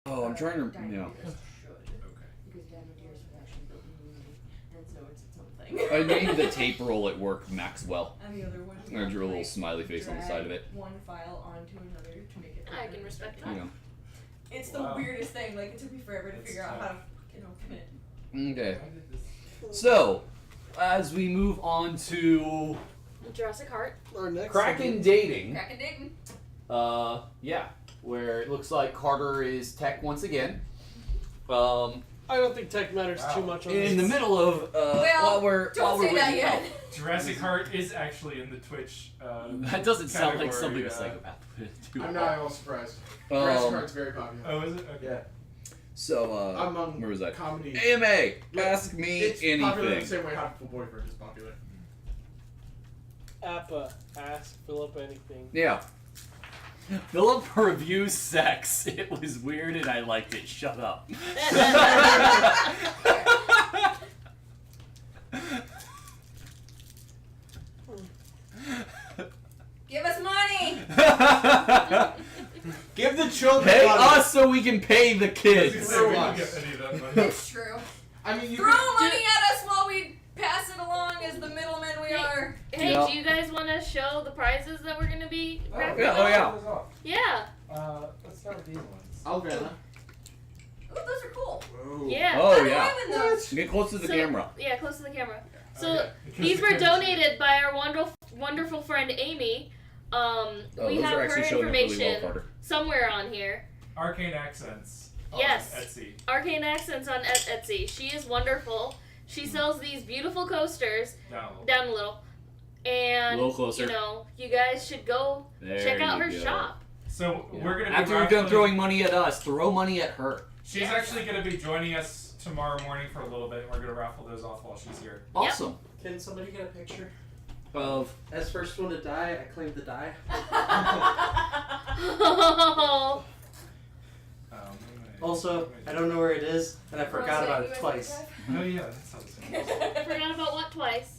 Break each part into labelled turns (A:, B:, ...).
A: Oh, I'm trying to. Yeah. I named the tape roll at work Maxwell.
B: And the other one.
A: I drew a little smiley face on the side of it.
B: One file onto another to make it.
C: I can respect that.
A: You know.
B: It's the weirdest thing. Like, it took me forever to figure out how to, commit.
A: Okay. So, as we move on to
C: Jurassic Heart.
D: Our next
A: Kraken dating.
B: Kraken dating.
A: Yeah, where it looks like Carter is tech once again.
D: I don't think tech matters too much on this.
A: In the middle of while we're
B: say that yet.
E: Jurassic Heart is actually in the Twitch.
A: That doesn't sound like
E: category,
A: something a psychopath would do.
F: I'm not at all surprised. Jurassic Heart's very popular.
E: Oh, is it? Okay.
F: Yeah.
A: So,
F: Among
A: where was that?
F: comedy.
A: AMA! Ask me
F: It's
A: anything.
F: popular the same way Hot Boyfriend is popular.
D: Appa, ask Philip anything.
A: Yeah. Philip reviews sex. It was weird and I liked it. Shut up.
B: Give us money!
F: Give the children
A: Pay
F: money.
A: us so we can pay the kids.
F: For
E: We can
F: once.
E: get any of that money.
B: That's true.
F: I mean, you
B: Throw money at us while we pass it along as the middlemen we are.
C: Hey,
A: Yep.
C: do you guys want to show the prizes that we're going to be wrapping
A: Yeah,
C: up?
A: oh yeah.
C: Yeah.
E: Let's start with these ones.
F: Alvana.
B: Ooh, those are cool.
C: Yeah.
A: Oh
B: How do
A: yeah.
B: I win those?
A: Get close to the
C: So-
A: camera.
C: Yeah, close to the camera. So
E: Okay.
C: these were donated by our wonderful friend Amy. We
A: Those
C: have
A: are
C: her
A: actually showing up
C: information
A: really well, Carter.
C: somewhere on here.
E: Arcane Accents.
C: Yes.
E: On Etsy.
C: Arcane Accents on Etsy. She is wonderful. She sells these beautiful coasters. Down a little. And,
A: A little closer.
C: you know, you guys should go
A: There
C: check out
A: you
C: her
A: go.
C: shop.
E: So
A: Yeah.
E: we're gonna be
A: After you're done
E: raffling-
A: throwing money at us, throw money at her.
E: She's actually gonna be joining us tomorrow morning for a little bit. We're gonna raffle those off while she's here.
A: Awesome.
D: Can somebody get a picture?
A: Of
D: As first one to die, I claim the die. Also, I don't know where it is, and I forgot about it twice.
E: Oh yeah, that sounds good.
C: Forgot about what twice?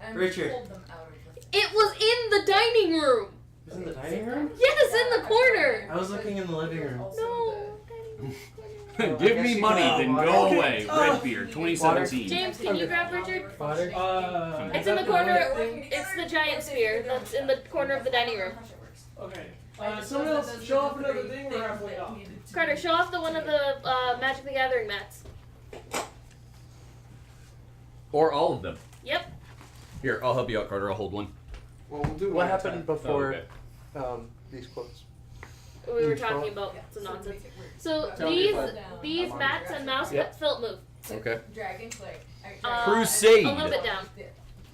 B: And
D: Richard.
B: pulled them out of the
C: It was in the dining room.
D: It was in the dining room?
C: Yes, in the corner.
D: I was looking in the living room.
C: No.
A: give me money, then go
D: Okay.
A: away. Redbeard, 2017.
C: James, can you grab Richard?
D: Water?
C: It's in the corner. It's the giant spear that's in the corner of the dining room.
D: Okay. Someone else show off another thing we're raffling off.
C: Carter, show off the one of the Magic the Gathering mats.
A: Or all of them.
C: Yep.
A: Here, I'll help you out, Carter. I'll hold one.
F: Well, we'll do
D: What
F: one at a
D: happened
F: time.
D: before
A: Oh,
D: these quotes?
C: We were talking about some nonsense. So
D: Tell me
C: these
D: if
C: these mats and mouse
A: Yep.
C: pets, Philip, move.
A: Okay.
B: KrakenQuake.
A: Crusade.
C: A little bit down.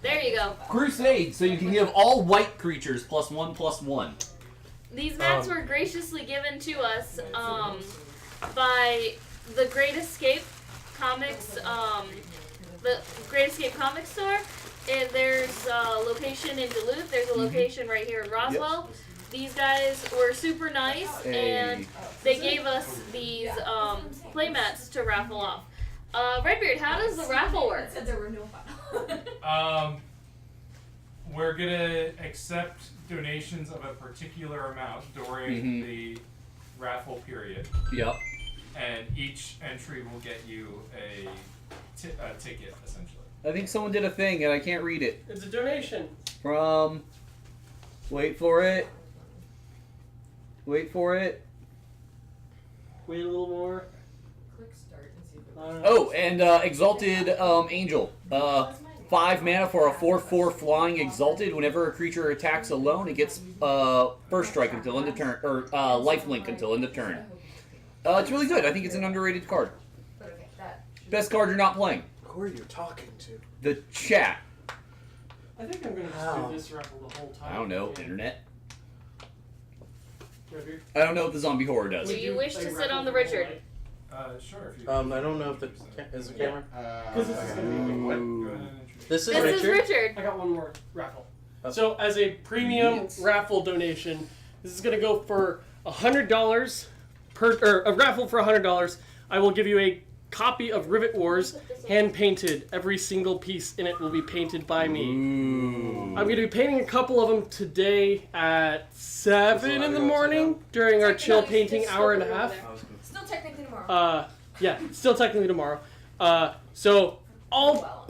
C: There you go.
A: Crusade, so you can give all white creatures +1/+1.
C: These mats were graciously given to us by the Great Escape Comics, the Great Escape Comics store. And there's a location in Duluth. There's a location right here in Roswell. These guys were super nice, and they gave us these play mats to raffle off. Redbeard, how does the raffle work?
B: Said there were no files.
E: We're gonna accept donations of a particular amount during the raffle period,
A: Yep.
E: and each entry will get you a ticket, essentially.
A: I think someone did a thing and I can't read it.
D: It's a donation.
A: From. Wait for it. Wait for it.
D: Wait a little more.
B: Click start and see if it
A: Oh, and Exalted Angel. 5 mana for a 4/4 flying Exalted. Whenever a creature attacks alone, it gets first strike until end of turn, or lifelink until end of turn. It's really good. I think it's an underrated card.
B: But okay, that.
A: Best card you're not playing.
D: Who are you talking to?
A: The chat.
D: I think I'm gonna just do this raffle the whole time.
A: I don't know. Internet.
D: Redbeard?
A: I don't know what the zombie horror does.
C: Do you wish to sit on the Richard?
E: Sure. If you.
D: I don't know if the is the camera.
F: Because
D: this is gonna be
E: Go
F: what?
E: ahead and introduce.
D: This is
C: This is
D: Richard.
C: Richard.
D: I got one more raffle. So as a premium raffle donation, this is gonna go for $100 or a raffle for $100. I will give you a copy of Rivet Wars, hand painted. Every single piece in it will be painted by me.
A: Ooh.
D: I'm going to be painting a couple of them today at 7 in the morning during our chill painting hour and a half.
B: Still technically tomorrow.
D: Yeah, still technically tomorrow. So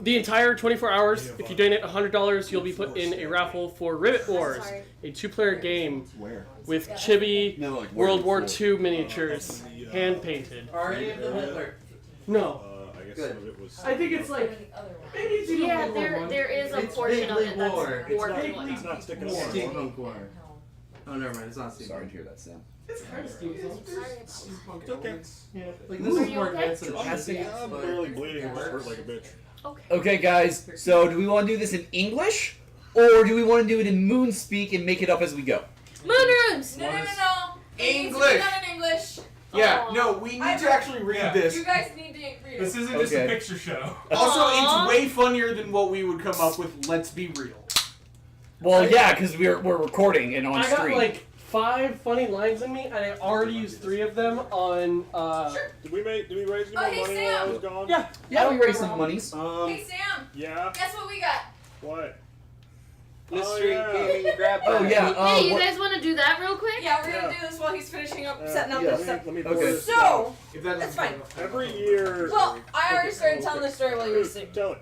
D: the entire 24 hours, if you donate $100, you'll be put in a raffle for Rivet Wars,
B: Sorry.
D: a 2-player game
G: Where?
D: with chibi
G: No, like
D: World War
G: where?
D: II miniatures, hand painted.
F: Are any of them Hitler?
D: No,
H: I guess
G: Good.
H: some of it was.
D: I think it's like maybe it's even
C: Yeah,
D: World War I.
C: there is a
G: It's
C: portion of it
G: vaguely
C: that's
G: war. It's
C: war
H: It's
C: one.
H: not sticking
G: War.
H: out.
G: Steampunk war. Oh, never mind. It's not steampunk.
A: Sorry to hear that, Sam.
F: It's kind of steampunk.
H: It's okay.
D: Yeah.
F: Like
C: Are
F: this is
C: you
F: more
C: okay?
F: advanced than
G: Testing.
H: I'm barely bleeding. It hurt like a bitch.
C: Okay.
A: Okay, guys. So, do we want to do this in English, or do we want to do it in moon speak and make it up as we go?
C: Moon runes!
B: No. It needs to be
F: English.
B: done in English.
F: Yeah,
C: Aw.
F: no, we need
B: I-
F: to actually read
E: Yeah.
F: this.
B: You guys need to read it.
E: This isn't just a
A: Okay.
E: picture show.
F: Also,
C: Aw.
F: it's way funnier than what we would come up with. Let's be real.
A: Well, yeah, because we're recording and on
D: I got
A: stream.
D: like 5 funny lines in me, and I already used 3 of them on.
H: Did we raise any more
B: hey,
H: money while I
B: Sam.
H: was gone?
D: Yeah.
A: Yeah, we raised some monies.
B: Hey Sam,
H: Yeah.
B: guess what we got?
H: What?
G: Mystery
H: yeah.
G: gaming grab
A: Oh
G: bag.
A: yeah.
C: Hey, you
A: what-
C: guys want to do that real quick?
B: Yeah, we're gonna
H: Yeah.
B: do this while he's finishing up,
H: Yeah.
B: setting up
A: Yeah.
B: this stuff.
H: Let me
A: Okay.
H: pour this
B: So,
H: down.
F: If that
B: That's
F: doesn't
B: fine.
H: Every year.
B: well, I already started telling the story while you were singing.
H: Tell it.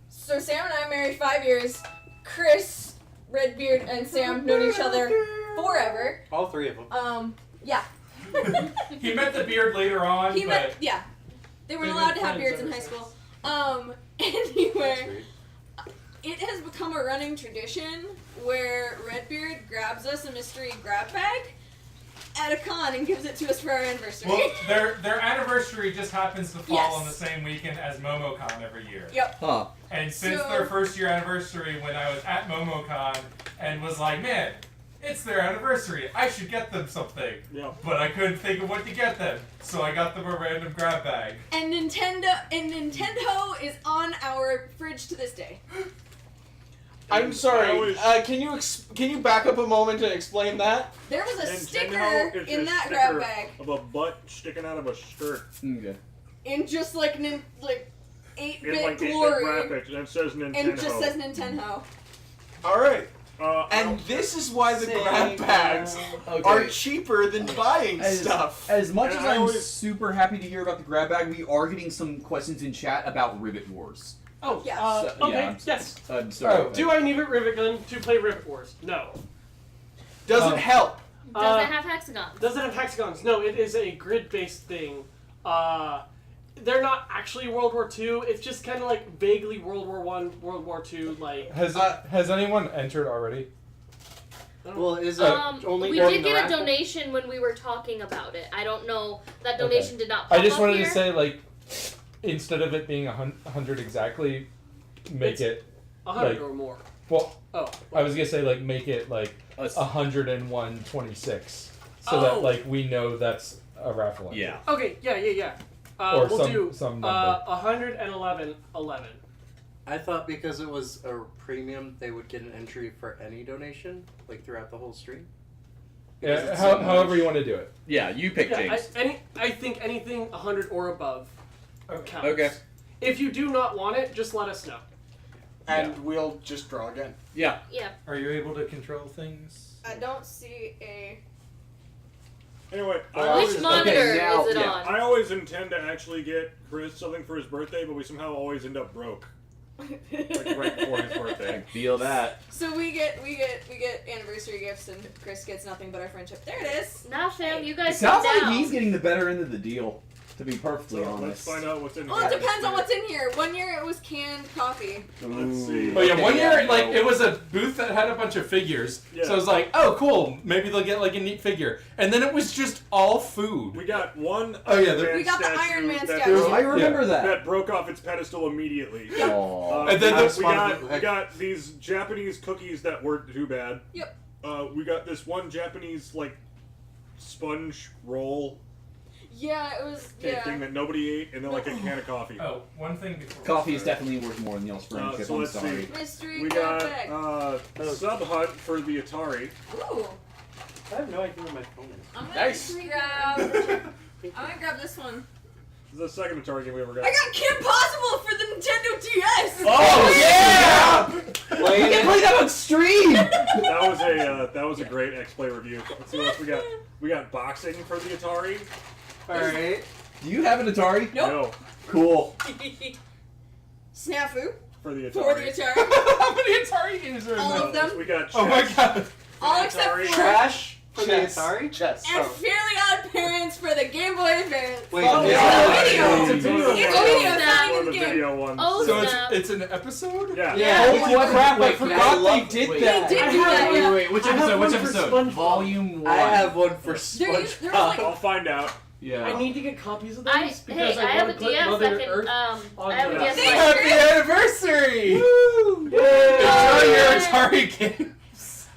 B: So Sam and I married 5 years. Chris, Redbeard, and Sam known each other forever.
G: All 3 of them.
B: Yeah.
E: He met the beard later on,
B: He
E: but
B: met, yeah. They weren't
E: They've
B: allowed
E: been
B: to have
E: friends
B: beards in
E: ever
B: high
E: since.
B: school. Anyway, it has become a running tradition where Redbeard grabs us a mystery grab bag at a con and gives it to us for our anniversary.
E: well, their anniversary just happens to fall
B: Yes.
E: on the same weekend as MomoCon every year.
B: Yep.
A: Huh.
E: And since
B: So-
E: their first year anniversary, when I was at MomoCon and was like, man, it's their anniversary, I should get them something.
H: Yeah.
E: But I couldn't think of what to get them, so I got them a random grab bag.
B: And Nintendo is on our fridge to this day.
F: I'm sorry.
H: I always-
F: Can you back up a moment and explain that?
B: There was a
H: Nintendo
B: sticker
H: is
B: in
H: a
B: that
H: sticker
B: grab bag,
H: of a butt sticking out of a skirt.
A: Okay.
B: in just like 8-bit
H: In like 8-bit
B: glory,
H: graphics, and it says Nintendo.
B: and it just says Nintendo.
F: All right.
H: I
F: And
H: don't-
F: this is why the
G: Same,
F: grab bags
A: Okay.
F: are cheaper than buying
A: As,
F: stuff.
A: as much
H: And
A: as
H: I
A: I'm
H: always-
A: super happy to hear about the grab bag, we are getting some questions in chat about Rivet Wars.
D: Oh,
B: Yeah.
A: So-
D: okay,
A: yeah, I'm-
D: yes.
A: I'm sorry.
D: Do I need a Rivet Gun to play Rivet Wars? No.
F: Doesn't help.
C: Does it have hexagons?
D: Does it have hexagons? No, it is a grid-based thing. They're not actually World War II. It's just kind of like vaguely World War I, World War II, like.
E: Has anyone entered already?
G: Well, is it only
C: We
G: during
C: did
G: the
C: get a
G: raffle?
C: donation when we were talking about it. I don't know. That donation did not
I: I
C: pop
I: just
C: up
I: wanted
C: here.
I: to say, like, instead of it being 100 exactly, make
D: It's-
I: it
D: 100
I: like-
D: or more.
I: well.
D: Oh.
I: I was gonna say like make it like
A: Us-
I: 101.26, so
D: Oh.
I: that like we know that's a raffle. entry.
A: Yeah.
D: Okay, yeah.
I: Or
D: We'll
I: some-
D: do
I: some number.
D: 111.11.
G: I thought because it was a premium, they would get an entry for any donation, like throughout the whole stream. Because
I: Yeah,
G: it's so
I: however
G: much.
I: you want to do it.
A: Yeah, you pick
D: Yeah,
A: James.
D: I think anything 100 or above counts.
A: Okay.
D: If you do not want it, just let us know.
F: And we'll just draw again.
A: Yeah.
C: Yeah.
E: Are you able to control things?
B: I don't see a.
H: Anyway,
C: Which monitor
A: now-
C: is it
A: yeah.
C: on?
H: I always intend to actually get Chris something for his birthday, but we somehow always end up broke. Like right before his birthday.
A: Feel that.
B: So we get anniversary gifts, and Chris gets nothing but our friendship. There it is.
C: Now, fam, you
A: It
C: guys
A: sounds
C: sit down.
A: like he's getting the better end of the deal, to be perfectly
H: So let's
A: honest.
H: find out what's in
B: Well,
H: here.
B: it depends on what's in here. One year it was canned coffee.
H: Let's see.
E: But yeah,
A: Okay,
E: one year,
A: yeah,
E: like,
A: no.
E: it was a booth that had a bunch of figures.
H: Yeah.
E: So I was like, oh, cool. Maybe they'll get, like, a neat figure. And then it was just all food.
H: We got one
E: Oh, yeah,
H: Iron Man
B: We got the
H: statue
B: Iron Man
H: that-
B: statue.
A: I remember that.
H: that broke off its pedestal immediately.
A: Aw.
E: And then
H: we got these Japanese cookies that weren't too bad.
B: Yep.
H: We got this one Japanese like sponge roll
B: Yeah, it was.
H: thing
B: Yeah.
H: that nobody ate, and then like a can of coffee.
E: Oh, one thing before.
A: Coffee is definitely worth more than y'all's friendship.
H: so
A: I'm
H: let's
A: sorry.
H: see.
B: Mystery
H: We
B: grab
H: got
B: bag.
H: Sub Hunt for the Atari.
B: Ooh.
G: I have no idea where my phone is.
B: I'm gonna
F: Nice.
B: grab. I'm gonna grab this one.
H: This is the second Atari game we ever got.
B: I got Kim Possible for the Nintendo DS.
A: Oh yeah!
G: Play
A: We can play that on stream.
H: That was a great X-Play review. Let's see what else we got. We got boxing for the Atari.
G: Alright.
A: Do you have an Atari?
B: Nope.
H: No,
A: Cool.
B: Snafu
H: for the Atari.
B: for the Atari.
I: How many Atari games are in
B: All
I: there?
B: of them.
H: We got
I: Oh my
H: chess
I: god.
B: All except
H: Atari.
B: for
G: Trash for
F: Chess.
G: the Atari?
F: Chess.
B: and Fairly Odd Parents for the Game Boy Advance.
G: Wait,
A: Oh,
G: yeah.
A: yeah.
B: Video.
H: It's a video
B: It's
H: one.
B: a video. It's
C: Oh,
B: not
H: One
B: even
H: of the
B: the game.
H: video ones.
C: Oh,
I: So
C: snap.
I: it's an episode?
H: Yeah.
G: Yeah.
A: Holy
I: Holy crap, I
A: Wait,
I: forgot
A: wait,
I: they did
A: wait.
I: that.
B: They did do that, yeah.
A: Which
D: I have
A: episode?
D: one
A: Which
D: for
A: episode?
D: SpongeBob.
A: Volume 1.
G: I have one for
B: There was
G: SpongeBob.
B: like
H: I'll find out.
A: Yeah.
D: I need to get copies of those
C: I
D: because
C: I have
D: want
C: a
D: to put
C: DS
D: Mother
C: that can
D: Earth
C: I have a
D: onto
C: DS
D: that.
C: that
I: Happy anniversary!
A: Woo!
I: Enjoy your Atari game.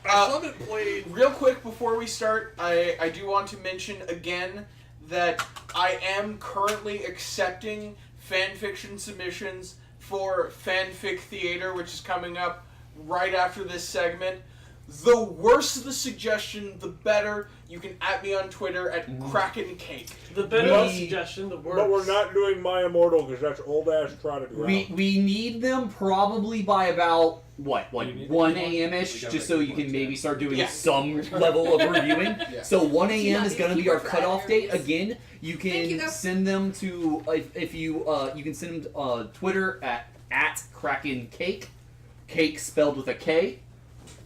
H: I still haven't played.
F: Real quick before we start, I do want to mention again that I am currently accepting fanfiction submissions for Fanfic Theater, which is coming up right after this segment. The worse the suggestion, the better. You can at me on Twitter at KrakenQuake.
D: The better the
A: We-
D: suggestion, the worse.
H: But we're not doing My Immortal because that's old ass product.
A: We need them probably by about what, like
I: You need
A: 1
I: to keep
A: a.m.
I: We
A: ish,
I: gotta
A: just so
I: make
A: you
I: it
A: can maybe start doing
F: Yeah.
A: some level of reviewing.
F: Yeah.
A: So 1 a.m. is
B: Yeah,
A: going to
B: keep
A: be our
B: it for
A: cutoff date.
B: interviews.
A: Again, you
B: Thank you,
A: can
B: though.
A: send them to if you you can send them to Twitter at KrakenCake, cake spelled with a K.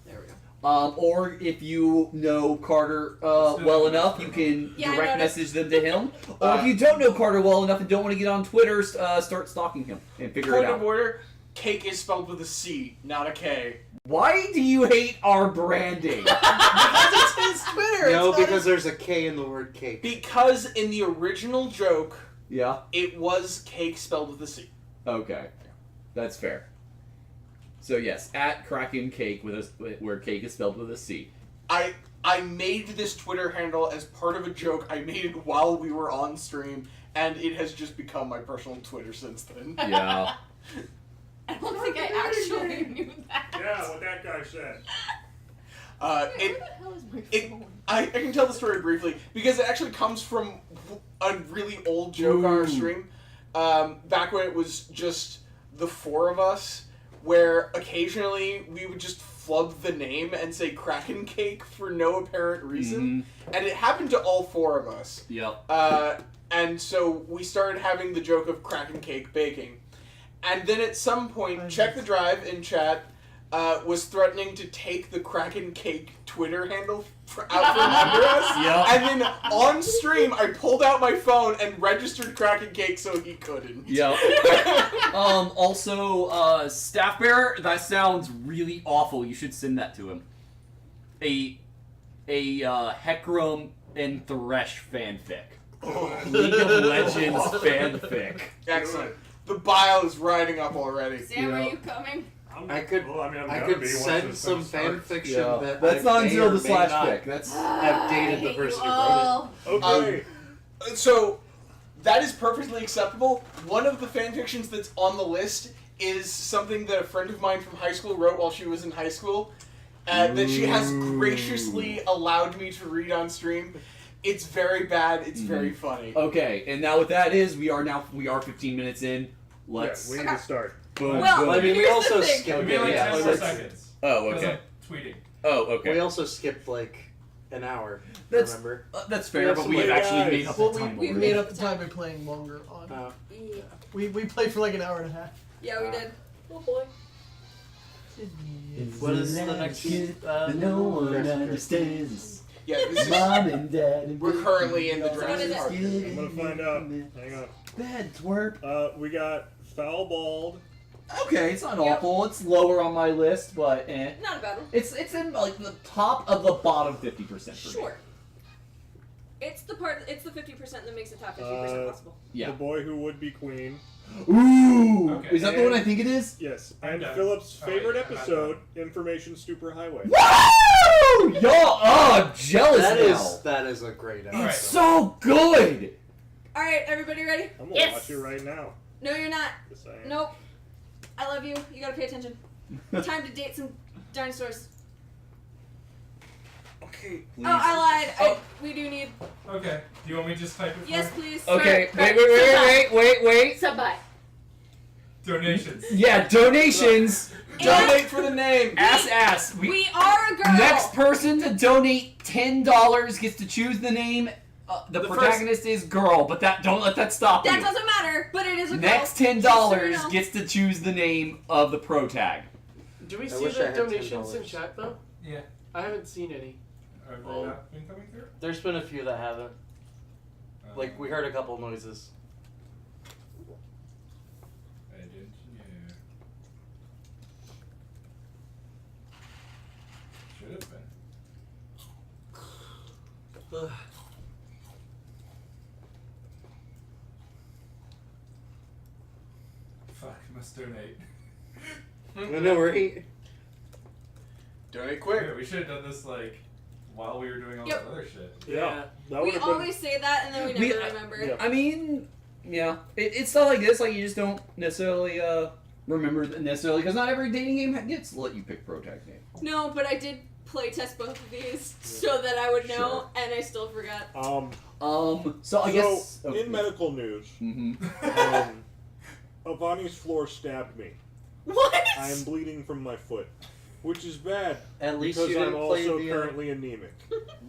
F: There we go.
A: Or if you know Carter well enough, you can
B: Yeah, I
A: direct
B: noticed.
A: message them to him. Or if you don't know Carter well enough and don't want to get on Twitter, start stalking him and figure it
F: Point
A: out.
F: of order, cake is spelled with a C, not a K.
A: Why do you hate our branding?
F: Because it's his Twitter.
G: No,
F: it's not
G: because
F: his...
G: there's a K in the word cake.
F: Because in the original joke,
A: Yeah.
F: it was cake spelled with a C.
A: Okay. That's fair. So yes, at KrakenCake where cake is spelled with a C.
F: I made this Twitter handle as part of a joke. I made it while we were on stream, and it has just become my personal Twitter since then.
A: Yeah.
B: I don't think I actually knew that.
H: Yeah, what that guy said.
B: Where the hell is my
F: it-
B: phone?
F: I can tell the story briefly because it actually comes from a really old joke on our
A: Ooh.
F: stream. Back when it was just the four of us, where occasionally we would just flub the name and say Kraken Cake for no apparent reason, and it happened to all four of us.
A: Yep.
F: And so we started having the joke of Kraken Cake baking. And then at some point, Check the Drive in chat was threatening to take the Kraken Cake Twitter handle out from under us.
A: Yep.
F: And then on stream, I pulled out my phone and registered Kraken Cake so he couldn't.
A: Yep. Also, Staff Bearer, that sounds really awful. You should send that to him. A Hecarim and Thresh fanfic. League of Legends fanfic.
F: Excellent. The bile is riding up already.
B: Sam,
A: Yeah.
B: are you coming?
G: I could-
H: Well, I'm
G: I
H: gonna
G: could
H: be once
G: send
H: this
G: some
H: thing starts.
G: fan fiction
A: Yeah.
G: that
A: That's
G: I
A: not
G: may
A: until
G: or
A: the
G: may
A: slash
G: not
A: fic. That's
G: have dated
B: I
G: the
B: hate
G: person
B: you
G: who wrote
B: all.
H: Okay.
F: So, that is perfectly acceptable. One of the fanfictions that's on the list is something that a friend of mine from high school wrote while she was in high school, that she has graciously allowed me to read on stream. It's very bad. It's very funny.
A: okay. And now what that is, we are 15 minutes in. Let's
H: Yeah, we need to start.
A: boom.
B: Well,
A: boom.
G: I mean, we
B: Here's
G: also
B: the thing.
G: skipped.
E: It'll be like
A: yeah,
E: 10 more
A: let's-
E: seconds.
A: Oh,
E: Because
A: okay.
E: I'm tweeting.
A: Oh, okay.
G: We also skipped like an hour.
A: That's-
G: remember?
A: That's
G: We
A: fair,
G: have
A: but
G: some
A: we have
G: late
A: actually
H: guys.
A: made up
J: Well,
A: the time
J: we
A: already.
J: made up the time by playing longer on.
B: Yeah.
J: We played for like an hour and a half.
B: Yeah, we did.
C: Oh boy.
G: What is the next?
A: no one
G: Chris.
A: understands.
F: Yeah, this is,
A: Mom and Dad. And
F: we're currently in the
B: So what
F: Jurassic
B: is it?
F: Park.
H: I'm gonna find out. Hang on.
A: Bad twerp.
H: We got Foul Bald.
A: Okay, it's not
B: Yep.
A: awful. It's lower on my list, but
B: Not a bad one.
A: it's in like the top of the bottom 50% for me.
B: Sure. It's the 50% that makes the top 50% possible.
A: Yeah.
H: The Boy Who Would Be Queen.
A: Ooh.
E: Okay.
A: Is that the one I think it is?
H: Yes.
E: I'm
H: And
E: done.
H: Philip's
E: All right,
H: favorite
E: I'm not
H: episode, Information Super Highway.
A: Woo! Y'all, I'm jealous now.
G: That is a great episode.
A: It's so good.
B: All right, everybody ready?
H: I'm gonna
C: Yes.
H: watch it right now.
B: No, you're not.
H: Just saying.
B: Nope. I love you. You gotta pay attention. Time to date some dinosaurs.
F: Okay.
A: Please.
B: Oh, I lied. We do need.
E: Okay. Do you want me to just type it?
B: Yes,
E: for you?
B: please.
A: Okay,
C: Right,
A: wait.
C: Sub-by.
E: Donations.
A: Yeah, donations.
F: Donate for the name.
A: Ass.
B: We are a girl.
A: Next person to donate $10 gets to choose the name. The protagonist is girl, but don't let that stop
B: That
A: you.
B: doesn't matter, but it is a girl.
A: Next $10
B: Just so you know.
A: gets to choose the name of the pro tag.
D: Do we
G: I
D: see
G: wish I
D: the
G: had
D: donations
G: $10.
D: in chat though?
E: Yeah.
D: I haven't seen any.
E: Have they
G: Oh.
E: not been coming through?
G: There's been a few that haven't. Like, we heard a couple noises.
E: I didn't. Yeah. Should have been. Fuck. Must donate.
G: No, right?
F: Donate quick.
E: Yeah, we should have done this like while we were doing all
B: Yep.
E: that other shit.
H: Yeah. That
B: We
H: would have been.
B: always say that and then we never remember.
H: yeah.
A: I mean, yeah, it's stuff like this. Like you just don't necessarily remember necessarily because not every dating game gets to let you pick pro tag name.
B: No, but I did play test both of these so that I would know, and I still forgot.
A: So I guess
H: in medical news, Avani's floor stabbed me.
B: What?
H: I am bleeding from my foot, which is bad
G: At least
H: because
G: you didn't
H: I'm
G: play
H: also
G: the,
H: currently anemic.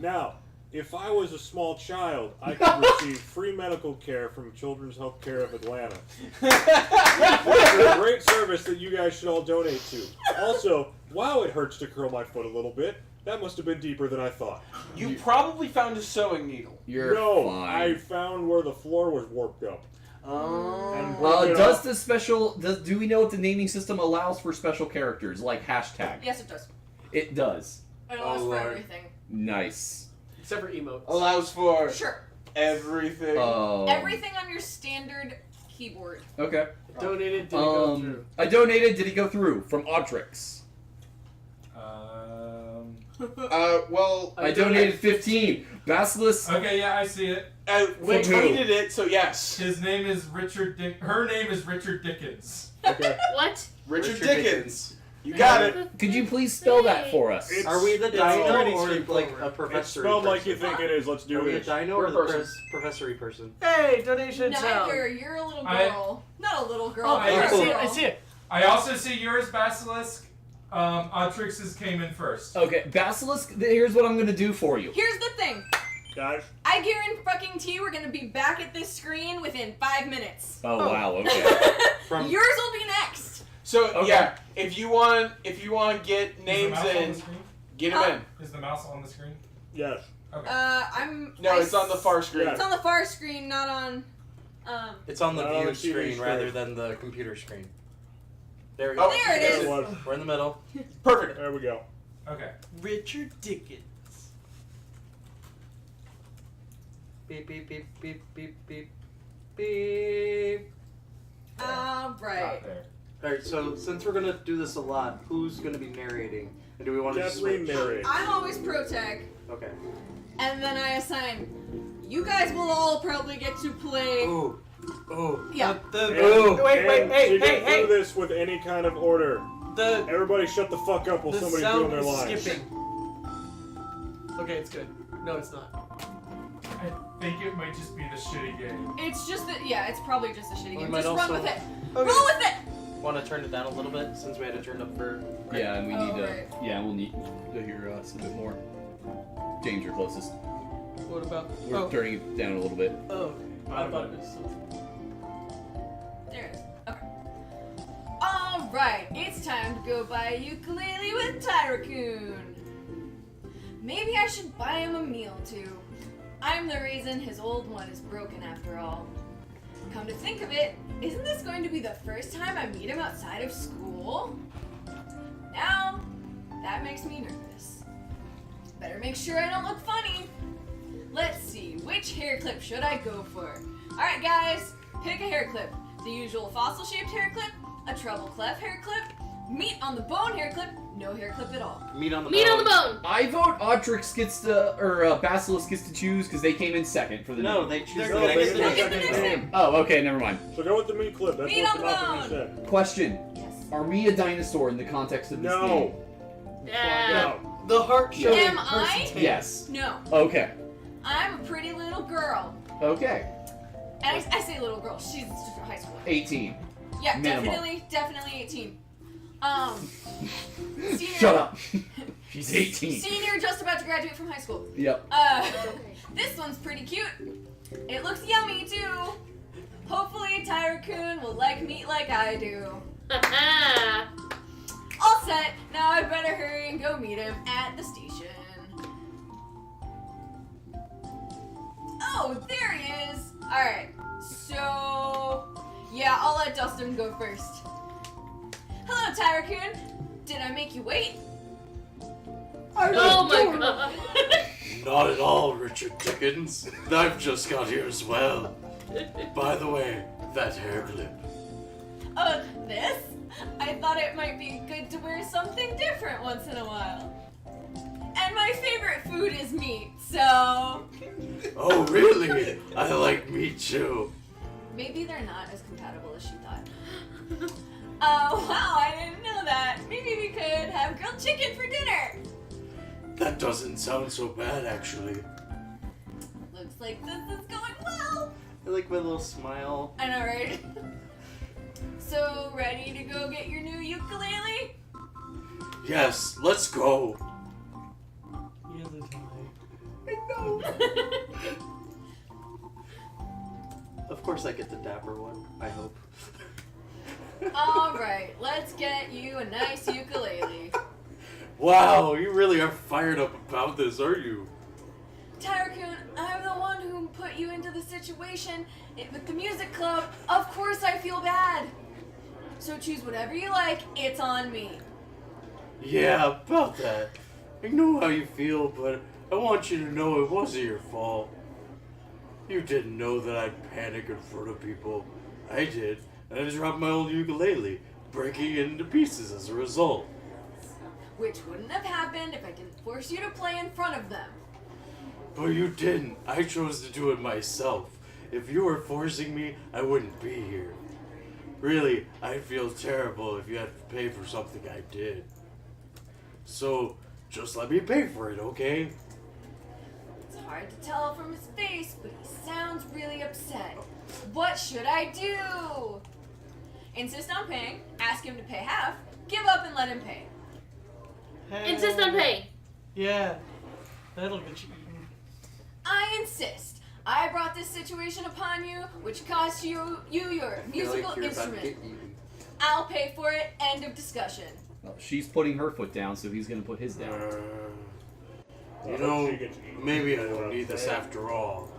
H: Now, if I was a small child, I could receive free medical care from Children's Healthcare of Atlanta. It's a great service that you guys should all donate to. Also, wow, it hurts to curl my foot a little bit. That must have been deeper than I thought.
F: You probably found a sewing needle.
A: You're
H: I
A: fine.
H: found where the floor was warped up. And
A: do we know if the naming system allows for special characters like hashtag?
B: Yes, it does.
A: It does.
B: It allows for
F: Lord.
B: everything.
A: Nice.
D: Except for emotes.
F: Allows for
B: Sure.
F: everything.
B: Everything on your standard keyboard.
A: Okay.
D: Donated, did it go through?
A: I donated. Did he go through? From Audrix.
F: Well,
A: I donated 15. Basilisk.
E: Okay, yeah, I see it.
F: We
A: Who?
F: tweeted it, so yes.
E: His name is Richard Her name is Richard Dickens.
H: Okay.
C: What?
F: Richard Dickens. You got it.
A: Could you please spell that for us?
H: It's-
G: Are we the
H: it's
G: dino
H: pretty
G: or like
H: straightforward.
G: a
H: It's
G: professor?
H: spelled like you think it is. Let's do
G: Are we a
H: this.
G: dino or the
F: person.
G: professory person?
D: Hey, donation sound.
B: Neither. You're a little
E: I-
B: girl. Not a little girl.
D: Oh,
E: I
B: you're a
E: see
B: girl.
D: I see it.
E: I also see yours, Basilisk. Atrix's came in first.
A: Okay, Basilisk. Here's what I'm gonna do for you.
B: Here's the thing.
H: Guys,
B: I guarantee we're gonna be back at this screen within 5 minutes.
A: Oh wow. Okay.
B: Yours will be next.
F: So
A: Okay.
F: yeah, if you want to get
E: Is the
F: names
E: mouse on
F: in,
E: the screen?
F: get them in.
E: Is the mouse on the screen?
H: yes.
E: Okay.
F: No, it's on the far screen.
B: It's on the far screen, not on.
G: It's on the
H: Not on
G: view
H: the TV
G: screen rather
H: screen.
G: than the computer screen. There we
F: Oh,
G: go.
B: There it
H: There
B: is.
H: it was.
G: We're in the middle.
F: Perfect.
H: There we go.
E: Okay.
D: Richard Dickens.
G: Beep beep beep beep beep beep beep.
B: Right.
E: Got there.
G: Alright, so since we're gonna do this a lot, who's gonna be narrating? And do we want to
H: Definitely
G: switch?
H: narrate.
B: I'm always pro tag,
G: Okay.
B: and then I assign. You guys will all probably get to play.
G: Ooh. Ooh.
B: Yeah.
H: And,
D: Wait,
H: and
D: hey,
H: to get
D: hey,
H: through this with any kind of order,
D: The
H: everybody shut the fuck up while
D: the
H: somebody's
D: sound
H: doing their
D: is
H: lines.
D: skipping. Okay, it's good. No, it's not.
E: I think it might just be the shitty game.
B: It's just that. Yeah, it's probably just a shitty
G: We
B: game.
G: might
B: Just run
G: also-
B: with it.
D: Okay.
B: Roll with it.
G: Want to turn it down a little bit since we had it turned up for.
A: Yeah, and we
B: Oh,
A: need to.
B: right.
A: Yeah, we'll need to hear us a bit more. James, you're closest.
D: What about?
A: We're
D: Oh,
A: turning it down a little bit.
D: oh. I thought it was.
B: There it is. Okay. All right, it's time to go buy a ukulele with Tyrakun. Maybe I should buy him a meal too. I'm the reason his old one is broken after all. Come to think of it, isn't this going to be the first time I meet him outside of school? Now, that makes me nervous. Better make sure I don't look funny. Let's see, which hair clip should I go for? Alright guys, pick a hair clip. The usual fossil-shaped hair clip, a treble clef hair clip, meat on the bone hair clip, no hair clip at all.
G: Meat on the
C: Meat on
G: bone.
C: the bone.
A: I vote Audrix gets to, or Basilisk gets to choose because they came in second for the
G: No,
A: name.
G: they choose
D: They're
G: the
H: No,
G: next
H: they
G: name.
H: did the
B: next
H: name.
B: name.
A: Oh, okay, never mind.
H: So go with the meat clip. That's
B: Meat
H: what
B: on
H: the
B: the
H: Malcolm
B: bone.
H: said.
A: Question:
B: Yes.
A: Are we a dinosaur in the context of this game?
H: No.
C: Yeah.
H: No.
J: The heart showing
B: Am
J: person's
B: I?
J: hand.
A: Yes.
B: No.
A: Okay.
B: I'm a pretty little girl.
A: Okay.
B: And I say little girl. She's high school.
A: 18.
B: Yeah,
A: Minimum.
B: definitely 18. Senior.
A: Shut up. She's 18.
B: Senior, just about to graduate from high school.
A: Yep.
B: This one's pretty cute. It looks yummy too. Hopefully Tyra-kun will like meat like I do. All set. Now I better hurry and go meet him at the station. Oh, there he is. Alright, so... yeah, I'll let Dustin go first. Hello, Tyra-kun. Did I make you wait?
C: Oh my god.
K: Not at all, Richard Dickens. I've just got here as well. By the way, that hair clip.
B: Oh, this? I thought it might be good to wear something different once in a while. And my favorite food is meat, so...
K: Oh, really? I like meat too.
B: maybe they're not as compatible as she thought. Oh, wow, I didn't know that. Maybe we could have grilled chicken for dinner.
K: That doesn't sound so bad, actually.
B: Looks like this is going well.
G: I like my little smile.
B: I know, right? So, ready to go get your new ukulele?
K: Yes, let's go.
G: Of course I get the dapper one, I hope.
B: Alright, let's get you a nice ukulele.
K: Wow, you really are fired up about this, aren't you?
B: Tyra-kun, I'm the one who put you into the situation with the music club. Of course I feel bad. So choose whatever you like, it's on me.
K: Yeah, about that. I know how you feel, but I want you to know it wasn't your fault. You didn't know that I'd panic in front of people. I did, and I dropped my old ukulele, breaking it into pieces as a result.
B: Which wouldn't have happened if I didn't force you to play in front of them.
K: But you didn't. I chose to do it myself. If you were forcing me, I wouldn't be here. Really, I'd feel terrible if you had to pay for something I did. So, just let me pay for it, okay?
B: It's hard to tell from his face, but he sounds really upset. What should I do? Insist on paying, ask him to pay half, give up and let him pay.
C: Insist on paying.
J: Yeah, that'll get you eaten.
B: I insist. I brought this situation upon you, which cost you your musical instrument. I'll pay for it. End of discussion.
A: Well, she's putting her foot down, so he's going to put his down.
K: You know, maybe I don't need this after all.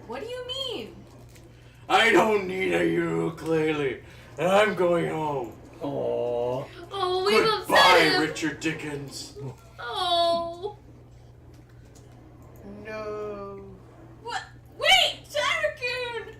B: What do you mean?
K: I don't need a ukulele, and I'm going home.
A: Aww.
C: Oh, we've upset
K: Goodbye,
C: him.
K: Richard Dickens.
C: Oh.
J: No.
B: What? Wait, Tyra-kun!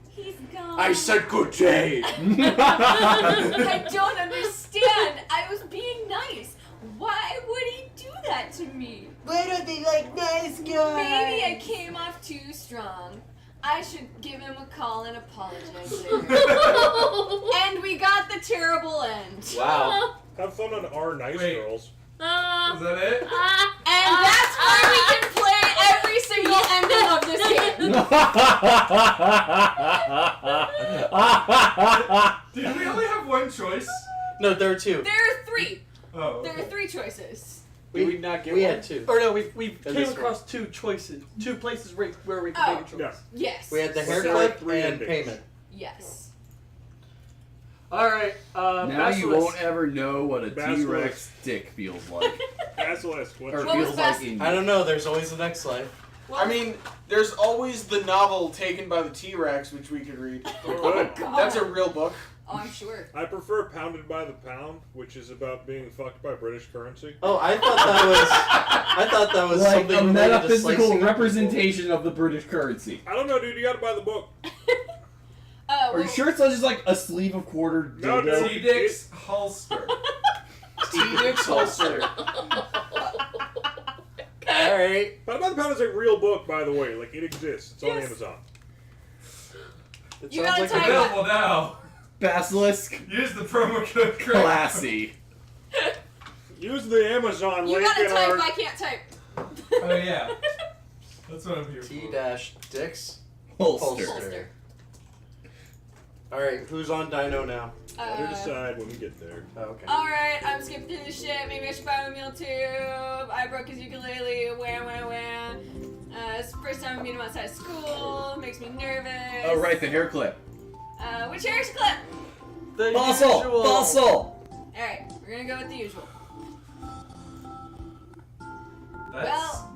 B: He's gone.
K: I said good day.
B: I don't understand. I was being nice. Why would he do that to me?
J: Why don't they like nice guys?
B: Maybe I came off too strong. I should give him a call and apologize later. And we got the terrible end.
H: Wow. Have fun on our nice girls.
E: Is that it?
B: And that's why we can play every single ending of this game.
E: Did we only have one choice?
G: No, there are two.
B: There are three.
E: Oh.
B: There are three choices.
F: Did we not get
G: We
F: one?
G: had two.
J: Or no, we
G: And
J: came
G: this
J: across two choices, two places where we could
B: Oh.
J: make a choice.
B: Yes.
G: We had the hair
H: So
G: clip
H: three
G: and
H: endings.
G: payment.
B: Yes.
J: All right.
A: Now you
J: Basilisk.
A: won't ever know what a
H: Basilisk.
A: T-Rex dick feels like.
H: Basilisk, what's
A: Or
H: your
B: What was
A: feels like
B: best?
A: in
G: I don't know, there's always the next life.
B: Well,
F: I mean, there's always the novel taken by the T-Rex, which we could read.
H: good?
B: God.
F: That's a real book.
B: Oh, I'm sure.
H: I prefer Pounded by the Pound, which is about being fucked by British currency.
G: Oh, I thought that was
A: like
G: something
A: a
G: related to
A: metaphysical
G: slicing up
A: representation of the British currency.
H: I don't know, dude. You gotta buy the book.
A: Are you sure it's not just like a sleeve of quarter
H: No,
A: dildo?
H: no.
E: T-Dix holster.
F: T-Dix holster.
G: Alright.
H: Pounded by the Pound is a real book, by the way. Like, it exists. It's on
B: Yes.
H: Amazon.
G: It
B: You
G: sounds
B: gotta
G: like
B: type
G: a good-
E: Available now.
A: Basilisk,
E: Use the promo code Kraken.
A: classy.
H: Use the Amazon
B: You
H: link
B: gotta
H: in
B: type,
H: our.
B: I can't type.
E: Oh yeah. That's what I'm here
G: T
E: for.
G: dash Dix
A: Holster.
B: Holster.
G: Alright, who's on Dino now?
H: Better decide when we get there.
G: Oh, okay.
B: Alright, I'm skipping through the shit. Maybe I should buy him a meal tube. I broke his ukulele. Wah. It's the first time I meet him outside of school. Makes me nervous.
A: Oh, right, the hair clip.
B: Which hair clip?
J: The
A: Fossil!
J: usual.
A: Fossil!
B: Alright, we're gonna go with the usual.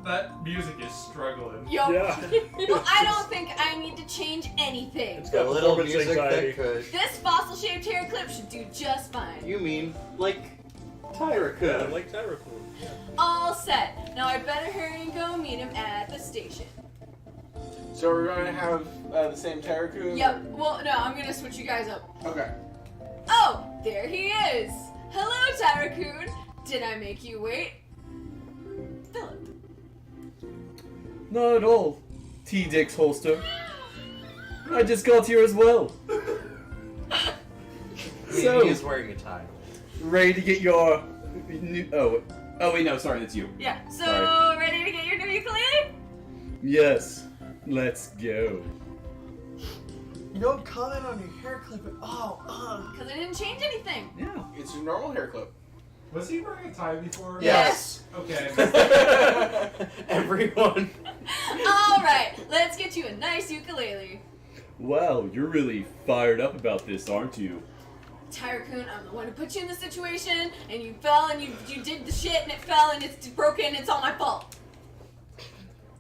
E: That music is struggling.
B: Yo.
H: Yeah.
B: Well, I don't think I need to change anything.
H: It's
K: A
H: got
K: little
H: performance
K: music
H: anxiety.
K: that could.
B: This fossil-shaped hair clip should do just fine.
G: You mean like
H: Yeah,
G: Tyra
H: like Tyracool.
B: All set. Now I better hurry and go meet him at the station.
F: So we're gonna have the same Taraku?
B: Yep. Well, no, I'm gonna switch you guys up.
F: Okay.
B: Oh, there he is. Hello, Tyrakun. Did I make you wait? Philip.
A: Not at all, T-Dix holster. I just got here as well.
G: I mean,
A: So-
G: he is wearing a tie.
A: Ready to get your new... Oh, wait, no, sorry, that's you.
B: Yeah. So,
A: Sorry.
B: ready to get your new ukulele?
A: Yes, let's go.
J: You don't comment on your hair clip at all.
B: Because I didn't change anything.
A: Yeah.
F: It's your normal hair clip.
E: Was he wearing a tie before?
B: Yes.
E: Okay.
G: Everyone.
B: All right. Let's get you a nice ukulele.
A: Wow, you're really fired up about this, aren't you?
B: Tyrakun, I'm the one who put you in the situation, and you fell, and you did the shit, and it fell, and it's broken, it's all my fault.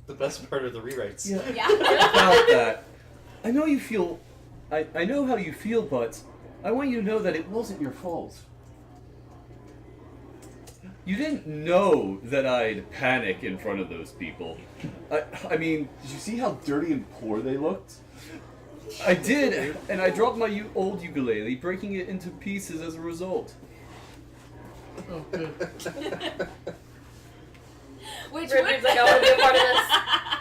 G: The best part of the rewrites.
A: Yeah.
B: Yeah.
A: About that, I know you feel... I know how you feel, but I want you to know that it wasn't your fault. You didn't know that I'd panic in front of those people. I mean, did you see how dirty and poor they looked? I did, and I dropped my old ukulele, breaking it into pieces as a result.
J: Oh, good.
B: Which
C: Ripley's
B: would
C: like, I wanna be a part of this.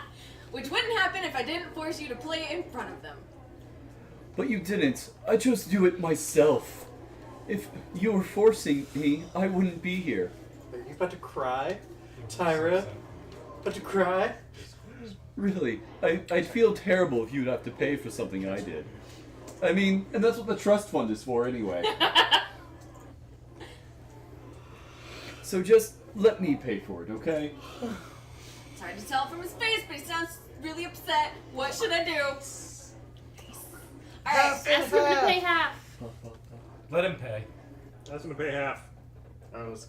B: Which wouldn't happen if I didn't force you to play it in front of them.
A: But you didn't. I chose to do it myself. If you were forcing me, I wouldn't be here.
G: Are you about to cry? Tyra? About to cry?
A: Really, I'd feel terrible if you'd have to pay for something I did. I mean, and that's what the trust fund is for anyway. So just let me pay for it, okay?
B: It's hard to tell from his face, but he sounds really upset. What should I do? Alright.
C: Ask him to pay half.
E: Let him pay.
H: That's gonna pay half.
G: I was.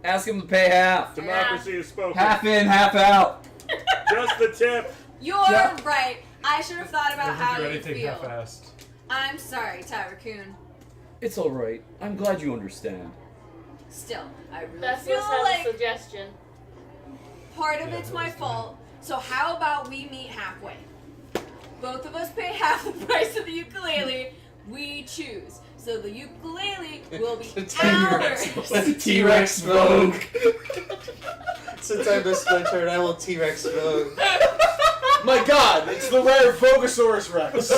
A: Ask him to pay half.
H: Democracy is spoken.
A: Half in, half out.
H: Just the tip.
B: You're
A: Yeah.
B: right. I should have thought about
E: Doesn't
B: how
E: do
B: you
E: anything
B: feel.
E: half-assed.
B: I'm sorry, Tyrakun.
A: It's alright. I'm glad you understand.
B: Still, I really
C: That's
B: feel
C: just
B: like
C: a suggestion.
B: part of it's my fault. So how about we meet halfway? Both of us pay half the price of the ukulele. We choose. So the ukulele will be ours.
A: Let the T-Rex smoke.
G: Since I missed my turn, I will T-Rex mode.
F: My God, it's the rare Vogosaurus Rex.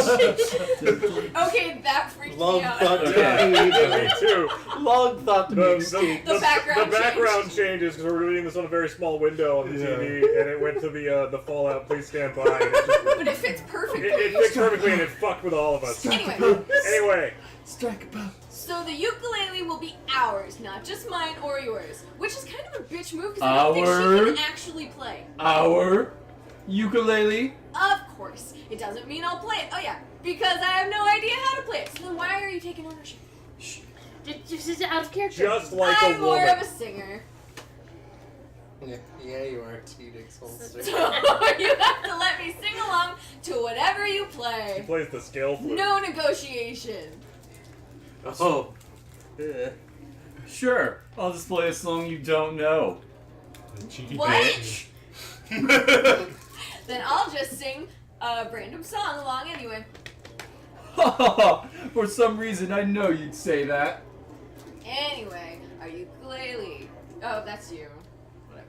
B: Okay, that freaked
G: Long
B: me out.
G: thought to
H: Me too.
G: Long thought to be extinct.
B: The background
H: changes because we're reading this on a very small window on the TV, and it went to the Fallout. Please stand by. And it, just,
B: But it fits perfectly.
H: it fixed perfectly, and it fucked with all of us. Anyway,
A: Strike a pose.
B: So the ukulele will be ours, not just mine or yours. Which is kind of a bitch move because I don't think she
A: Ours?
B: can actually play.
A: Our ukulele.
B: Of course. It doesn't mean I'll play it. Oh yeah, because I have no idea how to play it. So then why are you taking ownership?
C: Just is out of character.
H: just like
B: I'm
H: a
B: more
H: woman.
B: of a singer.
G: Yeah, you are T-Dix holster.
B: So you have to let me sing along to whatever you
H: She
B: play.
H: plays the scale flute.
B: No negotiation.
G: Oh.
A: Sure, I'll just play a song you don't know.
E: Cheeky
B: What?
E: bitch.
B: Then I'll just sing a random song along anyway.
A: For some reason, I know you'd say that.
B: Anyway, our ukulele. Oh, that's you. Whatever.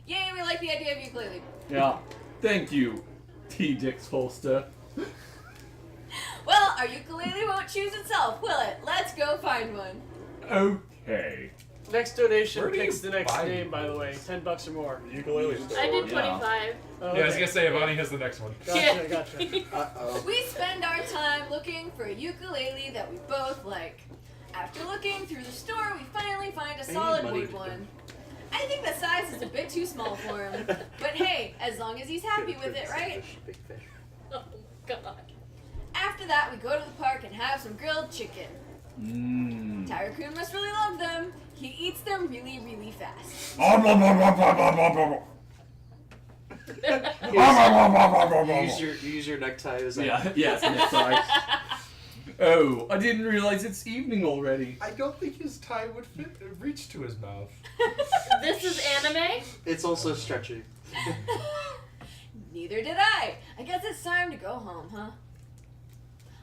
B: Yay, we like the idea of ukulele.
A: Yeah. Thank you, T-Dix holster.
B: Well, our ukulele won't choose itself, will it? Let's go find one.
A: Okay.
D: Next donation
I: Where do
D: picks
I: you
D: the next
I: buy
D: name,
I: these?
D: by the way. $10 or more.
H: Ukulele store.
C: I did
A: Yeah.
C: 25.
D: Oh,
E: Yeah, I was
D: okay.
E: gonna say Ivani has the next one.
D: Gotcha, gotcha.
G: Uh-oh.
B: We spend our time looking for a ukulele that we both like. After looking through the store, we finally find a
G: need
B: solid
G: money
B: wood
G: to
B: one. I think the size is a bit too small for him. But hey, as long as he's happy with it, right?
G: Big fish.
C: Oh god.
B: After that, we go to the park and have some grilled chicken.
A: Mmm.
B: Tyra-kun must really love them. He eats them really, really fast.
G: You use your necktie as a...
A: Yeah, yes, necktie. Oh, I didn't realize it's evening already.
I: I don't think his tie would reach to his mouth.
C: This is anime?
G: It's also stretchy.
B: Neither did I. I guess it's time to go home, huh?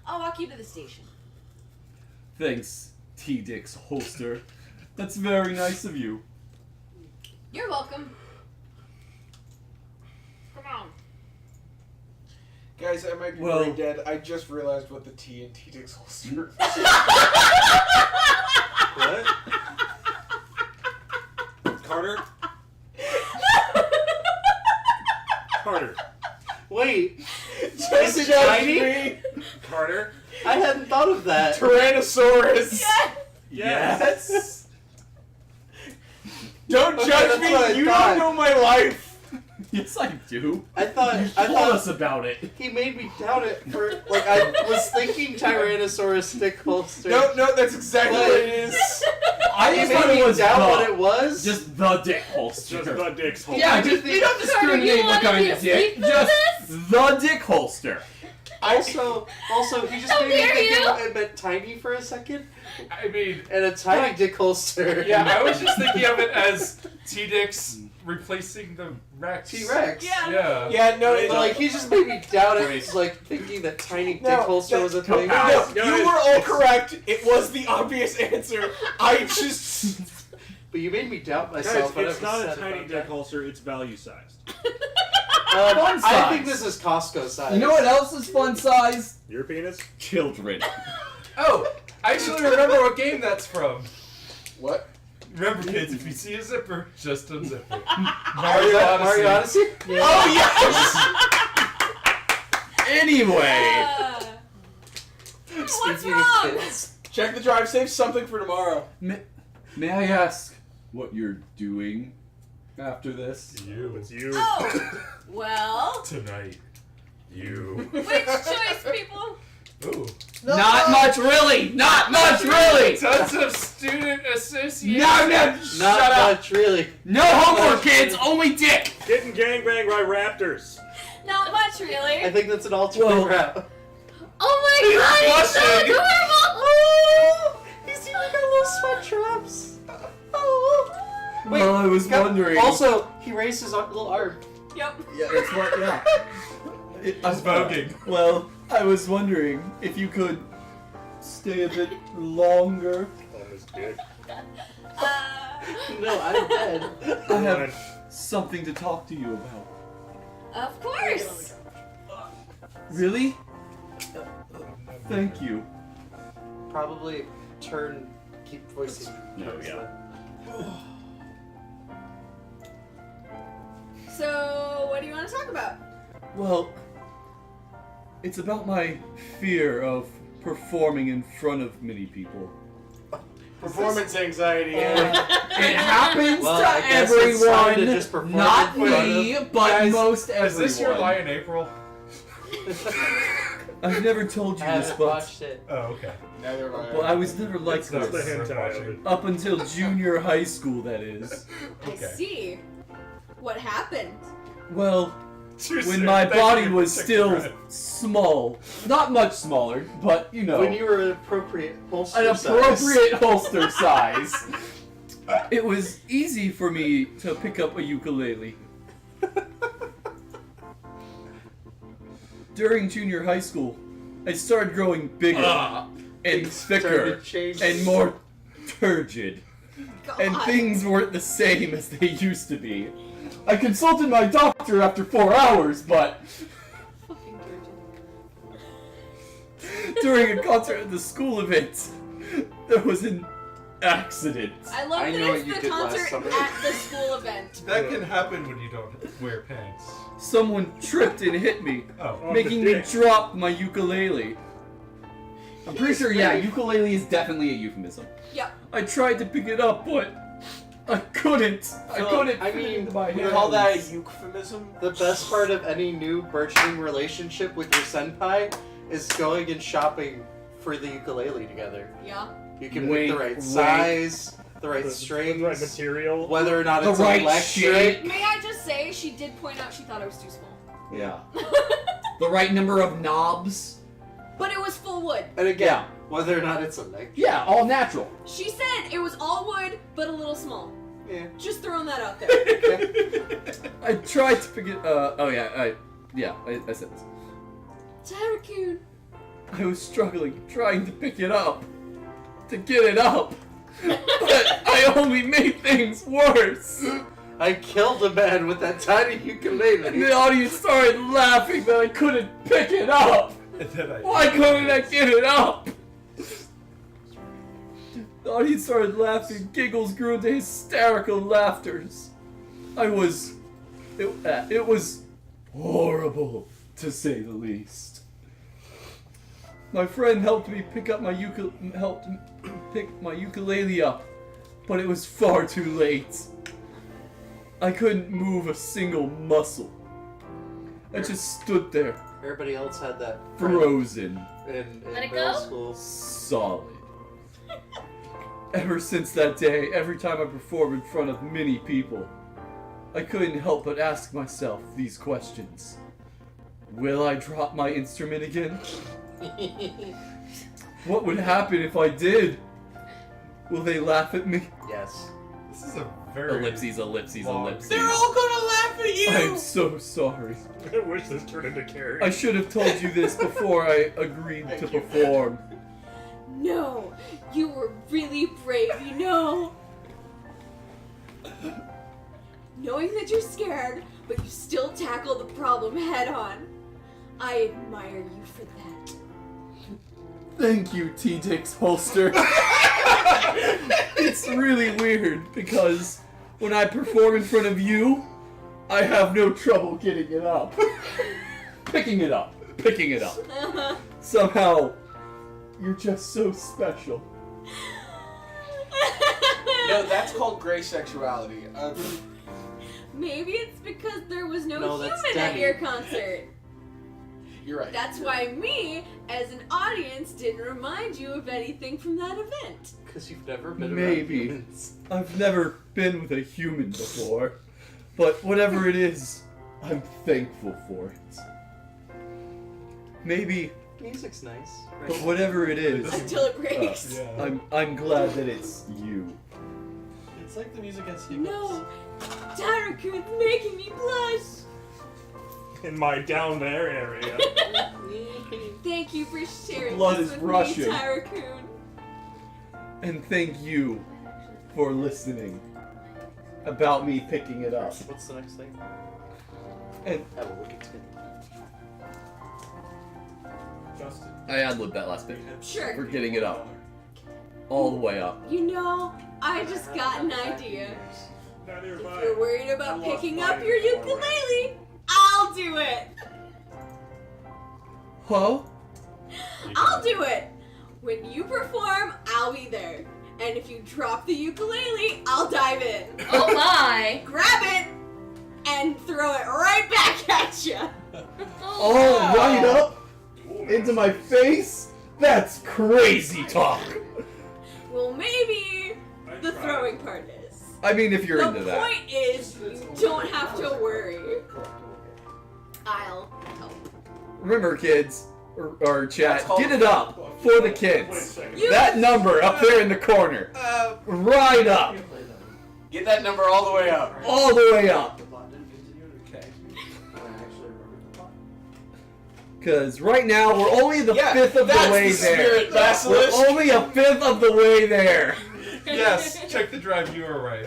B: I'll walk you to the station.
A: Thanks, T-Dix holster. That's very nice of you.
B: You're welcome. Come on.
F: Guys, I might be
A: Well-
F: brain dead. I just realized what the T in T-Dix holster.
G: What?
H: Carter? Carter.
G: Wait,
F: Just
G: it
F: judge
G: tiny?
F: me.
H: Carter?
G: I hadn't thought of that.
F: Tyrannosaurus.
A: Yes.
F: Don't
G: Okay,
F: judge
G: that's
F: me.
G: what I
F: You
G: thought.
F: don't know my life.
A: Yes, I do.
G: I thought
A: Tell us about it.
G: he made me doubt it for like I was thinking Tyrannosaurus stick holster.
F: No, that's exactly what it is.
A: I
G: He
A: just
G: made
A: thought
G: me
A: it was
G: doubt what
A: the,
G: it was.
A: just the dick holster.
H: Just the dick's hole.
A: Yeah,
G: Did
A: just,
G: you
A: you don't
G: think-
A: discriminate
C: you
A: what
C: wanted
A: kind
C: me
A: of
C: to
A: dick.
C: speak for
A: Just
C: this?
A: the dick holster.
G: Also, he just
C: How
G: made me
C: dare
G: think
C: you?
G: it meant tiny for a second,
E: I mean,
G: and a tiny dick holster.
E: yeah, I was just thinking of it as T-Dix replacing the Rex.
G: T-Rex.
E: Yeah.
F: Yeah, no,
G: But,
F: it's
G: like he just made me doubt it.
A: Wait.
G: It's like thinking that tiny dick
F: No,
G: holster
F: that-
G: was a thing.
F: No,
A: Guys,
F: you were all correct. It was the obvious answer. I just.
G: But you made me doubt
H: Guys,
G: myself. when
H: it's
G: I
H: not
G: said
H: a
G: about
H: tiny
G: that.
H: dick holster, it's value sized.
A: Fun
G: I
A: size.
G: think this is Costco size.
A: You know what else is fun size?
H: Your penis?
A: Children.
E: Oh, I actually remember what game that's from.
F: What?
E: Remember, kids, if you see a zipper, just unzip it.
G: Mario Odyssey?
F: Oh yes.
A: Anyway.
B: What's
G: Speaking of
B: wrong?
G: kids.
F: Check the drive. Save something for tomorrow.
A: May I ask what you're doing after this?
H: It's you.
B: Oh, well,
E: Tonight.
I: You.
B: which choice, people?
E: Ooh.
A: Not much, really. Not much, really.
E: Tons of student associations.
A: No,
G: Not
A: shut up.
G: much, really.
A: No homework, kids. Only dick.
H: Getting gangbanged by raptors.
B: Not much,
G: I
B: really.
G: think that's an alternate
A: Well-
G: route.
C: Oh my god, it's so
E: blushing.
C: adorable!
G: Oh, he's even got little sweat traps. Oh. Wait,
A: Well, I was wondering.
G: Also, he raised his little arm.
B: Yep.
A: Yeah, that's what. Yeah.
E: He's voguing.
A: Well, I was wondering if you could stay a bit longer.
H: On his dick.
G: No, I'm dead.
A: I have something to talk to you about.
B: Of course.
A: Really? Thank you.
G: Probably keep voicing.
A: No, yeah.
B: So, what do you want to talk about?
A: Well, it's about my fear of performing in front of many people.
F: Performance anxiety.
A: It happens
G: Well,
A: to
G: I guess it's time to
A: everyone,
G: just perform
A: not
G: in front
A: me, but
E: Guys,
A: most everyone.
E: Is this your lie in April?
A: I've never told you
G: I
A: this,
G: haven't
A: but
G: watched it.
E: Oh, okay.
F: Neither have I.
A: well, I was never like
E: It's not
H: the
A: this.
H: hentai of it.
A: Up until junior high school, that is.
B: I
E: Okay.
B: see. What happened?
A: Well,
E: Too
A: when
E: soon.
A: my
E: Thank
A: body
E: you.
A: was
E: Take
A: still
E: the credit.
A: small, not much smaller, but you know,
G: When you were an appropriate holster
A: an
G: size.
A: appropriate holster size, it was easy for me to pick up a ukulele. During junior high school, I started growing bigger and thicker
G: Started changing.
A: and more turgid.
B: God.
A: And things weren't the same as they used to be. I consulted my doctor after 4 hours, but
B: Fucking
A: during a concert at the school event, there was an accident.
B: I love
G: I
B: that
G: know
B: it's
G: what you
B: the
G: did last
B: concert
G: summer.
B: at the school event.
E: That can happen when you don't wear pants.
A: Someone tripped and hit me,
E: Oh.
A: making me drop my ukulele. I'm pretty sure, yeah, ukulele is definitely a euphemism.
B: Yep.
A: I tried to pick it up, but I couldn't. I couldn't.
G: I
A: fit it
G: mean,
A: into my
F: We
A: hands.
F: call that a euphemism.
G: The best part of any new burgeoning relationship with your senpai is going and shopping for the ukulele together.
B: Yeah.
G: You can
A: Wink,
G: pick the right
A: wink.
G: size, the right
H: The
G: strings,
H: right material.
G: whether or not
A: The
G: it's
A: right
G: electric.
A: shape.
B: May I just say, she did point out she thought it was too small.
A: Yeah. The right number of knobs.
B: But it was full wood.
G: And again, whether or not it's electric.
A: Yeah, all natural.
B: She said it was all wood, but a little small.
G: Yeah.
B: Just throwing that out there.
A: I tried to pick it. I said this.
B: Tyrakun.
A: I was struggling, trying to pick it up, to get it up, but I only made things worse.
G: I killed a man with that tiny
A: And
G: ukulele.
A: the audience started laughing that I couldn't pick it up.
E: And then I
A: Why couldn't I get it up? The audience started laughing. Giggles grew into hysterical laughters. It was horrible, to say the least. My friend helped me pick my ukulele up, but it was far too late. I couldn't move a single muscle. I just stood there,
G: Everybody else had that friend
A: frozen,
G: in
C: Let it
G: middle
C: go?
G: school.
A: solid. Ever since that day, every time I perform in front of many people, I couldn't help but ask myself these questions. Will I drop my instrument again? What would happen if I did? Will they laugh at me?
G: Yes.
E: This is a very
A: Ellipses.
F: They're all gonna laugh at you.
A: I'm so sorry.
H: I wish this turned into Carrie.
A: I should have told you this before I agreed to perform.
B: No, you were really brave, you know. Knowing that you're scared, but you still tackle the problem head on. I admire you for that.
A: Thank you, T-Dix Holster. It's really weird because when I perform in front of you, I have no trouble getting it up. Picking it up. Somehow, you're just so special.
F: No, that's called gray sexuality.
B: Maybe it's because there was no
G: that's
B: human at
G: Demi.
B: your concert.
F: You're right.
B: That's why me, as an audience, didn't remind you of anything from that event.
G: Because you've never been around
A: Maybe.
G: humans.
A: I've never been with a human before, but whatever it is, I'm thankful for it. Maybe,
G: Music's nice.
A: but whatever it is,
B: Until it breaks.
A: I'm glad that it's you.
J: It's like the music gets hiccups.
B: No, Tyrakun's making me blush.
H: In my down there area.
B: Thank you for sharing
A: Blood
B: this
A: is
B: with
A: rushing.
B: me, Tyrakun.
A: And thank you for listening about me picking it up.
G: What's the next thing?
A: And
G: Have a look at it.
E: Justin.
A: I ad-libbed that last bit.
B: Sure.
A: For getting it up. All the way up.
B: You know, I just got an idea.
H: Neither
B: If
H: have
B: you're
H: I.
B: worried about
H: I lost
B: picking
H: mine
B: up your
H: in the corner.
B: ukulele, I'll do it.
A: Huh?
B: I'll do it. When you perform, I'll be there. And if you drop the ukulele, I'll dive in.
C: Oh my!
B: Grab it and throw it right back at you.
A: All right up into my face? That's crazy talk.
B: Well, maybe the throwing part is.
A: I mean, if you're
B: The
A: into that.
B: point is, you don't have to worry. I'll help.
A: Remember, kids, or chat,
F: That's called-
A: get it up for the
H: Wait a
A: kids.
H: second.
A: That number up there in the corner. Right up.
F: Get that number all the way up.
A: All the way up. Because right now, we're only the fifth of the
F: that's
A: way
F: the
A: there.
F: spirit, Basilisk.
A: We're only a fifth of the way there.
E: Yes, check the drive. You are right.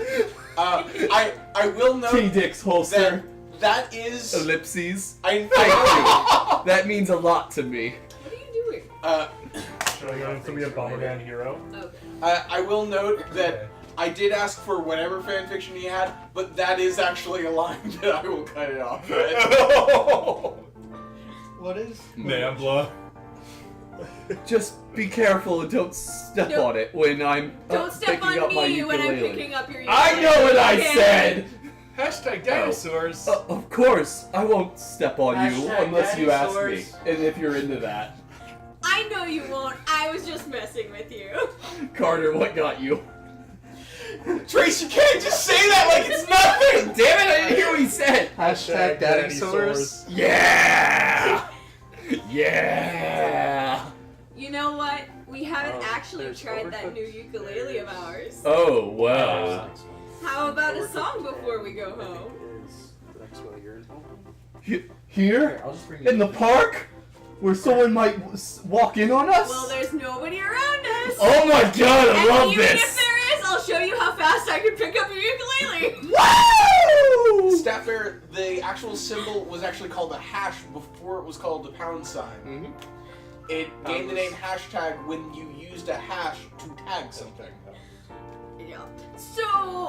F: I will note
A: T-Dix holster.
F: that is.
A: Ellipses.
F: I
A: Thank you. That means a lot to me.
B: What are you doing?
E: showing
I: It's
E: off
I: gonna be a
E: things related.
I: Bomberman hero.
B: Okay.
F: I will note that I did ask for whatever fanfiction he had, but that is actually a line that I will cut it off.
J: What is?
I: Nambla.
A: Just be careful and don't step
B: No.
A: on it when I'm
B: Don't step
A: picking
B: on
A: up my
B: me when I'm
A: ukulele.
B: picking up your
A: I
B: ukulele.
A: know what I
B: Okay.
A: said!
I: Hashtag dinosaurs.
A: Of course, I won't step on you
K: Hashtag
A: unless you ask me.
K: dinosaurs.
A: And if you're into that.
B: I know you won't. I was just messing with you.
A: Carter, what got you?
F: Trace, you can't just say that like it's nothing!
A: Damn it, I didn't hear what he said!
G: Hashtag dinosaurs.
A: Yeah! Yeah!
B: You know what? We haven't
G: Oh,
B: actually
G: there's
B: tried that
G: Overcooked.
B: new ukulele of ours.
A: Oh, wow.
B: How about a song before we go home?
G: Is the next one you're in home?
A: Here?
I: I'll just bring
A: In the park? Where someone might walk in on us?
B: Well, there's nobody around us.
A: Oh my god, I
B: and
A: love
B: even
A: this!
B: if there is, I'll show you how fast I can pick up your ukulele.
A: Woo!
F: Staff Bear, the actual symbol was actually called a hash before it was called the pound sign.
G: Mm-hmm.
F: It gained the name hashtag when you used a hash to tag something.
B: Yeah. So,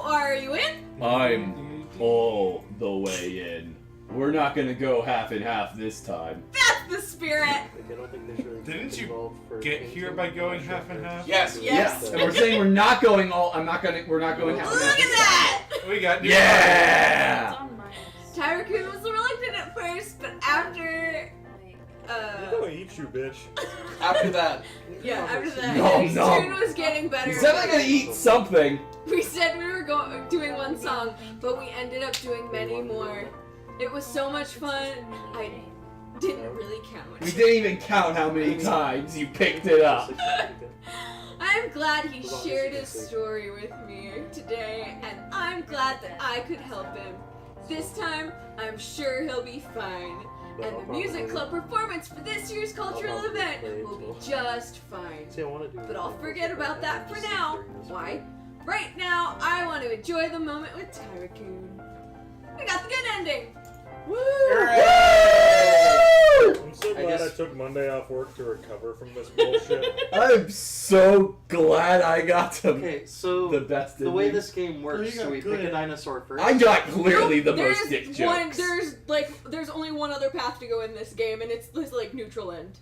B: are you in?
A: I'm all the way in. We're not gonna go half and half this time.
B: That's the spirit.
G: I don't think they should
E: Didn't you
G: involve for
E: get
G: painting.
E: here by going half and half?
F: Yes.
B: Yes.
A: And we're saying we're not going all. We're not going half and
B: Look
A: half.
B: at
A: this
B: that!
E: We got new
A: Yeah!
C: It's on my list.
B: Tyrakun was reluctant at first, but after,
H: I'm gonna eat you, bitch.
F: After that,
B: yeah, after that,
A: Nom,
B: his
A: nom.
B: tune was getting better.
A: He's definitely gonna eat something.
B: We said we were doing one song, but we ended up doing many more. It was so much fun. I didn't really count.
A: We didn't even count how many times you picked it up.
B: I'm glad he shared his story with me today, and I'm glad that I could help him. This time, I'm sure he'll be fine. And the music club performance for this year's cultural event will be just fine.
G: See, I want to do
B: But I'll forget about that for now. Why? Right now, I want to enjoy the moment with Tyrakun. We got the good ending. Woo!
H: I'm so glad I
G: guess-
H: took Monday off work to recover from this bullshit.
A: I'm so glad I got to
G: Okay, so
A: the best.
G: the way
A: ending.
G: this game works,
J: you
G: so
J: got
G: we
J: good.
G: pick a dinosaur first.
A: I got clearly the
B: There's
A: most dick
B: one.
A: jokes.
B: There's only one other path to go in this game, and it's this like neutral end.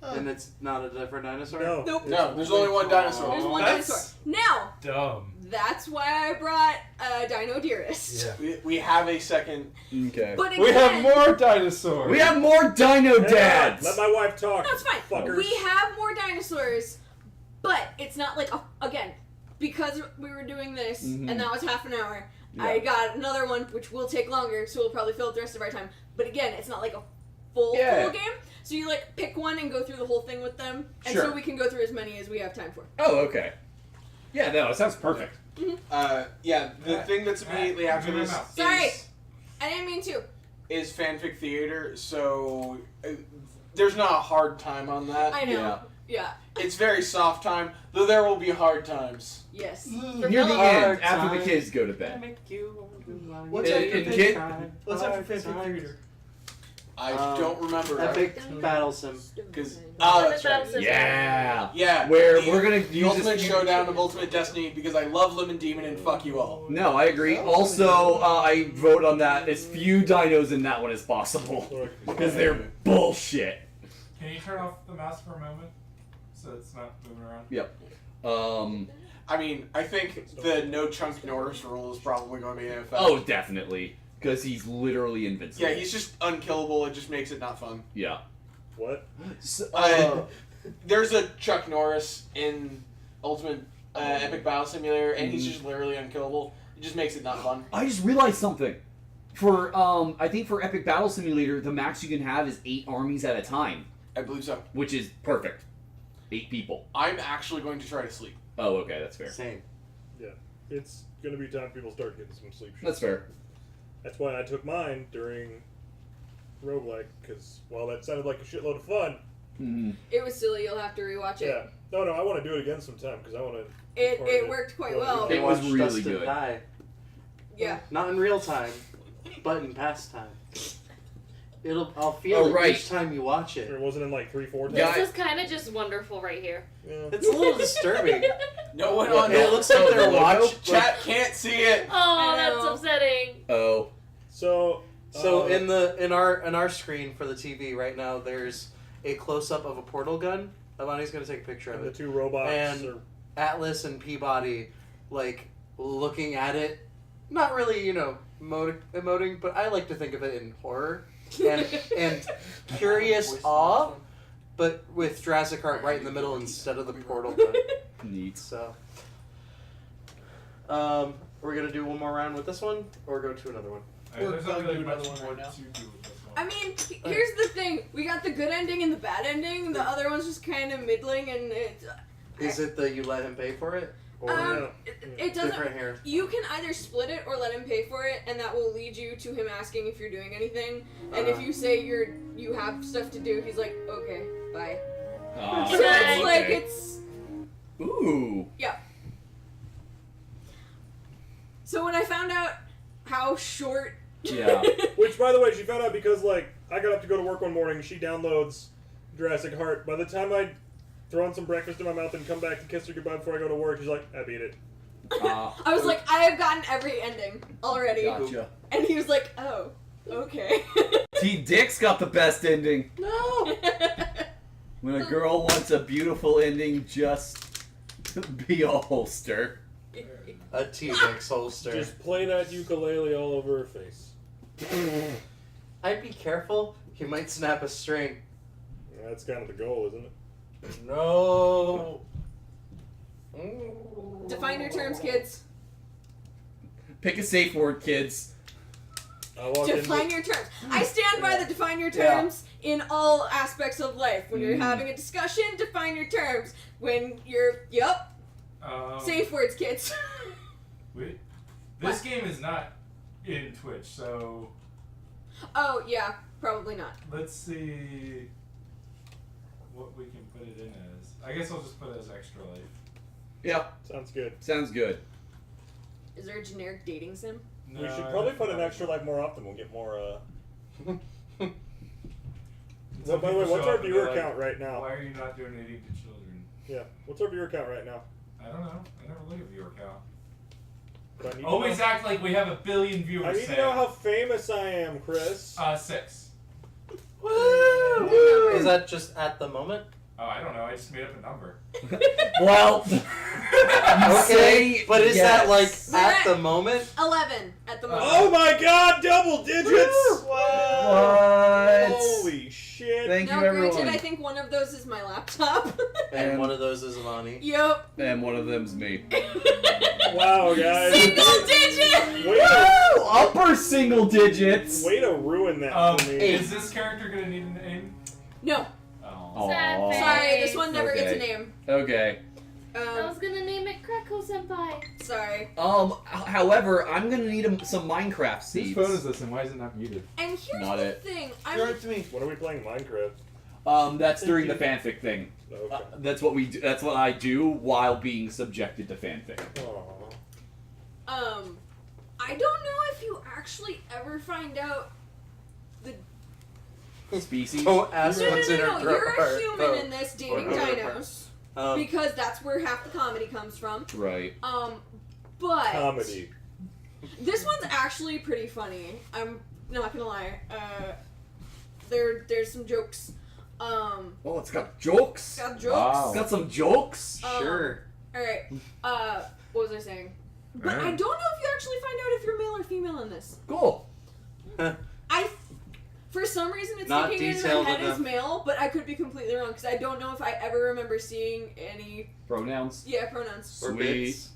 G: And it's not a different dinosaur?
H: No.
B: Nope.
H: it's
F: no, there's only one dinosaur.
B: There's one
E: That's-
B: dinosaur. Now,
E: dumb.
B: that's why I brought Dino Dearest.
F: We have a second.
A: Okay.
B: But again,
I: We have more dinosaurs.
A: We have more Dino
H: Hang
A: Dads.
H: on, let my wife talk.
B: No, it's fine.
H: Fuckers.
B: We have more dinosaurs, but it's not like again because we were doing this
A: Mhm.
B: and that was half an hour.
A: Yeah.
B: I got another one which will take longer, so we'll probably fill up the rest of our time. But again, it's not like a full game. So you like pick one and go through the whole thing with them, and
A: Sure.
B: so we can go through as many as we have time for.
A: Oh, okay. Yeah, no, it sounds perfect.
F: Yeah, the thing that's immediately after this
B: Sorry. I didn't mean to.
F: is fanfic theater, so there's not a hard time on that.
B: I know. Yeah.
F: It's very soft time, though there will be hard times.
B: Yes.
A: Near the
G: Hard
A: end, after the
G: time.
A: kids go to bed.
J: What's
A: And-
J: after
A: and
J: fanfic?
A: kid-
J: What's after fanfic theater?
F: I don't remember.
G: Epic Battle Sim.
F: Because
C: Epic
F: that's
C: Battle
F: right.
C: Sim.
A: Yeah.
F: Yeah.
A: Where
F: the-
A: we're gonna
F: the
A: use
F: ultimate
A: this.
F: showdown of Ultimate Destiny because I love Lemon Demon and fuck you all.
A: No, I agree. Also, I vote on that as few dinos in that one as possible because they're bullshit.
E: Can you turn off the mouse for a moment so it's not moving around?
A: Yep.
F: I mean, I think the no chunk Norris rule is probably going to be in effect.
A: Oh, definitely, because he's literally invincible.
F: Yeah, he's just unkillable. It just makes it not fun.
A: Yeah.
H: What?
A: So,
F: There's a Chuck Norris in Ultimate Epic Battle Simulator, and he's just literally unkillable. It just makes it not fun.
A: I just realized something. For I think for Epic Battle Simulator, the max you can have is 8 armies at a time,
F: I believe so.
A: which is perfect. 8 people.
F: I'm actually going to try to sleep.
A: Oh, okay, that's fair.
G: Same.
H: Yeah. It's gonna be time people start getting some sleep.
A: That's fair.
H: That's why I took mine during roguelike, because while that sounded like a shitload of fun,
A: Mm-hmm.
B: It was silly. You'll have to rewatch it.
H: yeah. No, I want to do it again sometime because I want to.
B: It worked quite well.
A: It was
G: Watch
A: really
G: Dustin
A: good.
G: Die.
B: Yeah.
G: Not in real time, but in past time. I'll feel it
A: right.
G: each time you watch it.
H: It wasn't in like 3-4 times.
A: Yeah,
C: This is kind of just wonderful right here.
H: Yeah.
G: It's a little disturbing.
F: No one
A: What?
F: on
G: It looks like they're watching.
F: chat can't see it.
C: Oh,
B: I
C: that's
B: know.
C: upsetting.
A: Oh.
G: So in our screen for the TV right now, there's a close up of a portal gun. Amani's gonna take a picture of
H: And the
G: it.
H: two robots.
G: And
H: are-
G: Atlas and Peabody, like looking at it, not really, emoting, but I like to think of it in horror and curious awe, but with Jurassic Heart right in the middle instead of the portal gun.
A: Neat.
G: So, we're gonna do one more round with this one, or go to another one.
E: There's not really
J: do
E: much
J: another one
E: more
J: right now.
E: to do with this one.
B: I mean, here's the thing. We got the good ending and the bad ending. The other one's just kind of middling, and
G: Is it the you let him pay for it, or
B: it doesn't.
G: different here?
B: You can either split it or let him pay for it, and that will lead you to him asking if you're doing anything. And if you say you have stuff to do, he's like, okay, bye. So it's like it's.
A: Ooh.
B: Yeah. So when I found out how short.
A: Yeah.
H: Which, by the way, she found out because, like, I got up to go to work one morning. She downloads Jurassic Heart. By the time I'd thrown some breakfast in my mouth and come back to kiss her goodbye before I go to work, she's like, I beat it.
B: I was like, I have gotten every ending already.
A: Gotcha.
B: And he was like, oh, okay.
A: T. Dick's got the best ending.
B: No.
A: When a girl wants a beautiful ending, just be a holster.
G: A T-Rex holster.
H: Just play that ukulele all over her face.
G: I'd be careful. He might snap a string.
H: Yeah, that's kind of the goal, isn't it?
G: No.
B: Define your terms, kids.
A: Pick a safe word, kids.
H: I walked in
B: Define
H: with-
B: your terms. I stand by the define your terms in all aspects of life. When you're having a discussion, define your terms. When you're, safe words, kids.
E: This game is not in Twitch, so
B: Oh, yeah, probably not.
E: let's see what we can put it in as. I guess I'll just put it as Extra Life.
A: Yeah.
H: Sounds good.
A: Sounds good.
B: Is there a generic dating sim?
E: No,
H: We should
E: I
H: probably
E: don't
H: put an
E: know.
H: extra life more often. We'll get more,
E: Some
H: Well, by the way,
E: people
H: what's
E: show
H: our
E: up and
H: viewer
E: they're like,
H: count right now?
E: Why are you not donating to children?
H: Yeah. What's our viewer count right now?
E: I don't know. I never look at viewer count.
H: But I need to
E: Always
H: know-
E: act like we have 1 billion viewers.
H: I need to know how famous I am, Chris.
E: 6.
G: Woo! Is that just at the moment?
E: Oh, I don't know. I just made up a number.
A: Well,
G: Okay, but is that like
B: We're
G: at
B: at
G: the moment?
B: 11 at the moment.
H: Oh my god, double digits!
A: What?
H: Holy shit.
A: Thank
B: Now,
A: you, everyone.
B: granted, I think one of those is my laptop.
G: And one of those is Amani.
B: Yep.
A: And one of them's me.
H: Wow, guys.
B: Single digit!
H: Way to,
A: Woo! Upper single digits.
H: way to ruin that for me.
E: Is this character gonna need a name?
B: No.
E: Oh.
C: Sad
A: Aw.
C: face.
B: Sorry, this one never gets a
A: Okay.
B: name.
A: Okay.
C: I was gonna name it Kreko Senpai.
B: Sorry.
A: However, I'm gonna need some Minecraft
I: Whose
A: seeds.
I: phone is this and why is it not muted?
B: And here's
A: Not
B: the
A: it.
B: thing.
J: You're to me.
H: When are we playing Minecraft?
A: That's during the fanfic thing.
H: Okay.
A: That's what we do. That's what I do while being subjected to fanfic.
H: Aw.
B: I don't know if you actually ever find out the.
A: Species.
G: Don't ask
B: No,
G: what's in her
B: you're a
G: throat.
B: human in this dating
G: Or-
B: dinos. Because that's where half the comedy comes from.
A: Right.
B: But
H: Comedy.
B: this one's actually pretty funny. I'm not gonna lie. There's some jokes.
A: Oh, it's got jokes.
B: Got jokes.
I: Wow.
A: It's got some jokes.
G: Sure.
B: All right. What was I saying? But I don't know if you actually find out if you're male or female in this.
A: Cool.
B: For some reason, it's
G: Not
B: sticking in my
G: detailed
B: head as
G: enough.
B: male, but I could be completely wrong because I don't know if I ever remember seeing any
A: Pronouns.
B: pronouns.
G: Or
A: Sweet.
G: bits.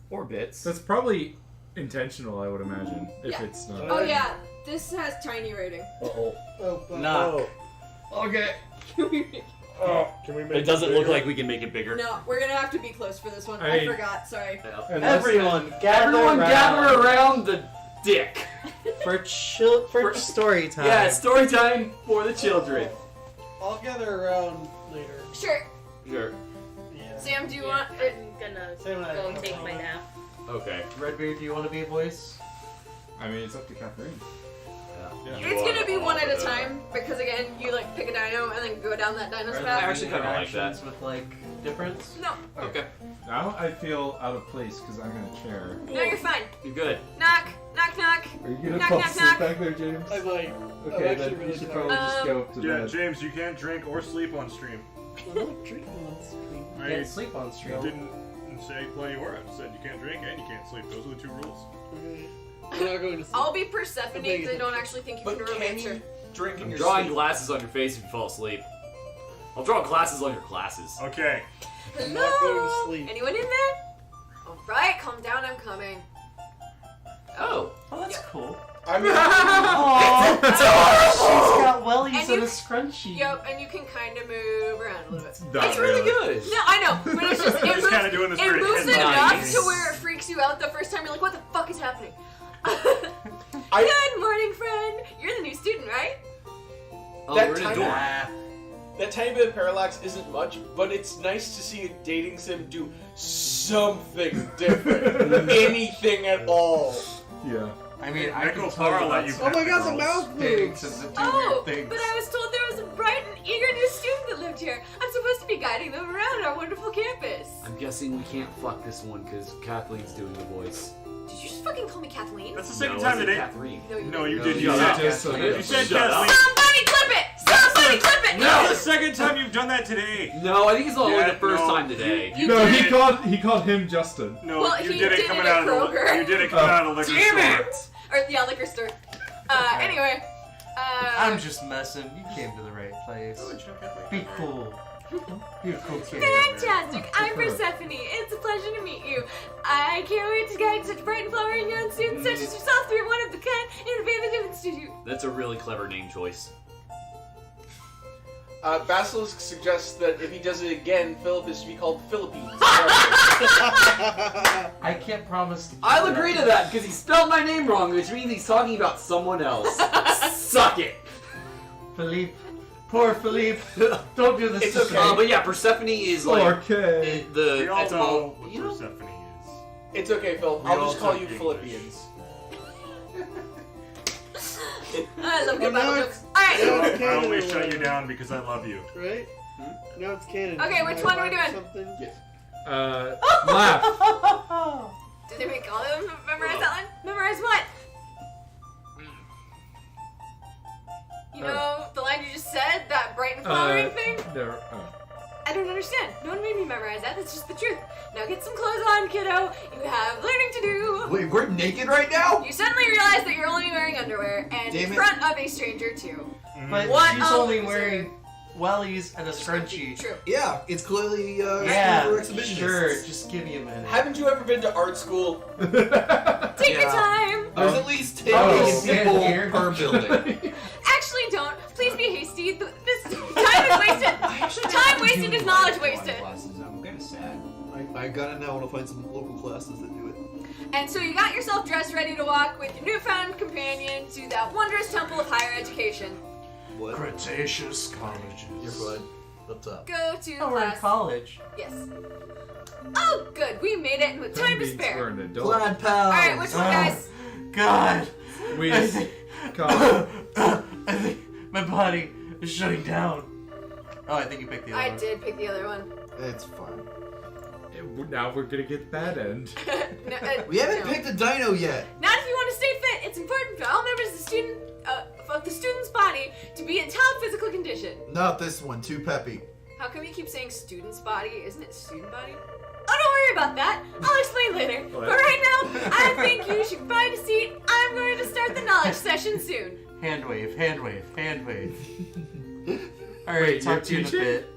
A: Or bits.
I: That's probably intentional, I would imagine. If
B: Yeah.
I: it's not.
B: Oh yeah, this has tiny rating.
A: Uh-oh.
J: Oh, fuck.
G: Knock.
A: Okay.
H: Can we make
A: It doesn't look
H: bigger?
A: like we can make it bigger.
B: No, we're gonna have to be close for this one.
E: I
B: I
E: mean-
B: forgot. Sorry.
G: Everyone gather
A: Everyone
G: around
A: gather around the dick.
G: for story time.
A: Yeah, it's story time for the children.
J: I'll gather around later.
B: Sure.
A: Sure.
J: Yeah.
B: Sam, do you want?
C: I'm gonna
J: Sam and I
C: go
J: have
C: take
J: no
C: my
J: problem.
C: nap.
A: Okay.
G: Redbeard, do you want to be a voice?
I: I mean, it's up to Catherine.
B: It's gonna be one at a time because again, you like pick a dino and then go down that dino's
L: Are
B: path.
L: there
A: actually kinda like that.
L: interactions with like difference?
B: No,
A: Okay.
I: Now I feel out of place because I'm in a chair.
B: no, you're fine.
A: You're good.
B: Knock, knock, knock.
I: Are you gonna
B: Knock,
I: fall
B: knock,
I: asleep
B: knock.
I: back there, James?
J: I might.
I: Okay,
J: actually
I: then
J: really
I: you should
J: tired.
I: probably just go up to
H: Yeah,
I: bed.
H: James, you can't drink or sleep on stream.
J: I'm not drinking on screen.
L: You
H: I
L: can't sleep on stream.
H: didn't say play or I said you can't drink and you can't sleep. Those are the two rules.
J: Okay. I'm not going to sleep.
B: I'll be Persephone because I don't actually think you
F: But
B: can
F: can
B: romance her.
F: you drink in
A: I'm
F: your
A: drawing
F: sleep?
A: glasses on your face if you fall asleep. I'll draw glasses on your glasses.
H: Okay.
J: I'm not going to
B: Hello?
J: sleep.
B: Anyone in there? Alright, calm down, I'm coming.
A: Oh.
L: Oh, that's
B: Yep.
L: cool.
F: I mean,
L: Oh, she's got wellies
B: And
L: and,
B: you-
L: a scrunchie.
B: Yep, and you can kind of move around a little bit.
A: That's really good.
B: No, I know, but it's just, it
H: Just
B: moves,
H: kind of doing this
B: it
H: weird
B: moves
H: head
B: enough
A: Nice.
B: to where it freaks you out the first time. You're like, what the fuck is happening?
F: I-
B: Good morning, friend. You're the new student, right?
A: Oh,
F: That
A: we're in a
F: time-
A: door.
F: that tiny bit of parallax isn't much, but it's nice to see a dating sim do something different. Anything at all.
I: Yeah.
L: I mean, I
H: Nico
L: can tell you
H: Parra let
L: about
H: you
J: Oh my god, the
L: girls
J: mouth
L: dating
J: moves!
L: sims that do
B: Oh,
L: weird things.
B: but I was told there was a bright and eager new student that lived here. I'm supposed to be guiding them around our wonderful campus.
A: I'm guessing we can't fuck this one because Kathleen's doing the voice.
B: Did you just fucking call me Kathleen?
H: That's the second
A: No,
H: time
A: I said
H: today.
A: Catherine.
B: No, you
H: No, you
L: No,
H: did.
L: you
H: You
L: said
H: said
I: Kathleen.
H: You said
A: Shut up.
H: Kathleen.
B: Somebody clip it! Somebody clip it!
H: That's the second time you've done that today.
A: No, I think it's only
H: Yeah,
A: the first
H: no.
A: time today.
B: You
I: No,
B: did
I: he called him Justin.
H: No,
B: Well,
H: you
B: he
H: did it
B: did
H: coming
B: it
H: out
B: at
H: of the.
B: Kroger.
H: You did it coming out of the liquor
A: Damn
H: store.
A: it!
B: Or, yeah, liquor store. Anyway.
L: I'm just messing. You came to the right place. Be cool. Be a cool kid.
B: Fantastic! I'm Persephone. It's a pleasure to meet you. I can't wait to guide such bright and flowering young students such as yourself through one of the kind innovative institute.
A: That's a really clever name choice.
F: Basilisk suggests that if he does it again, Philip is to be called Philippines.
L: I can't promise to keep
A: I'll
L: it
A: agree
L: up.
A: to that because he spelled my name wrong, which means he's talking about someone else. Suck it!
L: Philippe. Poor Philippe. Don't do this
F: It's
L: to
F: okay.
L: me.
A: But yeah, Persephone is like
I: Okay.
A: the
H: We all
A: etymol-
H: know what
A: you know?
H: Persephone is.
F: It's okay, Philip.
H: We
F: I'll
H: all
F: just call
H: took
F: you
H: English.
F: Philippians.
B: I love good
J: Well,
B: Bible
J: now
B: jokes. Alright.
J: Yeah.
H: I
J: Canada
H: only
J: or
H: shut you
J: whatever.
H: down because I love you.
J: Right? Now it's canon.
B: Okay, which one are we doing?
J: Something.
I: Laugh.
B: Did they make all of them memorize that one? Memorize what? You know the line you just said? That bright and flowering thing?
I: There.
B: I don't understand. No one made me memorize that. That's just the truth. Now get some clothes on, kiddo. You have learning to do.
M: Wait, we're naked right now?
B: You suddenly realize that you're only wearing underwear and
M: Damn
B: in
M: it.
B: front of a stranger too.
L: But
B: What
L: she's
B: else
L: only
B: is
L: wearing wellies and a scrunchie.
B: True.
M: Yeah, it's clearly
L: Yeah,
M: for exhibitionists.
L: sure. Just give me a minute.
F: Haven't you ever been to art school?
B: Take your time.
M: There's at least 10
L: Oh,
M: million
L: stand
M: people
L: here.
M: per building.
B: Actually, don't. Please be hasty. This time is wasted. Time wasted is knowledge wasted.
M: I'm kind of sad. I gotta now want to find some local classes that do it.
B: And so you got yourself dressed, ready to walk with your newfound companion to that wondrous temple of higher education.
M: What?
L: Cretaceous colleges.
M: You're fine. Up top.
B: Go to
L: Oh, we're in
B: class.
L: college.
B: Yes. Oh, good. We made it with time to
I: We're
B: spare.
I: an adult.
M: Glad pals.
B: All right, which one, guys?
L: God.
I: We
L: I think,
I: come.
L: I think my body is shutting down. Oh, I think you picked the other
B: I
L: one.
B: did pick the other one.
M: It's fine.
I: Now we're gonna get the bad end.
B: No,
M: We haven't
B: no.
M: picked a dino yet.
B: Not if you want to stay fit. It's important for all members of the student's body to be in top physical condition.
M: Not this one. Too peppy.
B: How come you keep saying student's body? Isn't it student body? Oh, don't worry about that. I'll explain later.
I: What?
B: But right now, I think you should find a seat. I'm going to start the knowledge session soon.
L: Hand wave, hand wave, hand wave. All right,
I: Wait,
L: talk
I: you're
L: to you in a
I: teaching?
L: bit.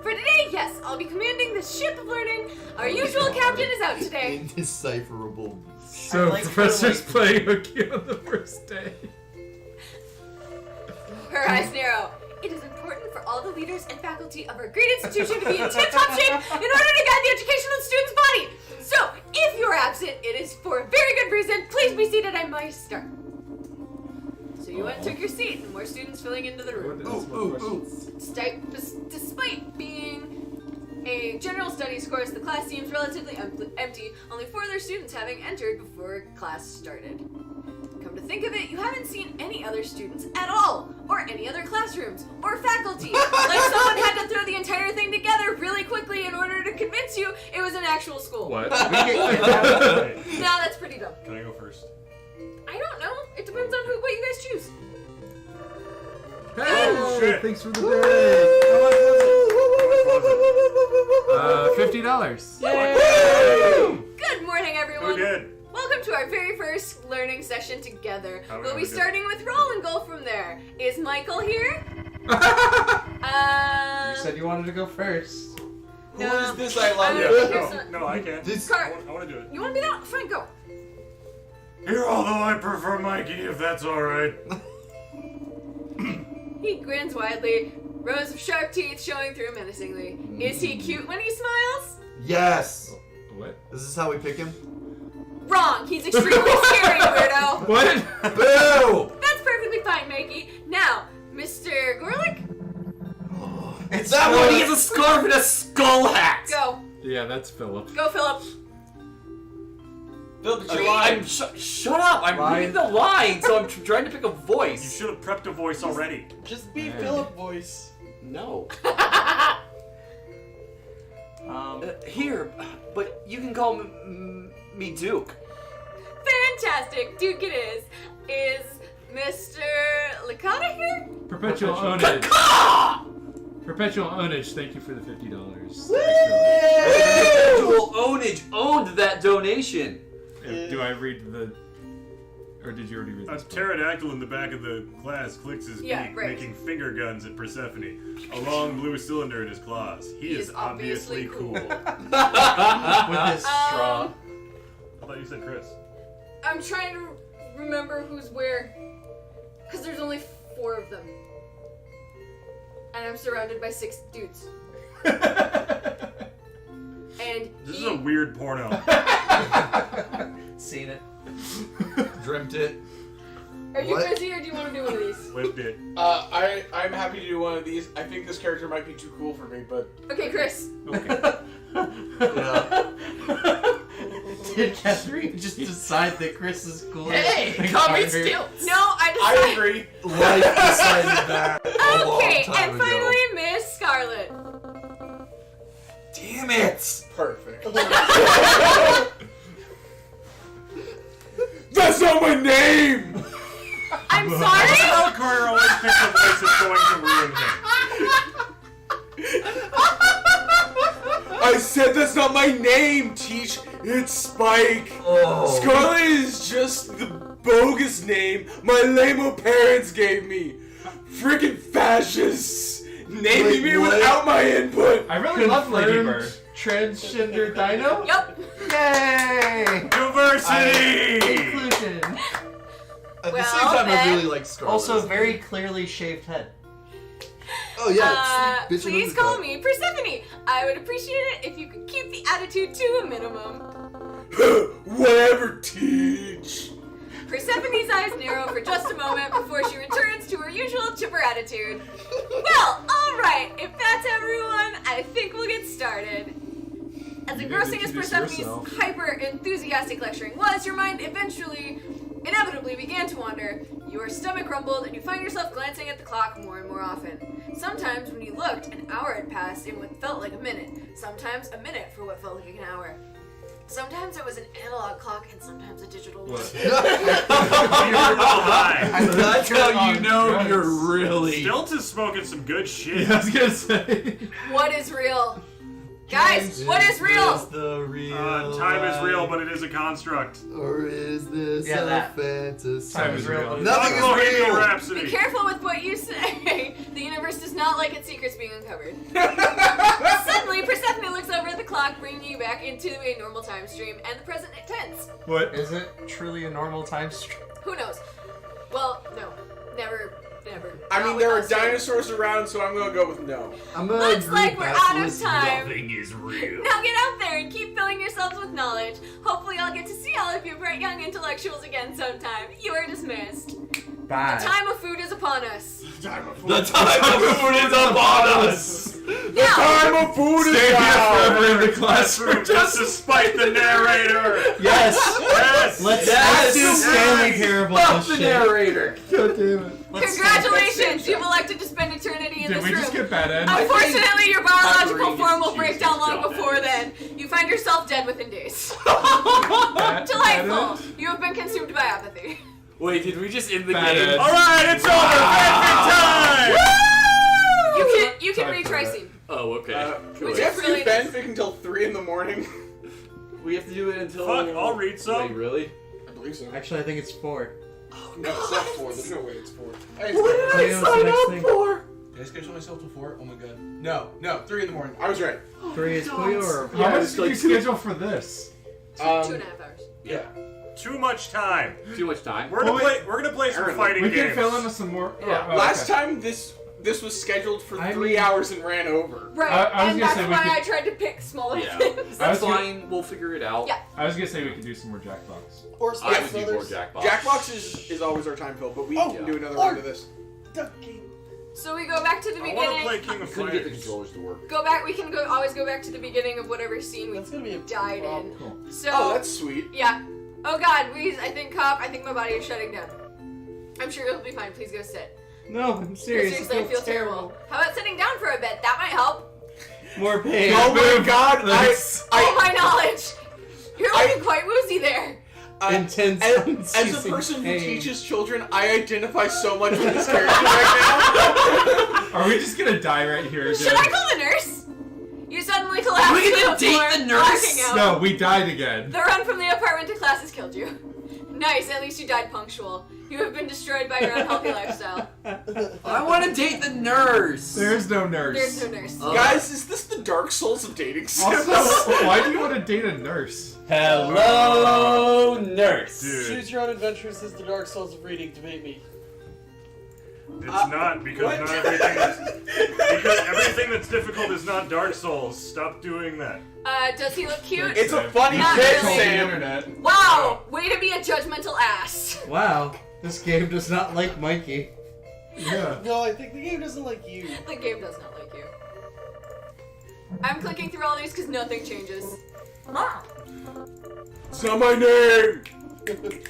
B: For today, yes, I'll be commanding the ship of learning. Our usual captain is out today.
M: Indecipherable.
I: So
L: like
I: professor's
L: for,
I: playing hooky on the first day.
B: Her eyes narrow. It is important for all the leaders and faculty of our great institution to be in tip-top shape in order to guide the education of the student's body. So, if you're absent, it is for a very good reason. Please be seated. I might start. So you went and took your seat, and more students filling into the room. Despite being a general studies course, the class seems relatively empty, only 4 other students having entered before class started. think of it, you haven't seen any other students at all, or any other classrooms, or faculty. Like someone had to throw the entire thing together really quickly in order to convince you it was an actual school.
I: What?
B: No, that's pretty dumb.
H: Can I go first?
B: I don't know. It depends on what you guys choose.
I: Hey,
H: Oh, shit.
I: thanks for the day. $50.
B: Good morning, everyone.
H: Who did?
B: Welcome to our very first learning session together.
H: How
B: We'll
H: we
B: be
H: do?
B: starting with roll and go from there. Is Michael here?
L: You said you wanted to go first.
F: Who is this I love?
H: No, I can't.
B: Car-
H: I want to do it.
B: You want to be that? Fine, go.
H: Here, although I prefer Mikey, if that's alright.
B: He grins widely, rows of sharp teeth showing through menacingly. Is he cute when he smiles?
M: Yes.
I: What?
M: This is how we pick him.
B: Wrong. He's extremely scary, weirdo.
I: What?
M: Boo!
B: That's perfectly fine, Mikey. Now, Mr. Gorlick,
L: It's
M: That
L: one.
M: one-
L: He has a scarf and a skull hat.
B: go.
I: Yeah, that's Philip.
B: Go, Philip.
F: Philip, it's your
L: I'm
F: line.
L: shut up! I'm
G: Line.
L: reading the line, so I'm trying to pick a
H: You
L: voice.
H: should have prepped a voice already.
J: Just be
I: Man.
J: Philip voice.
L: No. Here, but you can call me Duke.
B: Fantastic. Duke it is. Is Mr. Licata here?
I: Perpetual ownage. Perpetual ownage, thank you for the $50.
L: Perpetual ownage owned that donation.
I: Do I read the... Or did you already read
H: A
I: this?
H: pterodactyl in the back of the class clicks his
B: Yeah,
H: beak,
B: right.
H: making finger guns at Persephone. A long blue cylinder in his claws. He is obviously cool.
L: With this straw.
H: I thought you said Chris.
B: I'm trying to remember who's where. Because there's only 4 of them. And I'm surrounded by 6 dudes. And
H: This is
B: he...
H: a weird porno.
L: Seen it.
M: Dreamt it.
B: Are you
M: What?
B: busy or do you want to do one of these?
H: Lived it.
F: I'm happy to do one of these. I think this character might be too cool for me, but
B: Okay, Chris.
M: Yeah.
L: Did Catherine just decide that Chris is cool?
B: Hey,
L: comedy
B: skills. No, I
F: I
B: decided.
F: agree.
M: Life decided that a long
B: Okay,
M: time
B: and
M: ago.
B: finally, Miss Scarlet.
L: Damn it!
F: Perfect.
A: That's not my name!
B: I'm sorry.
H: Carter always picks a voice that's going to ruin him.
A: I said that's not my name, Teach. It's Spike.
M: Oh.
A: Scarlet is just the bogus name my lame parents gave me. Freaking fascists! Naming
M: Wait,
A: me
M: what?
A: without my input.
I: I really love Lady
L: Confirmed
I: Bird.
L: Transgender Dino?
B: Yup.
L: Yay!
H: Diversity!
L: Inclusion.
M: At the
B: Well,
M: same time, I
B: then-
M: really like Scarlet.
L: Also, very clearly shaved head.
M: Oh yeah. it's the bitch in
B: Please
M: the
B: call
M: cut.
B: me Persephone. I would appreciate it if you could keep the attitude to a minimum.
A: Whatever, Teach.
B: Persephone's eyes narrow for just a moment before she returns to her usual chipper attitude. Well, alright, if that's everyone, I think we'll get started. As engrossing as
I: introduce
B: Persephone's
I: yourself.
B: hyper-enthusiastic lecturing was, your mind inevitably began to wander. Your stomach rumbled, and you find yourself glancing at the clock more and more often. Sometimes, when you looked, an hour had passed in what felt like a minute. Sometimes, a minute for what felt like an hour. Sometimes it was an analog clock, and sometimes a digital one.
L: That's how you know you're really.
H: Stilt is smoking some good shit.
I: I was gonna say.
B: What is real? Guys, what is real?
M: Is the real
H: Time is real,
M: life?
H: but it is a construct.
M: Or is this
L: Yeah,
M: a
L: that.
M: fantasy?
I: Time is real.
M: Nothing is
H: Bohemian
M: real.
H: Rhapsody.
B: Be careful with what you say. The universe does not like its secrets being uncovered. Suddenly, Persephone looks over at the clock, bringing you back into a normal time stream and the present tense.
I: What?
L: Is it truly a normal time stream?
B: Who knows? Well, no. Never.
F: I
B: Not
F: mean, there are
B: with us.
F: dinosaurs around, so I'm gonna go with no.
M: I'm gonna
B: Looks
M: agree
B: like we're
M: back
B: out of
M: with
B: time.
H: Nothing is real.
B: Now get out there and keep filling yourselves with knowledge. Hopefully I'll get to see all of you bright young intellectuals again sometime. You are dismissed.
L: Bye.
B: The time of food is upon us.
M: The time of food is upon us.
F: The time of food is
I: Stay here
F: now!
I: forever in the classroom.
H: Just to spite the narrator!
G: Yes!
H: Yes!
G: Let's do Stanley Parable
A: Fuck
G: this
A: the
G: shit.
A: narrator.
I: God damn it.
B: Congratulations! You've elected to spend eternity in
I: Did
B: this
I: we
B: room.
I: just get bad end?
B: Unfortunately, your biological
F: Irene
B: form
F: gets
B: will
F: to
B: break
F: choose
B: down
F: his
B: long
F: job
B: before
F: then.
B: then. You find yourself dead within days.
I: Bad
B: Delightful.
I: end?
B: You have been consumed by apathy.
A: Wait, did we just end the
I: Bad
A: game?
I: end.
H: Alright, it's over! Fanfic time!
B: You can
I: Time for
B: retry
I: that.
B: scene.
A: Oh, okay.
F: We
B: Which
F: have
B: is
F: to
B: really
F: do
B: nice.
F: fanfic until 3 in the morning.
A: We have to do it until.
H: Fuck, I'll read some.
A: Wait, really?
F: I believe so.
G: Actually, I think it's 4.
F: No, it's not 4. There's no way it's 4.
G: Cleo's the next thing.
M: Did I schedule myself to 4? Oh my god. No, 3 in the morning.
F: I was right.
G: 3 is Cleo or
I: How
A: Yeah,
I: much
A: it's
I: did
A: like
I: you schedule for this?
B: 2.5 hours.
F: Yeah.
H: Too much time.
A: Too much time.
H: We're gonna play some
F: Aaron,
H: fighting
I: We
H: games.
I: can fill in with some more.
A: Yeah.
I: Oh,
F: Last
I: okay.
F: time this was scheduled for
G: I
F: 3
G: mean-
F: hours and ran over.
B: Right,
I: I was
B: and
I: gonna
B: that's
I: say we
B: why
I: could-
B: I tried to pick smaller
A: Yeah.
B: things.
I: I was
A: That's
I: gonna-
A: fine. We'll figure it out.
B: Yeah.
I: I was gonna say we could do some more Jackbox.
J: Or
A: I
J: Smash
A: would do more
J: Brothers.
A: Jackbox.
F: Jackbox is always our time fill, but we
J: Oh,
F: can do another
J: or-
F: round of this.
J: Duck Game.
B: So we go back to the
H: I want to
B: beginning.
H: play King of
A: Couldn't get the
H: Fighters.
A: controllers to work.
B: Go back. We can always go back to the beginning of whatever scene we
J: That's gonna be a
B: died in.
I: Cool.
B: So
F: Oh, that's sweet.
B: yeah. Oh God, I think my body is shutting down. I'm sure you'll be fine. Please go sit.
G: No, I'm serious.
B: Seriously, I feel terrible. How about sitting down for a bit? That might help.
G: More pain.
F: Oh my god,
B: Oh my knowledge! You're
F: I-
B: looking quite woozy there.
G: Intense.
F: As a
G: unceasing
F: person who
G: pain.
F: teaches children, I identify so much with this character right
I: Are we just gonna die right here?
B: Should I call the nurse? You suddenly collapse
A: Are we
B: to
A: gonna
B: the floor,
A: date the nurse?
B: passing out.
I: No, we died again.
B: The run from the apartment to class has killed you. Nice, at least you died punctual. You have been destroyed by your unhealthy lifestyle.
A: I want to date the nurse.
I: There's no nurse.
B: There's no nurse.
F: now. Guys, is this the Dark Souls of dating sims?
I: Also, why do you want to date a nurse?
A: Hello, nurse.
H: Dude,
J: Choose your own adventures is the Dark Souls of reading. Debate me.
H: it's not because not everything because everything that's difficult is not Dark Souls. Stop doing that.
B: Does he look cute?
F: It's a funny
B: Not
F: bit,
B: really.
I: The
F: Sam.
I: internet.
B: Wow! Way to be a judgmental ass.
G: Wow, this game does not like Mikey.
I: Yeah.
J: No, I think the game doesn't like you.
B: The game does not like you. I'm clicking through all these because nothing changes.
F: It's not my name.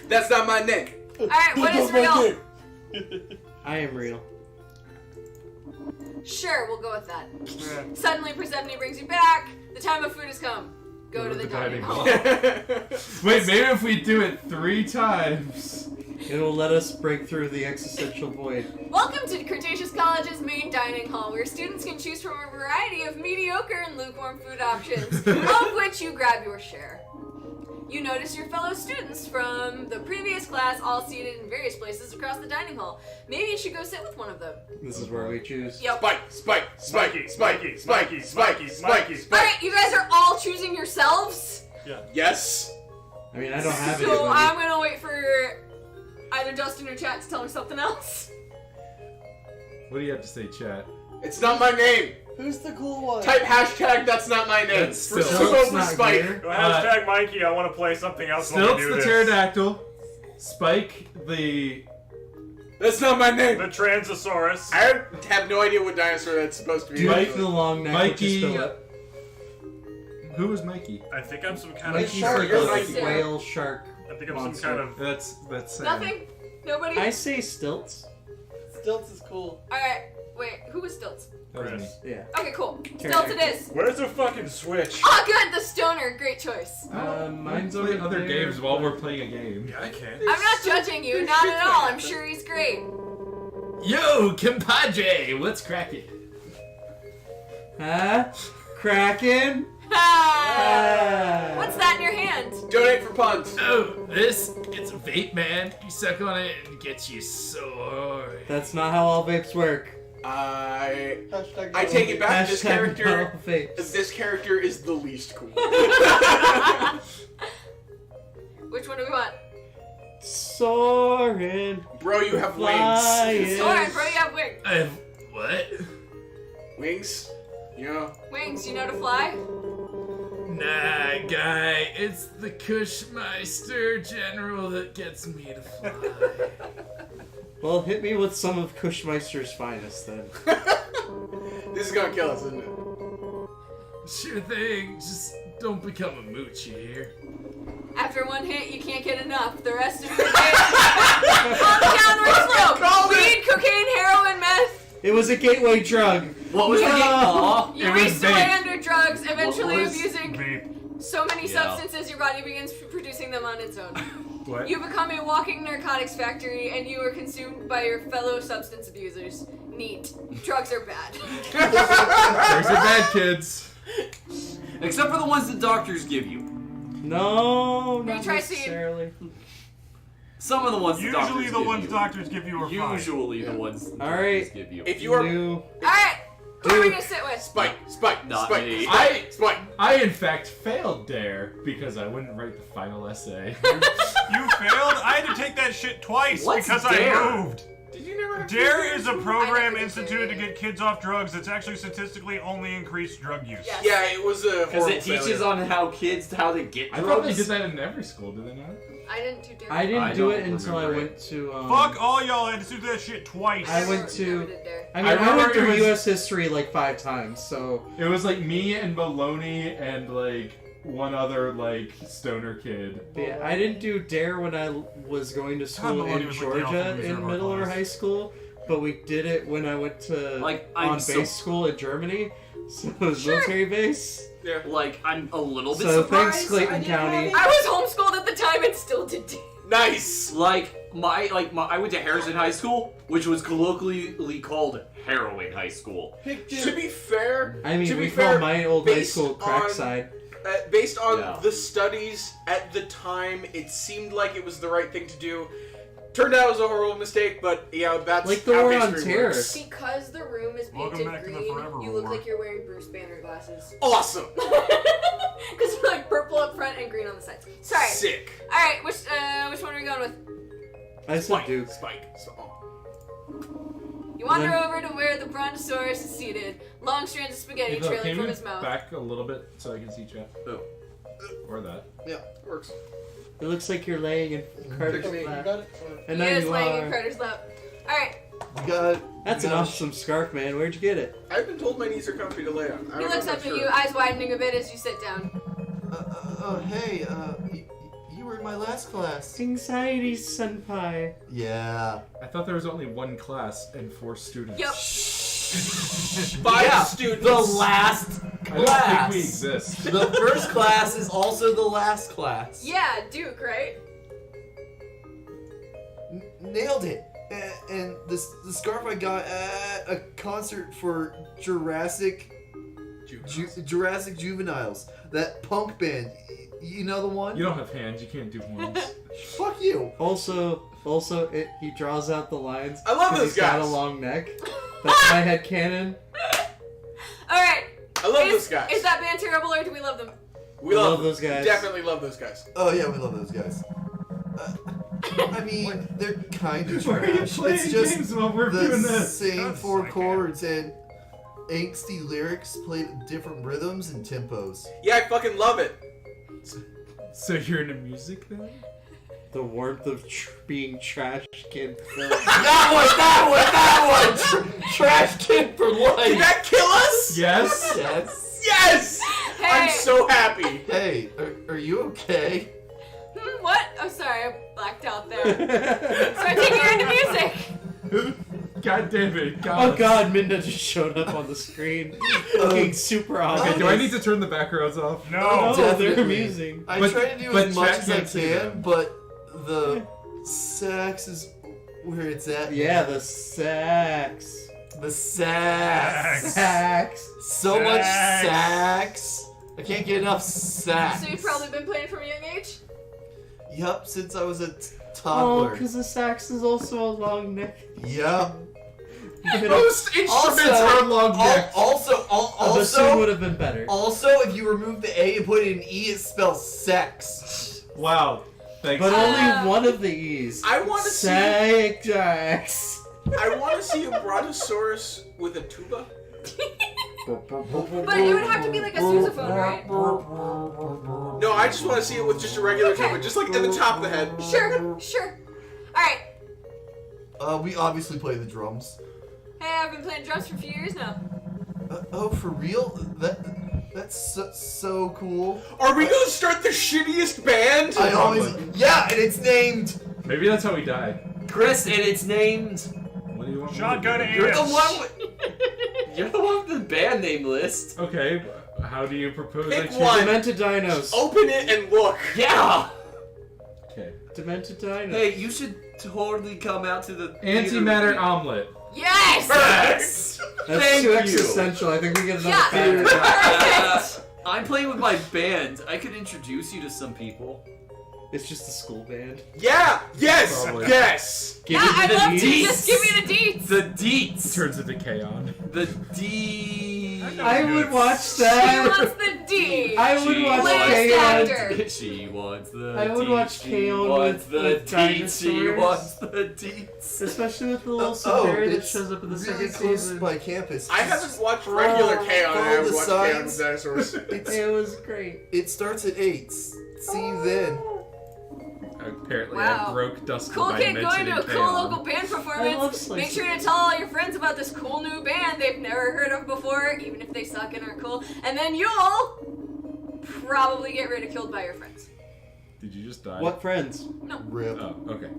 F: That's not my name.
B: Alright, what is real?
G: I am real.
B: Sure, we'll go with that. Suddenly Persephone brings you back. The time of food has come. Go to the dining hall.
I: Wait, maybe if we do it 3 times.
G: It'll let us break through the existential void.
B: Welcome to Cretaceous College's main dining hall, where students can choose from a variety of mediocre and lukewarm food options, of which you grab your share. You notice your fellow students from the previous class all seated in various places across the dining hall. Maybe you should go sit with one of them.
G: This is where we choose.
B: Yep.
F: Spike, spiky, spiky, spiky, spiky, spiky, spiky.
B: Alright, you guys are all choosing yourselves?
F: Yes.
G: I mean, I don't have
B: So
G: anybody.
B: I'm gonna wait for either Dustin or Chat to tell me something else.
I: What do you have to say, chat?
F: It's not my name.
J: Who's the cool one?
F: Type hashtag that's not my name.
I: That's
F: For
I: still-
F: Sumo
G: It's
F: for
G: not
F: Spike.
G: here.
H: Go hashtag Mikey, I want to play something else when we
I: Stilts
H: do
I: the
H: this.
I: pterodactyl. Spike the.
F: That's not my name.
H: The Transosaurus.
F: I have no idea what dinosaur that's supposed to be.
G: Duke the long neck, which is
I: Mikey.
G: Philip.
I: Who was Mikey?
H: I think I'm some kind
G: Mikey
H: of
F: shark, you're
G: Philip,
F: Mikey.
G: whale shark.
H: I think I'm
G: monster.
H: some kind of
I: That's Sam.
B: Nothing? Nobody?
G: I say stilts.
J: Stilts is cool.
B: Alright, wait, who was Stilts?
I: That was me.
H: Chris.
G: Yeah.
B: Okay, cool. Stilts it is.
H: Where's the fucking switch?
B: Oh, good, the stoner. Great choice.
G: Mine's
I: Play
G: over
I: other
G: there.
I: games while we're playing a game.
H: Yeah, I can.
B: I'm not judging you, not at all. I'm sure he's great.
I: Yo, compadre, what's cracking?
G: Huh? Kraken?
B: Ah. What's that in your hand?
F: Donate for puns.
I: Oh, it's a vape, man. You suck on it and it gets you so hard.
G: That's not how all vapes work.
F: I
J: Hashtag
F: take it back. This
G: Hashtag
F: character,
G: no vapes.
F: this character is the least cool.
B: Which one do we want?
G: Soarin'.
F: Bro, you have wings.
G: Flying.
B: Soren, bro, you have wings.
I: I have what?
F: Wings? You know?
B: Wings, you know to fly?
I: Nah, guy. It's the Kushmeister General that gets me to fly.
G: Well, hit me with some of Kushmeister's finest then.
F: This is gonna kill us, isn't it?
I: Sure thing. Just don't become a moochie here.
B: After one hit, you can't get enough. The rest of your day on the downward slope. Weed, cocaine, heroin, meth.
L: It was a gateway drug.
A: What was the game?
B: You waste away under drugs, eventually
A: was
B: abusing so many substances your body begins producing them on its own.
I: What?
B: You become a walking narcotics factory, and you are consumed by your fellow substance abusers. Neat. Drugs are bad.
I: Drugs are bad, kids.
A: Except for the ones the doctors give you.
L: No, not
B: Try
L: necessarily.
A: Some of the ones
N: Usually
A: doctors
N: the
A: give
N: ones
A: you.
N: doctors give you are fine.
A: Usually the ones
L: All
A: doctors
L: right.
A: give you.
F: If you are
B: Alright, who are we gonna sit with?
F: Spike,
A: Not
F: Spike,
A: me.
F: Spike.
I: I in fact failed Dare because I wouldn't write the final essay.
N: You failed? I had to take that shit twice
A: What's
N: because
A: Dare?
N: I moved.
F: Did you never have
N: Dare is a program
B: did
N: instituted to
B: Dare.
N: get kids off drugs that's actually statistically only increased drug use.
B: Yes.
F: Yeah, it was a
A: Because
F: horrible
A: it teaches
F: failure.
A: on how to get
I: I thought they
A: drugs.
I: did that in every school, did they not?
B: I didn't do Dare.
L: I didn't
A: I
L: do
A: don't
L: it until I
A: remember
L: went to.
N: Fuck all y'all, I had to do that shit twice.
L: I went
B: Never
L: to.
B: did Dare.
L: I mean,
I: I
L: I
I: remember
L: went through
I: it was-
L: U.S. history like 5 times, so.
I: It was like me and Maloney and like one other like stoner kid.
L: Yeah, I didn't do Dare when I was going to school
N: Maloney
L: in
N: was like the alpha
L: Georgia
N: loser
L: in
N: of our
L: middle or
N: class.
L: high school, but we did it when I went to
A: Like, I'm
L: on
A: so-
L: base school in Germany, so it was
B: Sure.
L: military base.
F: Yeah.
A: Like, I'm a little bit
L: So
A: surprised.
L: thanks, Clayton County.
B: I was homeschooled at the time and still did Dare.
F: Nice.
A: I went to Harrison High School, which was colloquially called Heroin High School.
F: To be fair,
L: I mean,
F: to be
L: we
F: fair,
L: call my old high
F: based
L: school
F: on-
L: Crackside.
F: Based on
A: Yeah.
F: the studies at the time, it seemed like it was the right thing to do. Turned out it was a horrible mistake, but yeah, that's
L: Like the
F: how
L: war on
F: history
L: terror.
F: works.
B: Because the room is
N: Welcome
B: painted
N: back to the
B: green,
N: Forever
B: you look
N: War.
B: like you're wearing Bruce Banner glasses.
F: Awesome.
B: Because you're like purple up front and green on the sides. Sorry.
F: Sick.
B: Alright, which one are we going with?
L: I said Duke.
F: Spike.
B: You wander
L: Then-
B: over to where the Brontosaurus is seated. Long strands of spaghetti
I: Hey, Bill,
B: trailing
I: can
B: from
I: you
B: his mouth.
I: back a little bit so I can see chat?
A: Oh.
I: Or that.
F: Yeah, works.
L: It looks like you're laying in Carter's
M: You
L: lap.
M: got it?
L: And
B: He
L: now
B: is
L: you
B: laying
L: are.
B: in Carter's lap. Alright,
M: You got it.
L: That's an awesome scarf, man. Where'd you get it?
F: I've been told my knees are comfy to lay on. I
B: he
F: don't
B: looks
F: know
B: up
F: if
B: at
F: I'm
B: you,
F: sure.
B: eyes widening a bit as you sit down.
M: Hey, you were in my last class.
L: Anxiety, senpai.
M: Yeah.
I: I thought there was only one class and 4 students.
B: Yep.
F: 5 students.
L: The last
I: I don't think we exist.
L: The first class is also the last class.
B: Yeah, Duke, right?
M: Nailed it. And the scarf I got at a concert for Jurassic Juveniles. That punk band. You know the one?
I: You don't have hands, you can't do horns.
M: Fuck you.
L: Also, he draws out the lines.
F: I love
L: 'cause
F: those
L: he's got
F: guys.
L: a long neck. That's my headcanon.
B: Alright.
F: I love those guys.
B: Is that band terrible or do we love them?
F: We
L: love
F: them.
L: those guys.
F: Definitely love those guys.
M: Oh yeah, we love those guys. I mean, they're kind of
I: Why are you
M: trash.
I: playing
M: It's just
I: games while we're
M: the
I: doing this?
M: same
N: God,
M: 4
N: psycho.
M: chords and angsty lyrics played at different rhythms and tempos.
F: Yeah, I fucking love it.
I: So you're into music then?
L: The warmth of being trash can fill.
M: That one! Trash can for
F: Did
M: life!
F: that kill us?
I: Yes?
M: Yes!
F: Yes!
B: Hey.
F: I'm so happy.
M: Hey, are you okay?
B: What? Oh, sorry, I blacked out there. So I take you into music.
I: God damn it.
L: Oh god, Minda just showed up on the screen looking super ominous.
I: Okay, do I need to turn the backgrounds off?
N: No.
L: No, they're
M: Definitely.
L: amusing.
M: I
I: But-
M: try to do
I: but
M: as much
I: chat
M: as I
I: can't see
M: can,
I: them.
M: but the sax is where it's at.
L: Yeah, the sax.
M: The sax.
L: Sax.
M: So much sax. I can't get enough sax.
B: So you've probably been playing from a young age?
M: Yup, since I was a
L: Oh,
M: toddler.
L: because the sax is also a long neck.
M: Yup.
F: Most instruments are long necks.
L: The C would have been better.
M: Also, if you remove the A and put in an E, it spells sex.
I: Wow. Thanks.
L: But only one of the E's.
F: I want to see.
L: Sax.
F: I want to see a brontosaurus with a tuba.
B: But it would have to be like a sousaphone, right?
F: No, I just want to see it with just a regular tuba, just like at the top of the head.
B: Sure, sure. Alright.
M: We obviously play the drums.
B: Hey, I've been playing drums for a few years now.
M: Oh, for real? That's so cool.
F: Are we gonna start the shittiest band?
M: I always. Yeah, and it's named.
I: Maybe that's how he died.
L: Chris, and it's named.
I: What do you want?
N: Shotgun
L: You're
N: Anus.
L: the one. You're the one with the band name list.
I: Okay, how do you propose I
F: Pick
I: choose?
F: one.
G: Demented dinos.
F: Open it and look.
L: Yeah.
I: Okay.
G: Demented dinos.
L: Hey, you should totally come out to the
I: Antimatter omelet.
B: Yes!
L: Yes.
G: That's
L: Thank
G: too
L: you.
G: existential. I think we get another
B: Yeah.
G: theater.
L: I'm playing with my band. I could introduce you to some people.
G: It's just a school band.
F: Yeah. Yes.
I: Probably.
F: Yes.
B: Yeah, I'd love to.
L: deets.
B: Just give me the deets.
L: The deets.
I: Turns into K-On.
L: The D.
G: I would watch
B: She
G: that.
B: wants the D.
G: I would
L: She
G: watch
B: Latest
G: K-On.
B: actor.
L: She wants the
G: I would
L: deets.
G: watch
L: She
G: K-On
L: wants
G: with
L: the deets. She
G: dinosaurs.
L: wants the deets.
G: Especially with the little
M: Oh,
G: Siberian that
M: it's
G: shows up in the
M: really
G: second
M: close
G: season.
M: by campus.
F: I haven't watched regular K-On! I
M: follow
F: haven't
M: the
F: watched K-On!
M: signs.
F: with dinosaurs.
G: It was great.
M: It starts at 8. See you then.
I: Apparently,
B: Wow.
I: I broke Dustin
B: Cool
I: by
B: kid going
I: mentioning
B: to a cool
I: K-On.
B: local band
G: I love
B: performance.
G: slice
B: Make
G: of
B: sure to tell all your friends about this cool new band they've never heard of before, even if they suck and aren't cool. And then you'll probably get ridiculed by your friends.
I: Did you just die?
G: What friends?
M: Rip.
I: Oh, okay.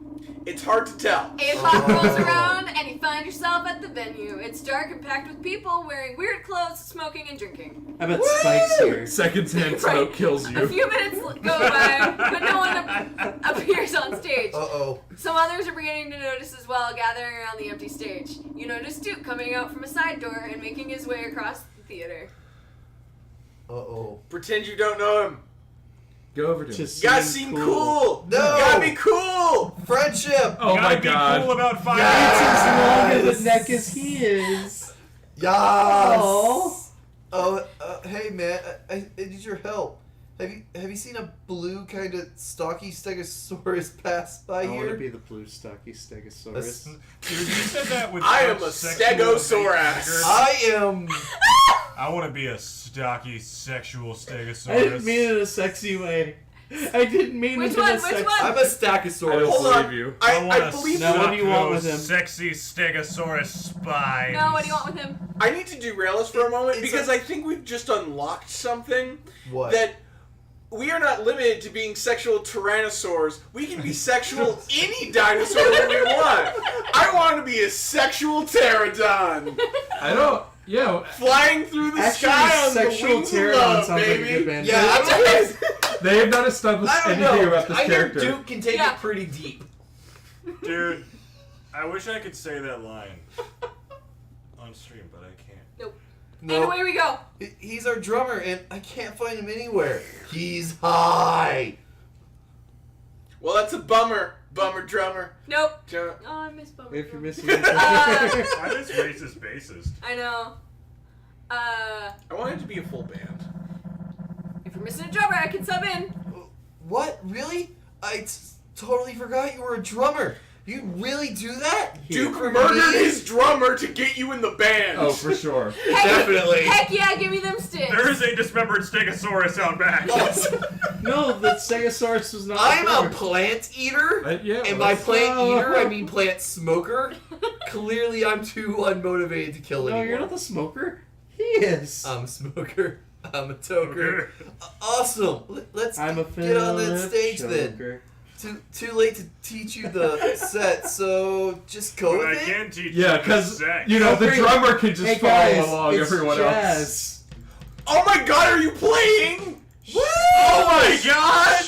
F: It's hard to tell.
B: 8 o'clock rolls around and you find yourself at the venue. It's dark and packed with people wearing weird clothes, smoking and drinking.
G: I bet Spike's here.
I: Second-hand smoke kills
B: A
I: you.
B: few minutes go by, but no one appears on stage.
M: Uh-oh.
B: Some others are beginning to notice as well, gathering around the empty stage. You notice Duke coming out from a side door and making his way across the theater.
M: Uh-oh.
F: Pretend you don't know him.
I: Go over to him.
F: You gotta seem cool.
M: No!
F: You gotta be cool.
M: Friendship!
I: Oh my
N: Gotta be
I: god.
N: cool about fire.
G: It's as long as
M: Yes!
G: the neck as he is.
M: Yes!
G: Aw.
M: Oh, hey man, I need your help. Have you seen a blue kind of stocky stegosaurus pass by
G: I want to
M: here?
G: be the blue stocky stegosaurus.
N: Dude, you said that with
F: I am
N: such
F: a
N: sexual
F: stegosaurus.
N: vigor.
M: I am.
N: I want to be a stocky sexual stegosaurus.
G: I didn't mean it in a sexy way. I didn't mean
B: Which
G: it in
B: one?
G: a
B: Which
G: sexy
B: one?
M: I'm a
I: I
M: stachosaurus.
I: don't
F: Hold
I: believe
F: on.
I: you.
F: I
N: wanna
F: believe
G: Now, what do you want
N: those
G: with him?
N: Sexy stegosaurus spines.
B: No, what do you want with him?
F: I need to derail us for a moment
M: It's
F: because I think we've just unlocked something
M: What?
F: that we are not limited to being sexual tyrannosaurs. We can be sexual any dinosaur that we want. I want to be a sexual pterodon,
I: I don't. Yeah.
F: flying through the
G: Actually,
F: sky on the
G: sexual
F: wings of
G: pterodon
F: love,
G: sounds like a
F: baby.
G: good band.
M: Yeah, I'm okay.
I: They have not established
M: I don't
I: anything
M: know.
I: about this
J: I hear
I: character.
J: Duke can take
B: Yeah.
J: it pretty deep.
N: Dude, I wish I could say that line on stream, but I can't.
B: And
M: No,
B: away we go.
M: he's our drummer, and I can't find him anywhere. He's high.
F: Well, that's a bummer. Bummer drummer.
B: Nope.
F: Jo-
B: Oh, I miss Bummer.
G: If you're missing
B: Uh,
N: I miss racist bassist.
B: I know.
F: I want it to be a full band.
B: If you're missing a drummer, I can sub in.
M: What? Really? Totally forgot you were a drummer. You really do that?
F: Duke
M: For
F: murdered
M: me?
F: his drummer to get you in the band.
I: Oh, for sure.
F: Definitely.
B: Heck yeah, give me them sticks.
N: There is a dismembered stegosaurus out back.
G: No, the stegosaurus was not.
M: I'm
G: the
M: a plant eater.
I: Yeah.
M: And
I: well,
M: by
I: that's-
M: plant eater, I mean plant smoker. Clearly, I'm too unmotivated to kill
G: No,
M: anyone.
G: you're not the smoker. He is.
M: I'm a smoker. I'm a toker. Awesome. Let's
G: I'm a
M: get on that
G: Philip
M: stage then.
G: Joker.
M: Too late to teach you the set, so just go
N: But I
M: with it.
N: can teach
I: Yeah,
N: you
I: because
N: sex.
I: you know the
G: Hey,
I: drummer can just
G: Hey
I: follow
G: guys,
I: along
G: it's
I: everyone
G: jazz.
I: else.
F: Oh my god, are you playing? Oh my god!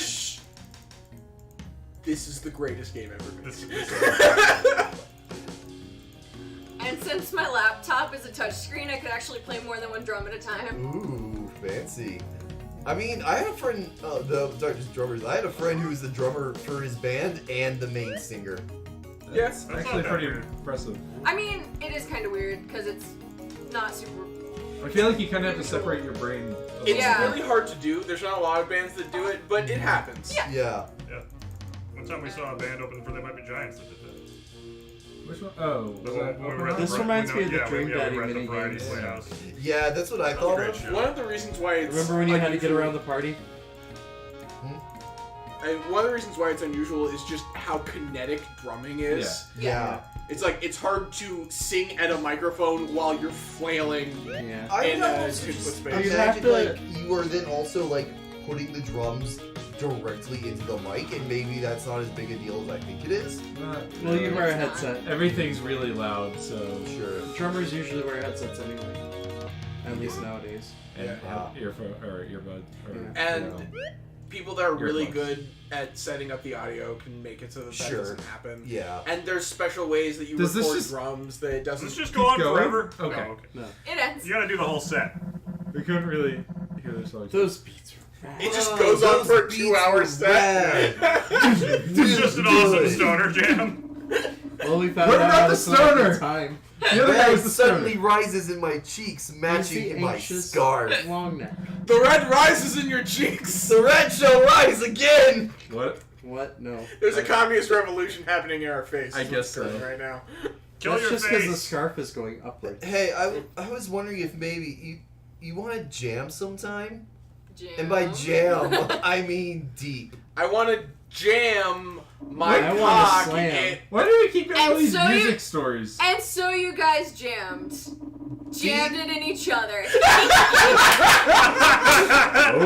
F: This is the greatest game ever made.
B: And since my laptop is a touchscreen, I could actually play more than one drum at a time.
M: Ooh, fancy. I mean, I had a friend, sorry, just drummers. I had a friend who was the drummer for his band and the main singer.
F: Yes.
N: That's
I: Actually,
N: not that
I: pretty
N: weird.
I: impressive.
B: I mean, it is kind of weird because it's not super.
I: I feel like you kind of have to separate your brain. a
F: It's
B: Yeah.
F: really hard to do. There's not a lot of bands that do it, but it happens.
B: Yeah.
M: Yeah.
N: Yeah. One time we saw a band open for They Might Be Giants that did that.
I: Which one? Oh, was that?
N: When we were at the
G: This
N: Bri-
G: reminds
N: we
G: me of the
N: know-
G: Dream
N: yeah, we
G: Daddy
N: were at the
G: mini
N: Variety
G: games.
N: Playhouse.
M: Yeah, that's what I
N: That was a
M: thought
N: great
M: of.
N: show.
F: One of the reasons why it's
G: Remember when you had to get
F: unusual-
G: around the party?
F: And one of the reasons why it's unusual is just how kinetic drumming is.
M: Yeah.
F: It's like it's hard to sing at a microphone while you're flailing
G: Yeah.
F: in a
M: also
F: 2
M: just
F: foot space.
M: imagine like you are then also like putting the drums directly into the mic, and maybe that's not as big a deal as I think it is.
L: Well, you wear a headset.
I: Everything's really loud, so
M: Sure.
L: Drummers usually wear headsets anyway. At least nowadays.
I: and earphone or earbud.
F: And people that are really
I: Earplugs.
F: good at setting up the audio can make it so that
M: Sure.
F: doesn't happen.
M: Yeah.
F: And there's special ways that you
I: Does this
F: record
I: just-
F: drums that it doesn't
N: Does this just go on
I: going?
N: forever?
I: Okay.
N: No, okay.
L: No.
B: It ends.
N: You gotta do the whole set.
I: We couldn't really hear the song.
L: Those beats are rad.
F: It just goes on for a 2-hour set.
N: It's just an awesome stoner jam.
L: Well, we found
I: What
L: out
I: about
L: how
I: the
L: to select the
I: stoner?
L: time.
I: The other guy
M: Red
I: was the
M: suddenly
I: stoner.
M: rises in my cheeks, matching my
L: anxious
M: scarf.
L: Long neck.
F: The red rises in your cheeks.
M: The red shall rise again.
I: What?
L: What? No.
F: There's a communist revolution happening in our face.
I: I
F: is
I: guess
F: what's occurring
I: so.
F: right now.
N: Kill
L: That's
N: your
L: just because the
N: face.
L: scarf is going upward.
M: Hey, I was wondering if maybe you want to jam sometime?
B: Jam.
M: And by jam, I mean deep.
F: I want to jam my
L: I wanna
F: cock.
L: slam.
I: Why do we keep getting all
B: And
I: these
B: so
I: music
B: you-
I: stories?
B: And so you guys jammed. Jammed it in each other.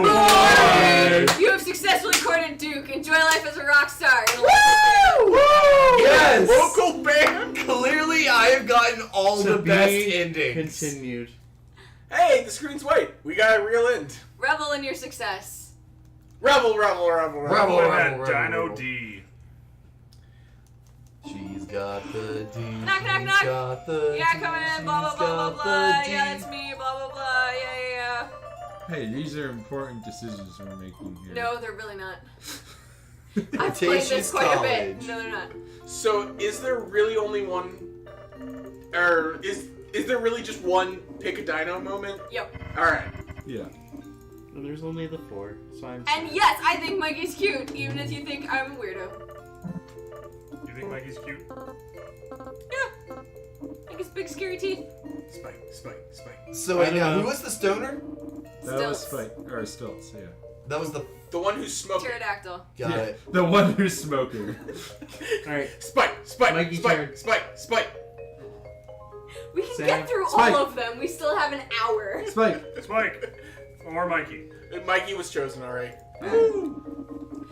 I: Oh,
B: You have successfully courted Duke. Enjoy life as a rock star.
M: Woo! Yes!
F: Local band.
M: Clearly, I have gotten all
L: To
M: the best
L: be
M: endings.
L: Continued.
F: Hey, the screen's white. We got a real end.
B: Revel in your success.
F: Revel, revel, revel, revel.
M: Revel,
N: Look
M: revel,
N: at
M: revel,
N: Dino
M: revel.
N: D.
M: She's got the D.
B: Knock, knock,
M: she's
B: knock.
M: got the
B: Yeah,
M: D,
B: coming in. Blah, blah,
M: she's
B: blah, blah,
M: got
B: blah.
M: the D.
B: Yeah, it's me. Blah, blah, blah. Yeah.
I: Hey, these are important decisions we're making here.
B: No, they're really not. I've played this
M: Cretaceous
B: quite a bit.
M: College.
B: No, they're not.
F: So, is there really only one, or is there really just one pick a dino moment?
B: Yep.
F: All right.
I: Yeah.
L: Well, there's only the 4, so I'm.
B: And yes, I think Mikey's cute, even if you think I'm a weirdo.
N: You think Mikey's cute?
B: Yeah. I think his big scary teeth.
F: Spike, spike, spike.
M: So
L: I
M: wait,
L: don't
M: now
L: know.
M: who was the stoner?
I: That was
B: Stilts.
I: Spike. Or Stilts, yeah.
M: That was the.
F: The one who's smoking.
B: Pterodactyl.
M: Got
I: Yeah,
M: it.
I: the one who's smoking.
L: Alright.
F: Spike, spike,
L: Mikey
F: spike,
L: turn.
F: spike, spike.
B: We can
L: Sam.
B: get through
I: Spike.
B: all of them. We still have an hour.
I: Spike.
N: It's Mike. Or Mikey.
F: Mikey was chosen already.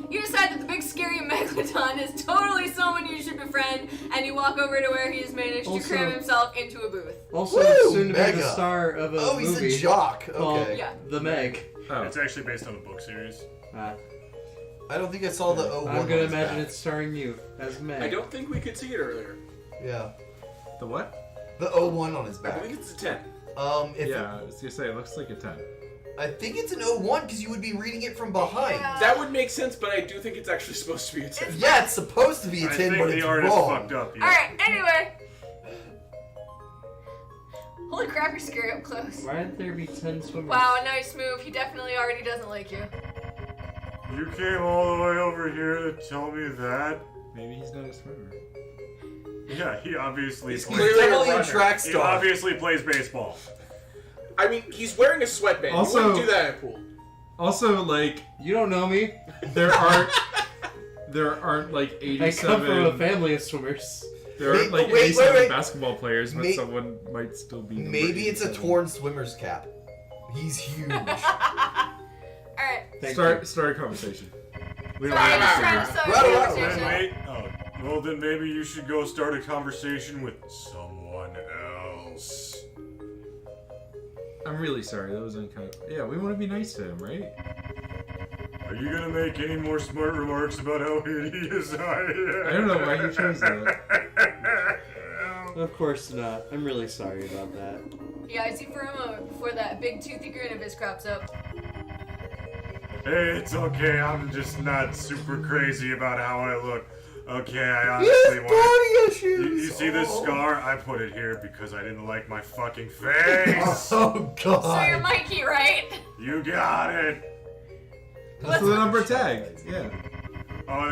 B: You decide that the big scary megalodon is totally someone you should befriend, and you walk over to where he has managed
L: Also-
B: to cram himself into a booth.
L: Also,
M: Woo,
L: soon to be
M: Mega.
L: the star of a
M: Oh, he's
L: movie
M: a jock.
L: called
M: Okay.
B: Yeah.
L: The Meg.
I: Oh.
N: It's actually based on a book series.
L: Ah.
M: I don't think I saw the O1.
L: I'm
M: on
L: gonna
M: his
L: imagine
M: back.
L: it's starring you as Meg.
F: I don't think we could see it earlier.
M: Yeah.
I: The what?
M: The O1 on his
F: I
M: back.
F: think it's a 10.
M: If
I: Yeah, I was gonna say, it looks like a 10.
M: I think it's an O1 because you would be reading it from behind.
B: Yeah.
F: That would make sense, but I do think it's actually supposed to be a 10.
M: Yeah, it's supposed to be a
N: I
M: 10,
N: think
M: but
N: the
M: it's
N: artist
M: wrong.
N: fucked up. Yeah.
B: Alright, anyway. Holy crap, you're scary up close.
L: Why did there be 10 swimmers?
B: Wow, nice move. He definitely already doesn't like you.
N: You came all the way over here to tell me that?
I: Maybe he's not a swimmer.
N: Yeah, he obviously
F: He's
N: plays.
F: clearly
M: Definitely a
F: runner.
M: track
N: He
M: star.
N: obviously plays baseball.
F: I mean, he's wearing a sweatband.
I: Also-
F: you wouldn't do that in a pool.
I: Also, like,
L: You don't know me.
I: there aren't like
L: I come from a
I: 87.
L: family of swimmers.
I: There aren't like
M: Wait,
I: 87
M: wait.
I: basketball players, but
M: May-
I: someone might still be. number
M: Maybe it's a
I: 87.
M: torn swimmer's cap. He's huge.
B: Alright.
L: Thank
I: Start a conversation. We
B: Sorry, I'm just
I: don't
B: trying
I: have
B: to
I: to.
B: start a
M: Right, right,
B: conversation.
N: Wait, well then maybe you should go start a conversation with someone else.
I: I'm really sorry. That was unkind. Yeah, we want to be nice to him, right?
N: Are you gonna make any more smart remarks about how hideous I am?
I: I don't know why you chose that.
L: Of course not. I'm really sorry about that.
B: Yeah, I see for a moment before that big toothy grin of his crops up.
N: Hey, it's okay. I'm just not super crazy about how I look. Okay, I honestly want.
M: Body issues.
N: You see this scar? I put it here because I didn't like my fucking face.
M: Oh God.
B: So you're Mikey, right?
N: You got it.
I: That's the number tag. Yeah.
N: Oh,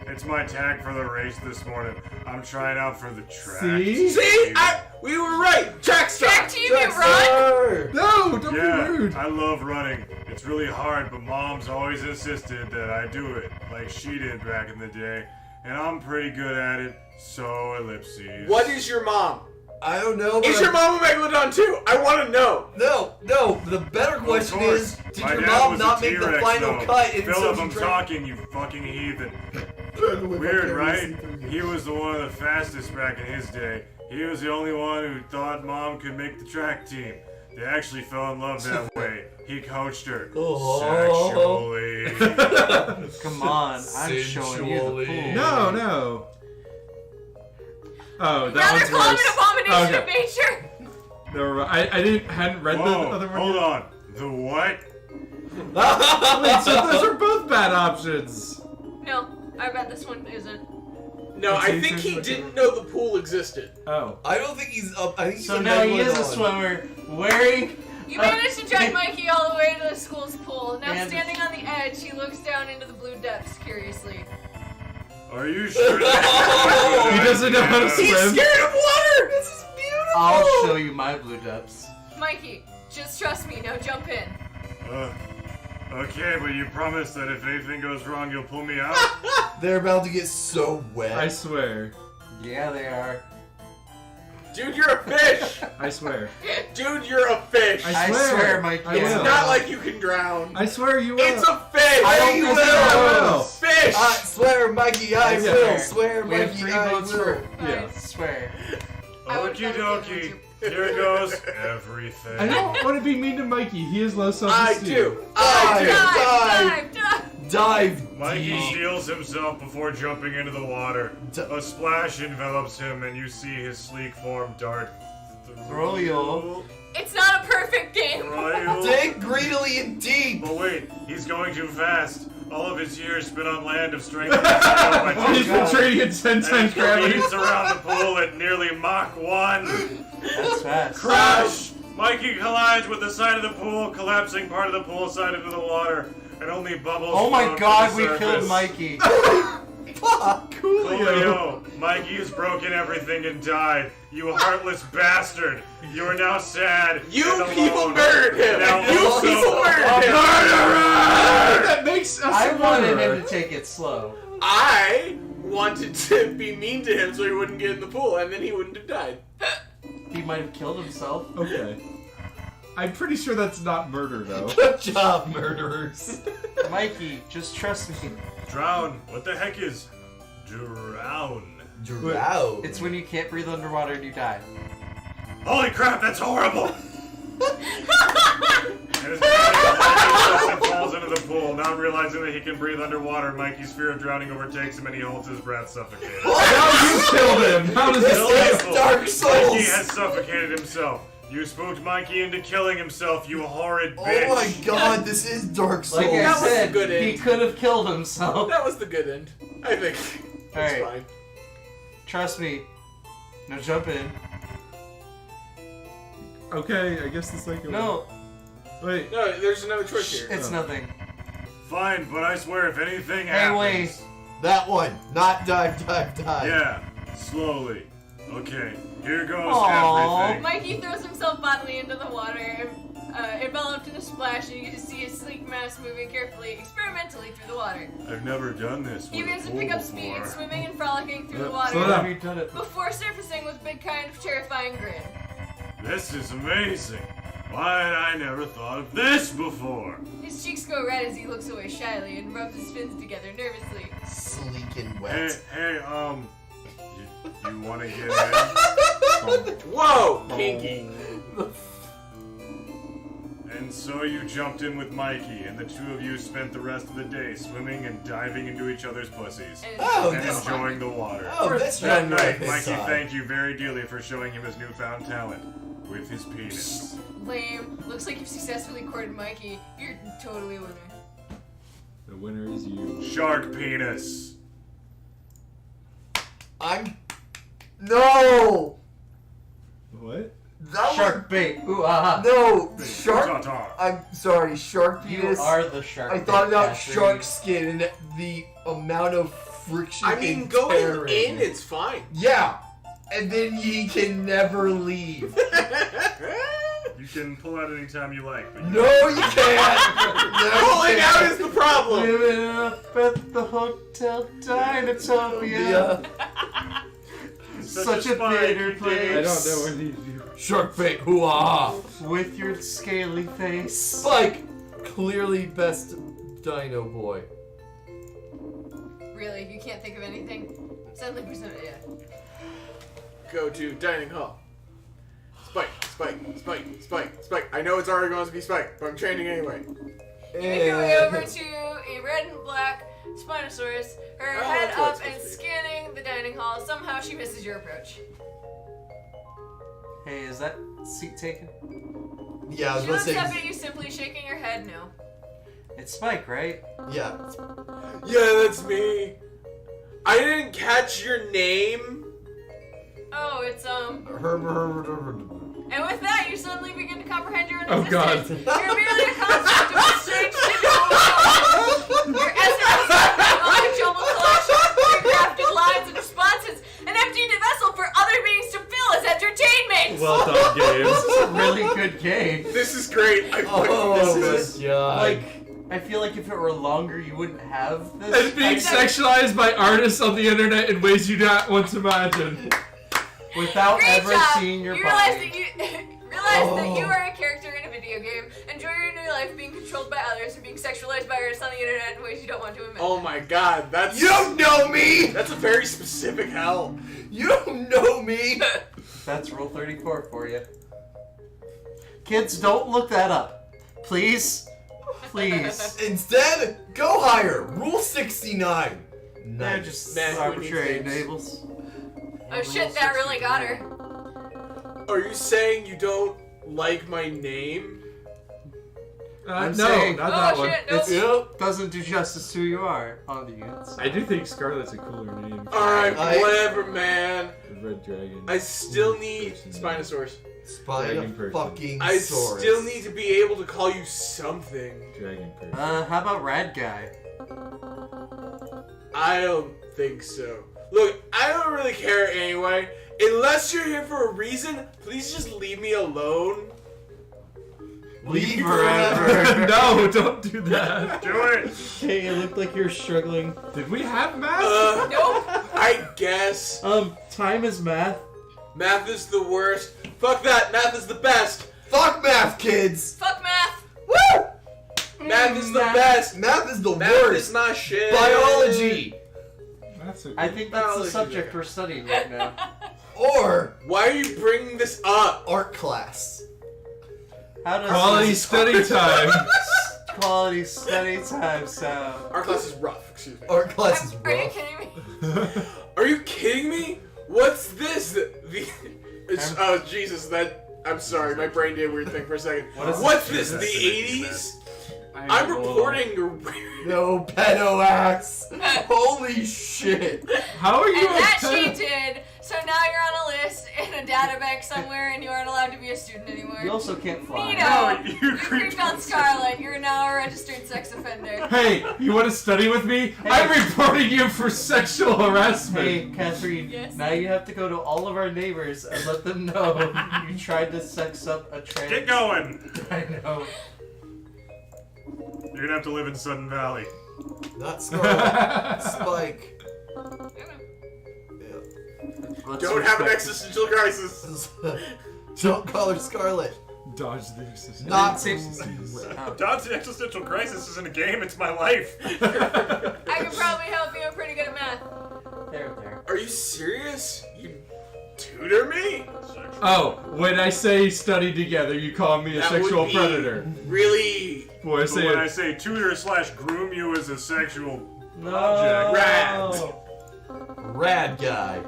N: it's my tag for the race this morning. I'm trying out for the track.
F: See? We were right! Track star!
B: Track team, you run!
I: No, don't
N: Yeah,
I: be rude.
N: I love running. It's really hard, but Mom's always insisted that I do it like she did back in the day. and I'm pretty good at it. So ellipses.
F: What is your mom?
M: I don't know.
F: Is your mom a megalodon too? I want to know.
M: No. The better question is, did
N: My
M: your
N: dad
M: mom
N: was
M: not
N: a
M: make the
N: T-Rex,
M: final
N: though.
M: cut? And
N: Philip,
M: so
N: I'm
M: she
N: talking, you fucking heathen. Weird, right? He was the one of the fastest back in his day. He was the only one who thought mom could make the track team. They actually fell in love that way. He coached her sexually.
L: Come on, I'm showing you the pool.
I: No. Oh, that
B: Rather
I: one's
B: call him
I: worse.
B: an abomination
I: Okay.
B: of nature.
I: Never mind. I hadn't read the
N: Whoa,
I: other one.
N: hold
I: yet.
N: on. The what?
I: Wait, so those are both bad options.
B: No, I bet this one isn't.
F: No, I think he didn't know the pool existed.
I: Oh.
M: I don't think he's up. I think he's
L: So
M: a
L: now he is a
M: megalodon.
L: swimmer wearing.
B: You managed to drag Mikey all the way to the school's pool. Now
L: And-
B: standing on the edge, he looks down into the blue depths curiously.
N: Are you sure?
I: He doesn't know how to swim.
F: He's scared of water! This is beautiful!
L: I'll show you my blue depths.
B: Mikey, just trust me. Now jump in.
N: Okay, but you promise that if anything goes wrong, you'll pull me out?
M: They're about to get so wet.
I: I swear.
L: Yeah, they are.
F: Dude, you're a fish!
I: I swear.
F: Dude, you're a fish!
I: I swear,
L: Mikey.
I: I
F: It's
I: will.
F: not like you can drown.
I: I swear you will.
F: It's a fish!
M: I don't
F: you
M: think I will.
F: Fish!
M: I swear, Mikey, I
I: Yeah.
M: will. Swear,
L: We have
M: Mikey,
L: 3
M: I
L: votes
M: will.
L: for.
I: Yeah.
L: Swear.
N: Okie dokie. Here goes everything.
I: I don't want to be mean to Mikey. He has low
F: I
I: self-esteem.
F: do. I
M: Dive.
N: Mikey
M: deep.
N: steals himself before jumping into the water. A splash envelops him, and you see his sleek form dart
L: Throw you.
B: It's not a perfect game.
M: Dig greedily and deep.
N: But wait, he's going too fast. All of his years spent on land have strengthened his skill.
I: He's been training at 10 times gravity.
N: He's around the pool at nearly Mach 1.
L: That's fast.
N: Crash! Mikey collides with the side of the pool, collapsing part of the pool side into the water, and only bubbles.
L: Oh my
N: float to
L: god,
N: the
L: we
N: surface.
L: killed Mikey.
N: Coolio! Mikey has broken everything and died. You heartless bastard! You are now sad.
F: You
N: and
F: people
N: alone.
F: murdered him!
N: Now
F: You
N: also
F: people murdered him!
I: That makes us
L: I
I: a
L: wanted
I: murderer.
L: him to take it slow.
F: I wanted to be mean to him so he wouldn't get in the pool, and then he wouldn't have died.
L: He might have killed himself.
I: Okay. I'm pretty sure that's not murder, though.
M: Good job, murderers.
L: Mikey, just trust me.
N: Drown. What the heck is drown?
M: Drow.
L: It's when you can't breathe underwater and you die.
N: Holy crap, that's horrible! And his body falls into the pool, not realizing that he can breathe underwater. Mikey's fear of drowning overtakes him and he holds his breath suffocated.
I: Now you killed him! How does this
N: Delightful.
M: Dark Souls.
N: Mikey has suffocated himself. You spooked Mikey into killing himself, you horrid
M: Oh
N: bitch.
M: my god, this is Dark Souls.
L: Like I
F: That was
L: said,
F: a good
L: he
F: end.
L: could have killed himself.
F: That was the good end. I think. That's
L: Alright.
F: fine.
L: Trust me. Now jump in.
I: Okay, I guess the second
L: No,
I: one. Wait.
F: No, there's another choice here.
L: it's nothing.
N: Fine, but I swear if anything
L: Hey,
N: happens...
L: wait.
M: That one. Not dive.
N: Yeah, slowly. Okay, here goes
L: Aww.
N: everything.
B: Mikey throws himself bodily into the water, enveloped in a splash, and you can see his sleek mass moving carefully, experimentally through the water.
N: I've never done this
B: He
N: with a
B: begins to
N: pool
B: pick up
N: before.
B: speed, swimming and frolicking through the
I: Slow
B: water,
I: down.
L: We've done it.
B: before surfacing with a big kind of terrifying grin.
N: This is amazing. Why had I never thought of this before?
B: His cheeks go red as he looks away shyly and rubs his fins together nervously.
M: Sleek and
N: Hey,
M: wet.
N: you want to get in?
F: Whoa! Kinky.
N: And so you jumped in with Mikey, and the two of you spent the rest of the day swimming and diving into each other's pussies.
B: And
M: Oh,
N: and
M: this-
N: enjoying the water.
M: Oh, that's
N: That
M: not
N: night,
M: right
N: Mikey
M: this time.
N: thanked you very dearly for showing him his newfound talent with his penis.
B: lame. Looks like you've successfully courted Mikey. You're totally a winner.
I: The winner is you.
N: Shark penis.
M: No!
I: What?
M: That
L: Shark bait. Ooh, aha.
M: No! Shark.
N: Ta-ta.
M: I'm sorry, shark
L: You
M: penis.
L: are the shark
M: I
L: bait,
M: thought about
L: Catherine.
M: shark skin and the amount of friction.
F: I mean,
M: and
F: going
M: tearing.
F: in, it's fine.
M: Yeah, and then he can never leave.
N: You You can pull out anytime you like. But
M: No, you can't.
F: Pulling out is the problem.
L: Living up at the Hotel Dinotopia. Such a theater place.
I: I don't know what you do.
M: Shark fate, hoo-ah.
L: With your scaly face.
M: Spike, clearly best dino boy.
B: Really? You can't think of anything? Suddenly Persona, yeah.
F: Go to dining hall. Spike, Spike, Spike, Spike, Spike. I know it's already going to be Spike, but I'm changing anyway.
B: You make your way over to a red and black Spinosaurus, her head
F: that's what
B: up
F: it's
B: and
F: supposed to be.
B: scanning the dining hall. Somehow she misses your approach.
L: Hey, is that seat taken?
M: Yeah, I was
B: She
M: gonna
B: looks
M: say.
B: up at you, simply shaking your head no.
L: It's Spike, right?
M: Yeah.
F: Yeah, that's me. I didn't catch your name.
B: Oh, it's
M: Herbert.
B: And with that, you suddenly begin to comprehend your own
I: Oh, God.
B: existence. You're merely a construct of a strange digital world. Your essence is all a jumbled collection of pre-crafted lines and responses, an empty vessel for other beings to fill as entertainment.
I: Well done, Gabe.
L: This is a really good game.
F: This is great. I
M: Oh
L: This
M: my god.
L: Like, I feel like if it were longer, you wouldn't have this.
I: And being sexualized by artists on the internet in ways you not want to imagine.
L: Without
B: Great
L: ever
B: job.
L: seeing your
B: You
L: body.
B: realize that you are a character in a video game. Enjoy your new life being controlled by others and being sexualized by artists on the internet in ways you don't want to imagine.
F: Oh my god, that's.
M: You don't know me!
F: That's a very specific hell.
M: You don't know me!
L: That's Rule 34 for you. Kids, don't look that up. Please? Please.
M: Instead, go higher. Rule 69.
L: They're just
F: Man, who
L: arbitrary
F: needs names?
L: labels.
B: Oh shit, that really got her.
F: Are you saying you don't like my name?
L: I'm
I: No,
L: saying-
I: not
B: Oh,
I: that one.
B: shit, nope.
L: It doesn't do justice to who you are on the inside.
I: I do think Scarlet's a cooler name.
F: Alright,
M: I-
F: whatever, man.
I: The Red Dragon.
F: I still need Spinosaurus.
I: Dragon
M: Spina
I: person.
M: fucking
F: I
M: Saurus.
F: still need to be able to call you something.
I: Dragon person.
L: How about Rad Guy?
F: I don't think so. Look, I don't really care anyway. Unless you're here for a reason, please just leave me alone.
M: Leave
L: forever.
I: No, don't do that.
N: Do it!
L: Hey, it looked like you're struggling.
I: Did we have math?
F: Nope. I guess.
L: Time is math.
F: Math is the worst. Fuck that. Math is the best.
M: Fuck math, kids!
B: Fuck math.
M: Woo!
F: Math is the best.
M: Math is the
F: Math
M: worst.
F: is not shit.
M: Biology.
I: That's
L: I think that's the
F: Biology,
L: subject
F: yeah.
L: we're studying right now.
M: Or
F: Why are you bringing this up?
M: art class.
L: How does
I: Quality
L: this
I: study time.
L: quality study time sound?
F: Our class is rough. Excuse me.
M: Art class is
B: Are you
M: rough.
B: kidding me?
F: Are you kidding me? What's this? It's, oh Jesus! I'm sorry. My brain did a weird thing for a second. What's this? The '80s? I'm reporting your.
M: No pedo axe. Holy shit.
I: How are you
B: And that
I: a
B: she
I: pet?
B: did. So now you're on a list in a data bank somewhere, and you aren't allowed to be a student anymore.
L: You also can't fly.
B: Nino,
N: you
B: you creeped on Scarlet. You're now a registered sex offender.
I: Hey, you want to study with me? I'm reporting you for sexual harassment.
L: Hey, Catherine,
B: Yes.
L: now you have to go to all of our neighbors and let them know you tried to sex up a trans.
N: Get going!
L: I know.
N: You're gonna have to live in Sudden Valley.
M: Not Scarlet. Spike.
L: Let's
F: Don't have an
L: respect-
F: existential crisis.
M: Don't call her Scarlet.
I: Dodge the existential
M: Not
I: crisis.
N: Dodge the existential crisis isn't a game, it's my life.
B: I can probably help you. I'm pretty good at math.
L: There.
F: Are you serious? You tutor me?
I: Oh, when I say study together, you call me a
F: That
I: sexual
F: would be
I: predator.
F: Really?
I: Boy, I
N: So
I: say
N: when I say tutor / groom you as a sexual
L: No.
N: object.
M: Rad guy.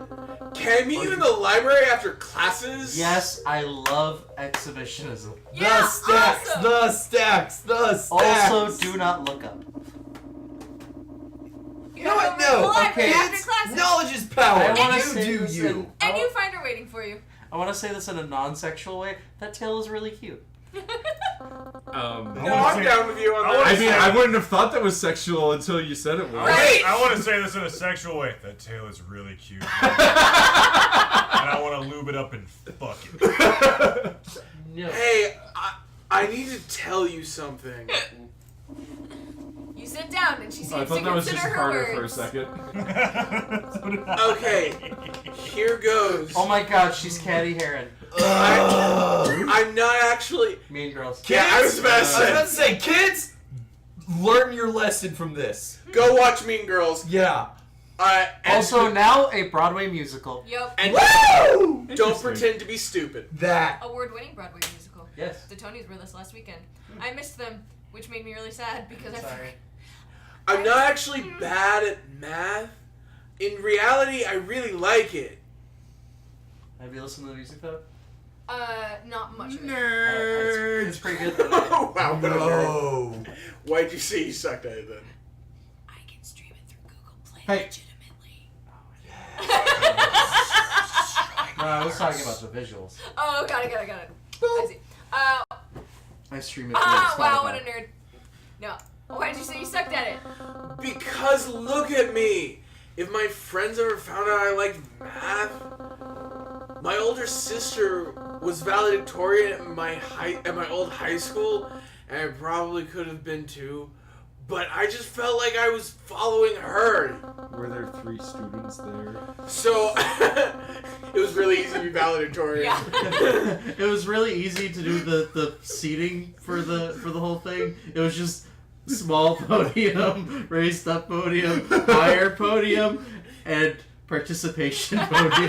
F: Can I meet you in the library after classes?
L: Yes, I love exhibitionism.
B: Yeah,
M: The stacks.
B: awesome.
M: The stacks. The stacks.
L: Also, do not look up.
M: You know what? No.
B: Okay.
M: Kids, knowledge is power.
L: I wanna
M: You
L: say
M: do
L: this
M: you.
L: in-
B: And you find her waiting for you.
L: I want to say this in a non-sexual way. That tail is really cute.
F: No, I'm down with you on that.
I: I mean, I wouldn't have thought that was sexual until you said it was.
B: Right.
N: I want to say this in a sexual way. That tail is really cute. And I want to lube it up and fuck it.
L: No.
F: Hey, something.
B: You sit down, and she seems
E: I
B: to
E: thought that was
B: consider
E: just
B: her
E: harder
B: words.
E: for a second.
F: Okay, here goes.
G: Oh my god, she's Catty Heron.
F: I'm not actually.
G: Mean Girls.
F: Yeah, I was about to say.
M: Kids, learn your lesson from this.
F: Go watch Mean Girls.
M: Yeah.
F: And
G: Also, now a Broadway musical.
B: Yep.
F: And
M: Woo!
F: don't pretend to be stupid.
M: That.
B: Award-winning Broadway musical.
G: Yes.
B: The Tonys were this last weekend. I missed them, which made me really sad because
F: I'm not actually bad at math. In reality, I really like it.
G: Have you listened to the music though?
B: Not much of it.
G: Nerd. It's pretty good. Though.
F: Wow, what a nerd.
M: No.
F: Why'd you say you sucked at it then?
B: I can stream it through Google Play
E: Hey.
B: legitimately.
G: No, I was talking about the visuals.
B: Oh, got it. I see.
G: I stream it.
B: Wow, what a nerd. No. Why did you say you sucked at it?
F: Because look at me. If my friends ever found out I liked math, my older sister was valedictorian at my old high school, and I probably could have been too. But I just felt like I was following her.
E: Were there 3 students there?
F: So it was really easy to be valedictorian.
B: Yeah.
G: It was really easy to do the seating for the whole thing. It was just small podium, raised up podium, higher podium, and participation podium.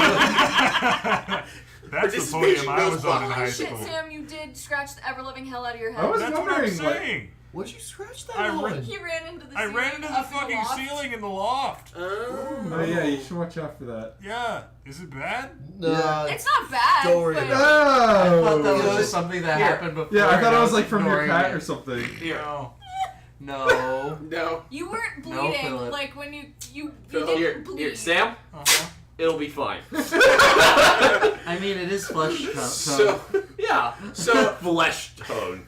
N: That's the podium I was on in high
B: Shit,
N: school.
B: Sam, you did scratch the ever-living hell out of your head.
E: I was
N: That's what I'm
E: wondering, like-
N: saying.
M: What'd you scratch that
N: I
M: on?
B: He ran into the
N: I
B: ceiling
N: ran into the
B: of
N: fucking
B: loft.
N: ceiling in the loft.
E: Oh yeah, you should watch out for that.
N: Yeah. Is it bad?
M: Nah,
B: It's not bad.
M: don't worry
B: but
M: about
G: I thought that was
M: Oh.
G: just something that
F: Here.
G: happened before.
E: Yeah, I thought
G: and
E: it was like from your
G: ignoring
E: cat
G: it.
E: or something.
F: Here.
G: No.
F: No.
B: You weren't
G: No,
B: bleeding
G: Philip.
B: like when you
F: Philip.
B: didn't bleed.
A: Here, Sam.
N: Uh-huh.
A: It'll be fine.
G: I mean, it is flesh tone.
F: So
A: Yeah.
F: So
A: Flesh tone.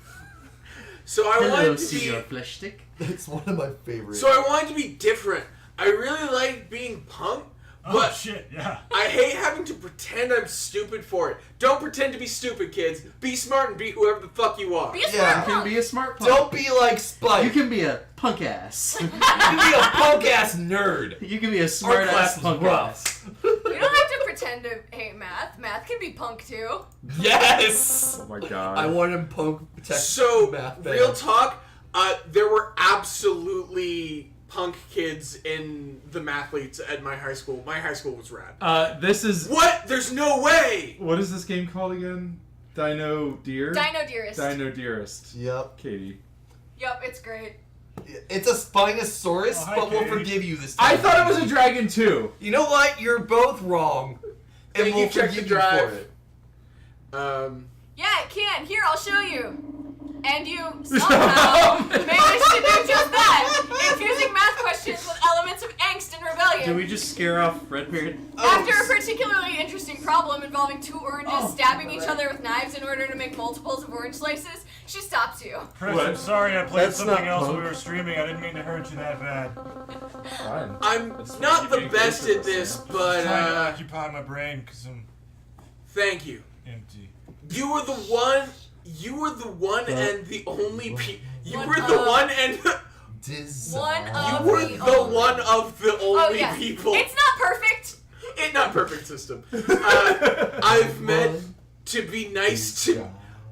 F: so I
G: Hello,
F: wanted to
G: Senior
F: be.
G: Flesh Stick.
M: That's one of my favorites.
F: So I wanted to be different. I really like being punk,
N: Oh
F: but
N: shit, yeah.
F: I hate having to pretend I'm stupid for it. Don't pretend to be stupid, kids. Be smart and be whoever the fuck you are.
B: Be a
M: Yeah.
B: smart
G: You can
B: punk.
G: be a smart punk.
M: Don't be like Spike.
G: You can be a punk ass.
M: You can be a punk ass nerd.
G: You can be a smart
M: class
G: ass
M: is
G: punk
M: rough.
G: ass.
B: You don't have to pretend to hate math. Math can be punk too.
M: Yes.
E: Oh my god.
M: I want him punk protect
F: So
M: math.
F: real talk, there were absolutely punk kids in the mathletes at my high school. My high school was rad.
E: This is
F: What? There's no way.
E: what is this game called again? Dino Deer.
B: Dino Dearest.
E: Dino Dearest.
M: Yep.
E: Katie.
B: Yup, it's great.
M: It's a Spinosaurus,
N: Oh, hi,
M: but we'll
N: Katie.
M: forgive you this time.
E: I thought it was a dragon too.
M: You know what? You're both wrong. And
F: Thank
M: we'll
F: you, check
M: forgive
F: the
M: you for
F: drive.
M: it.
B: Yeah, it can. Here, I'll show you. And you somehow managed to do just that, infusing math questions with elements of angst and rebellion.
G: Did we just scare off Redbeard?
B: After a particularly interesting problem involving 2 oranges stabbing each other with knives in order to make multiples of orange slices, she stops you.
N: Chris,
E: What?
N: I'm sorry I played
G: That's
N: something
G: not
N: else
G: punk.
N: when we were streaming. I didn't mean to hurt you that bad.
E: Fine.
F: I'm
E: That's
F: not
E: what
F: the
E: you do
F: best
E: for
F: at
E: us,
F: this,
E: Sam.
F: but
N: Trying to occupy my brain because I'm
F: thank you.
N: empty.
F: You were the one. You were the one and the only. You
B: One
F: were the
B: of-
F: one and.
B: One
F: You
B: of
F: were
B: the
F: the
B: only.
F: one of the
B: Oh
F: only
B: yeah.
F: people.
B: It's not perfect.
F: It's not perfect system. I've met to be nice to.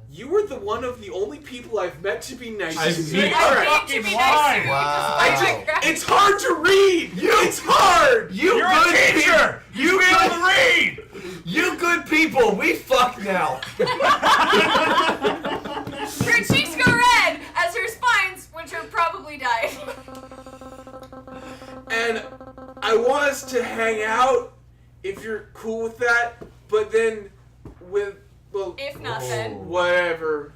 F: You were the one of the only people I've met to be nice
E: I've
F: to.
E: met-
F: All right.
B: I think to be nice to you.
M: Wow.
F: It's hard to read. It's hard.
M: You
N: You're
M: good
N: a teacher.
M: You
N: You be able
M: good,
N: to read.
M: you good people. We fuck now.
B: Her cheeks go red as her spines, which are probably dyed.
F: And I want us to hang out if you're cool with that. But then with
B: If not, then.
F: whatever.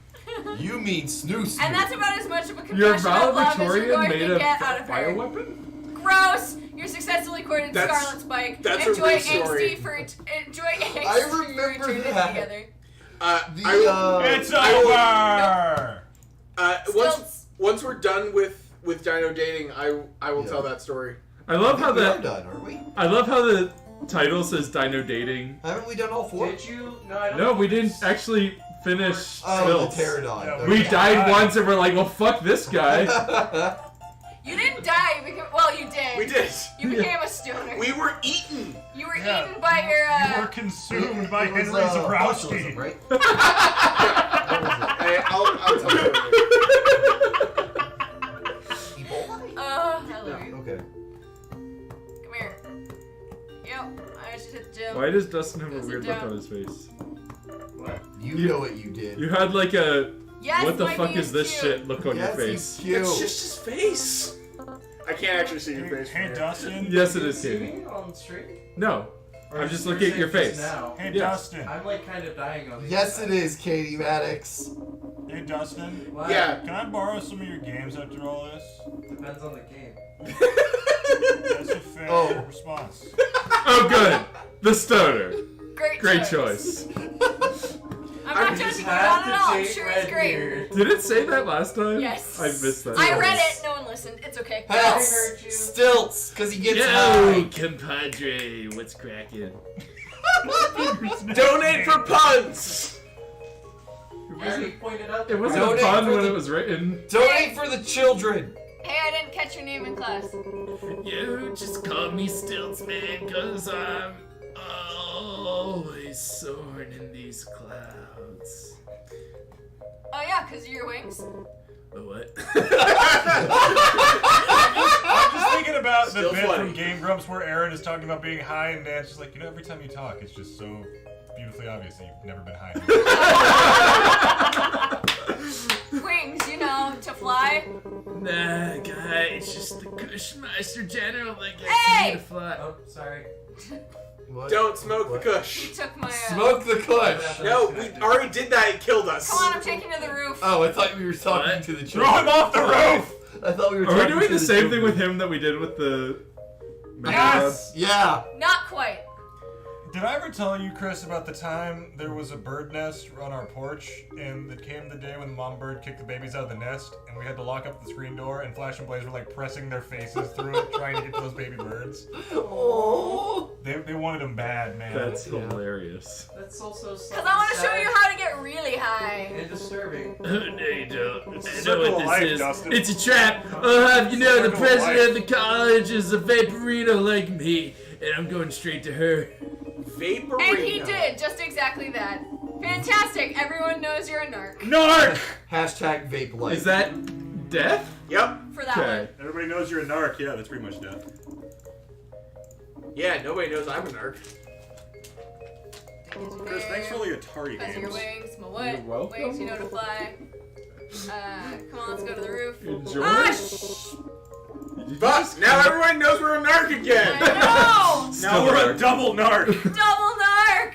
M: You mean snooze.
B: And that's about as much of a
E: You're a
B: confession of love as you're
E: valedictorian
B: going
E: made
B: to
E: of
B: get out of her.
E: bioweapon?
B: Gross! You're successfully courted
F: That's-
B: Scarlet Spike.
F: that's a
B: enjoy
F: real story.
B: angsty for enjoy angsty
M: I
B: for
M: remember
B: eternity
M: that.
B: together.
N: It's over.
F: Once we're done with Dino dating, I will tell that story.
E: I love how
M: we are
E: that.
M: done, aren't we?
E: I love how the title says Dino Dating.
M: Haven't we done all 4?
G: Did you? No, I don't.
E: No, we didn't actually
I: Finish.
M: Oh, the
I: stilts.
M: pterodon.
E: Yeah,
I: We
M: Okay.
I: died once and we're like, well, fuck this guy.
B: You didn't die. Well, you did.
F: We did.
B: You became a stoner.
F: We were eaten.
B: You were
N: Yeah.
B: eaten by your.
N: You were consumed by
M: It was,
N: Henry
M: botulism,
N: Zabrowski.
M: right?
F: Hey, I'll tell you.
M: Ebola?
B: I love you.
M: Okay.
B: Come here. Yep. I just hit the gym.
I: Why does Dustin have a
B: Sit
I: weird look
B: down.
I: on his face?
M: You
I: You-
M: know what you did.
I: You had like a
B: Yes,
I: what the
B: my
I: fuck
B: knee
I: is this
B: cute.
I: shit look on
M: Yes,
I: your
M: he's
I: face.
M: cute.
F: It's just his face. I can't actually see your face.
N: Hey, Dustin.
I: Yes, it
G: Did you
I: is,
G: see
I: Katie.
G: me on stream?
I: No,
G: Or
I: I'm just
G: you were
I: looking at your
G: saying
I: face.
G: just Now?
N: Hey,
I: Yes.
N: Dustin.
G: I'm like kind of dying on the
M: Yes,
G: inside.
M: it is, Katie Maddox.
N: Hey, Dustin.
G: What?
F: Yeah.
N: Can I borrow some of your games after all this?
G: Depends on the game.
N: That's a fair
M: Oh.
N: response.
I: Oh, good. The stoner.
B: Great
I: choice.
B: I'm not judging you, not at all. I'm sure it's great.
I: Did it say that last time?
B: Yes.
I: I missed that.
B: I read it. No one listened. It's okay.
M: Hats, stilts, because he gets
I: Yo,
M: high.
I: compadre, what's cracking?
F: Donate for puns.
G: As he pointed out,
I: It wasn't
M: Donate
I: fun
M: for
I: when
M: the-
I: it was written.
M: Donate for the children.
B: Hey, I didn't catch your name in class.
I: You just call me Stilts, man, cause I'm always soaring in these clouds.
B: Oh yeah, cause of your wings.
I: The what?
N: I'm just thinking about the
F: Still
N: bit
F: funny.
N: from Game Grumps where Aaron is talking about being high, and Dan's just like, every time you talk, it's just so beautifully obvious that you've never been high.
B: Wings, to fly.
I: Nah, guy, it's just the Kushmeister General that gets
B: Hey!
I: me to fly.
G: Oh, sorry.
M: What?
F: Don't smoke the kush.
B: You took my.
M: Smoke the kush.
F: No, we already did that. It killed us.
B: Come on, I'm taking you to the roof.
M: Oh, I thought we were talking
I: What?
M: to the
N: Throw
M: children.
N: him off the roof!
M: I thought we were
I: Are we
M: talking
I: doing
M: to
I: the same thing
M: children.
I: with him that we did with the...
N: Yes!
M: Yeah.
B: Not quite.
N: Did I ever tell you, Chris, about the time there was a bird nest on our porch, and it came the day when the mom bird kicked the babies out of the nest, and we had to lock up the screen door, and Flash and Blaze were like pressing their faces through it, trying to get to those baby birds.
M: Oh.
N: They wanted them bad, man.
I: That's hilarious.
G: That's also
B: Because I want to show you how to get really high.
G: and disturbing.
I: Oh, no, you don't.
N: It's a
I: I know
N: circle
I: what
N: of
I: this
N: life,
I: is.
N: Dustin.
I: It's a trap. I'll have you know the
N: Circle of
I: president
N: life.
I: of the college is a vaporino like me, and I'm going straight to her.
F: Vaporino.
B: And he did just exactly that. Fantastic. Everyone knows you're a narc.
N: Narc!
M: Hashtag vape life.
I: Is that death?
F: Yep.
B: For that
I: Okay.
N: Everybody knows you're a narc. Yeah, that's pretty much death.
F: Yeah, nobody knows I'm a narc.
B: one.
N: Chris, thanks for all the Atari
B: Because of your
N: games.
B: wings. My what?
I: You're welcome.
B: Wings, you know to fly. Come on, let's go to the roof.
I: Enjoy.
B: Ah,
F: But now everyone knows we're a narc again.
B: I know!
N: Now we're a double narc.
B: Double narc!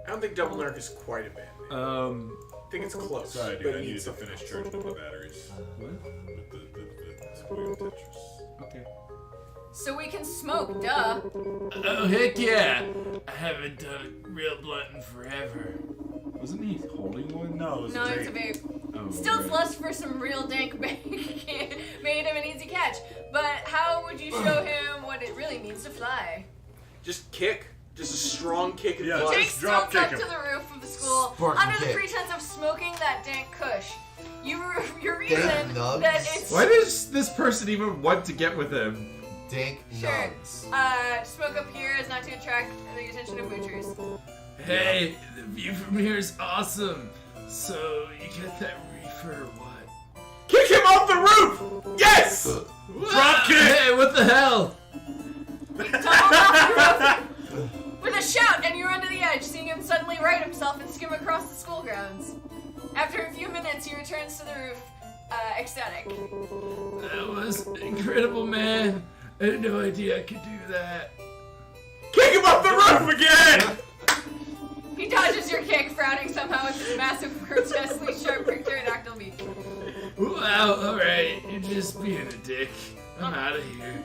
F: I don't think double narc is quite a bad name. I think it's close.
N: Sorry, dude,
F: but
N: I
F: it
N: needed
F: needs
N: to
F: something
N: finish
F: else.
N: charging up my batteries.
I: What?
N: With the wheel Tetris.
I: Okay.
B: So we can smoke, duh.
I: Oh, heck yeah. I haven't done a real blunt in forever. Wasn't he holding one?
N: No, it was
B: No,
N: a
B: it's a
N: vape.
B: vape.
I: Oh,
B: Still
I: right.
B: lust for some real dank bake made him an easy catch. But how would you show him what it really means to fly?
F: Just kick. Just a strong kick in
N: Yeah,
F: the butt.
B: Jake
N: just drop
B: stalks up
N: kick
B: to
N: him.
B: the roof of the school
M: Spartan
B: under the
M: kick.
B: pretense of smoking that dank kush. Your reason
M: Dank nugs?
B: that it's
I: Why does this person even want to get with him?
M: Dank
B: Sure.
M: nugs.
B: Smoke up here is not to attract the attention of moochers.
I: Hey, the view from here is awesome. So, you get that reefer or what?
F: Kick him off the roof! Yes!
I: Drop kick! Hey, what the hell?
B: Tumble off the roof with a shout, and you run to the edge, seeing him suddenly right himself and skim across the school grounds. After a few minutes, he returns to the roof, ecstatic.
I: That was incredible, man. I had no idea I could do that.
F: Kick him off the roof again!
B: He dodges your kick, frowning somehow with his massive, grotesquely sharp pterodactyl beak.
I: Wow, alright, you're just being a dick. I'm out of here.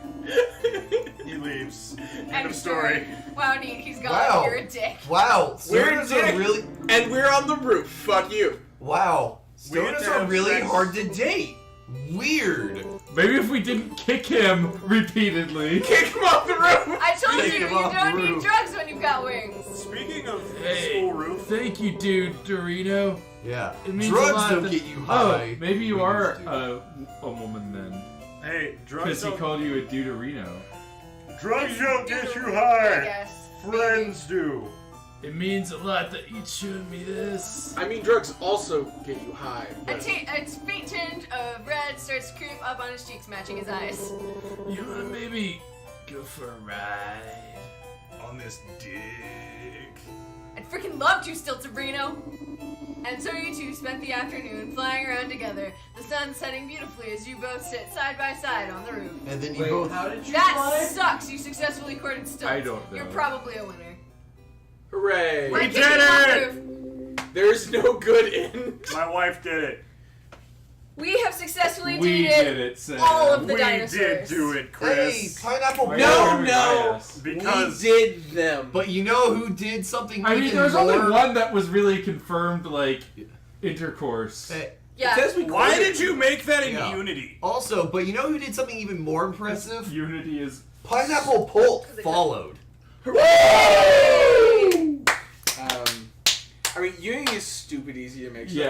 N: He leaves.
B: End of story. Wow, neat. He's gone.
M: Wow.
B: You're a dick.
M: Wow.
F: We're a
M: Stoners
F: dick.
M: are really.
F: And we're on the roof. Fuck you.
M: Wow.
N: We get
M: Stoners
N: to
M: are
N: have
M: really
N: sex.
M: hard to date. Weird.
I: Maybe if we didn't kick him repeatedly.
F: Kick him off the
B: I told you,
L: Take
B: you
L: him off
B: don't
L: the
B: need
L: roof.
B: drugs when you've got wings.
N: Speaking of
I: Hey,
N: school roof,
I: thank you, dude, Dorino.
M: Yeah.
I: It means a
M: Drugs
I: lot
M: don't
I: that-
M: get you high.
I: Oh, maybe you
M: Wings
I: are
M: do.
I: a woman then.
N: hey, drugs
I: Because he
N: don't,
I: called you a Deuterino.
N: drugs don't get you
B: I
N: high.
B: guess.
N: Friends do.
I: It means a lot that you showed me this.
F: I mean, drugs also get you high.
B: A
F: But
B: its faint tinge of red starts to creep up on his cheeks, matching his eyes.
I: You wanna maybe go for a ride?
N: On this dick.
B: I'd freaking love to, Stilterino. And so you two spent the afternoon flying around together, the sun setting beautifully as you both sit side by side on the roof.
M: And then you
G: Wait,
M: both.
G: how did you
B: That
G: fly?
B: sucks! You successfully courted Stilt.
I: I don't know.
B: You're probably a winner.
F: hooray!
B: We're
N: We
B: kicking
N: did
B: off the
N: it!
B: roof.
F: There's no good end.
N: My wife did it.
B: We have successfully
I: We
B: dated
I: did it, Sam.
B: all of the
N: We
B: dinosaurs.
N: did do it,
M: Hey,
N: Chris.
M: pineapple.
I: Why
F: No,
I: are you
F: no.
I: covering my ass?
N: Because
F: we did them.
M: But you know who did something
I: I
M: even
I: mean, there was
M: more?
I: only one that was really confirmed, like, intercourse.
M: Hey,
B: Yeah.
F: It says we
N: why
F: courted.
N: did you make that in
M: Yeah.
N: Unity?
M: also, but you know who did something even more impressive?
I: Unity is.
M: Pineapple Pulp followed.
F: I mean, Unity is stupid easy to make. So
I: Yeah.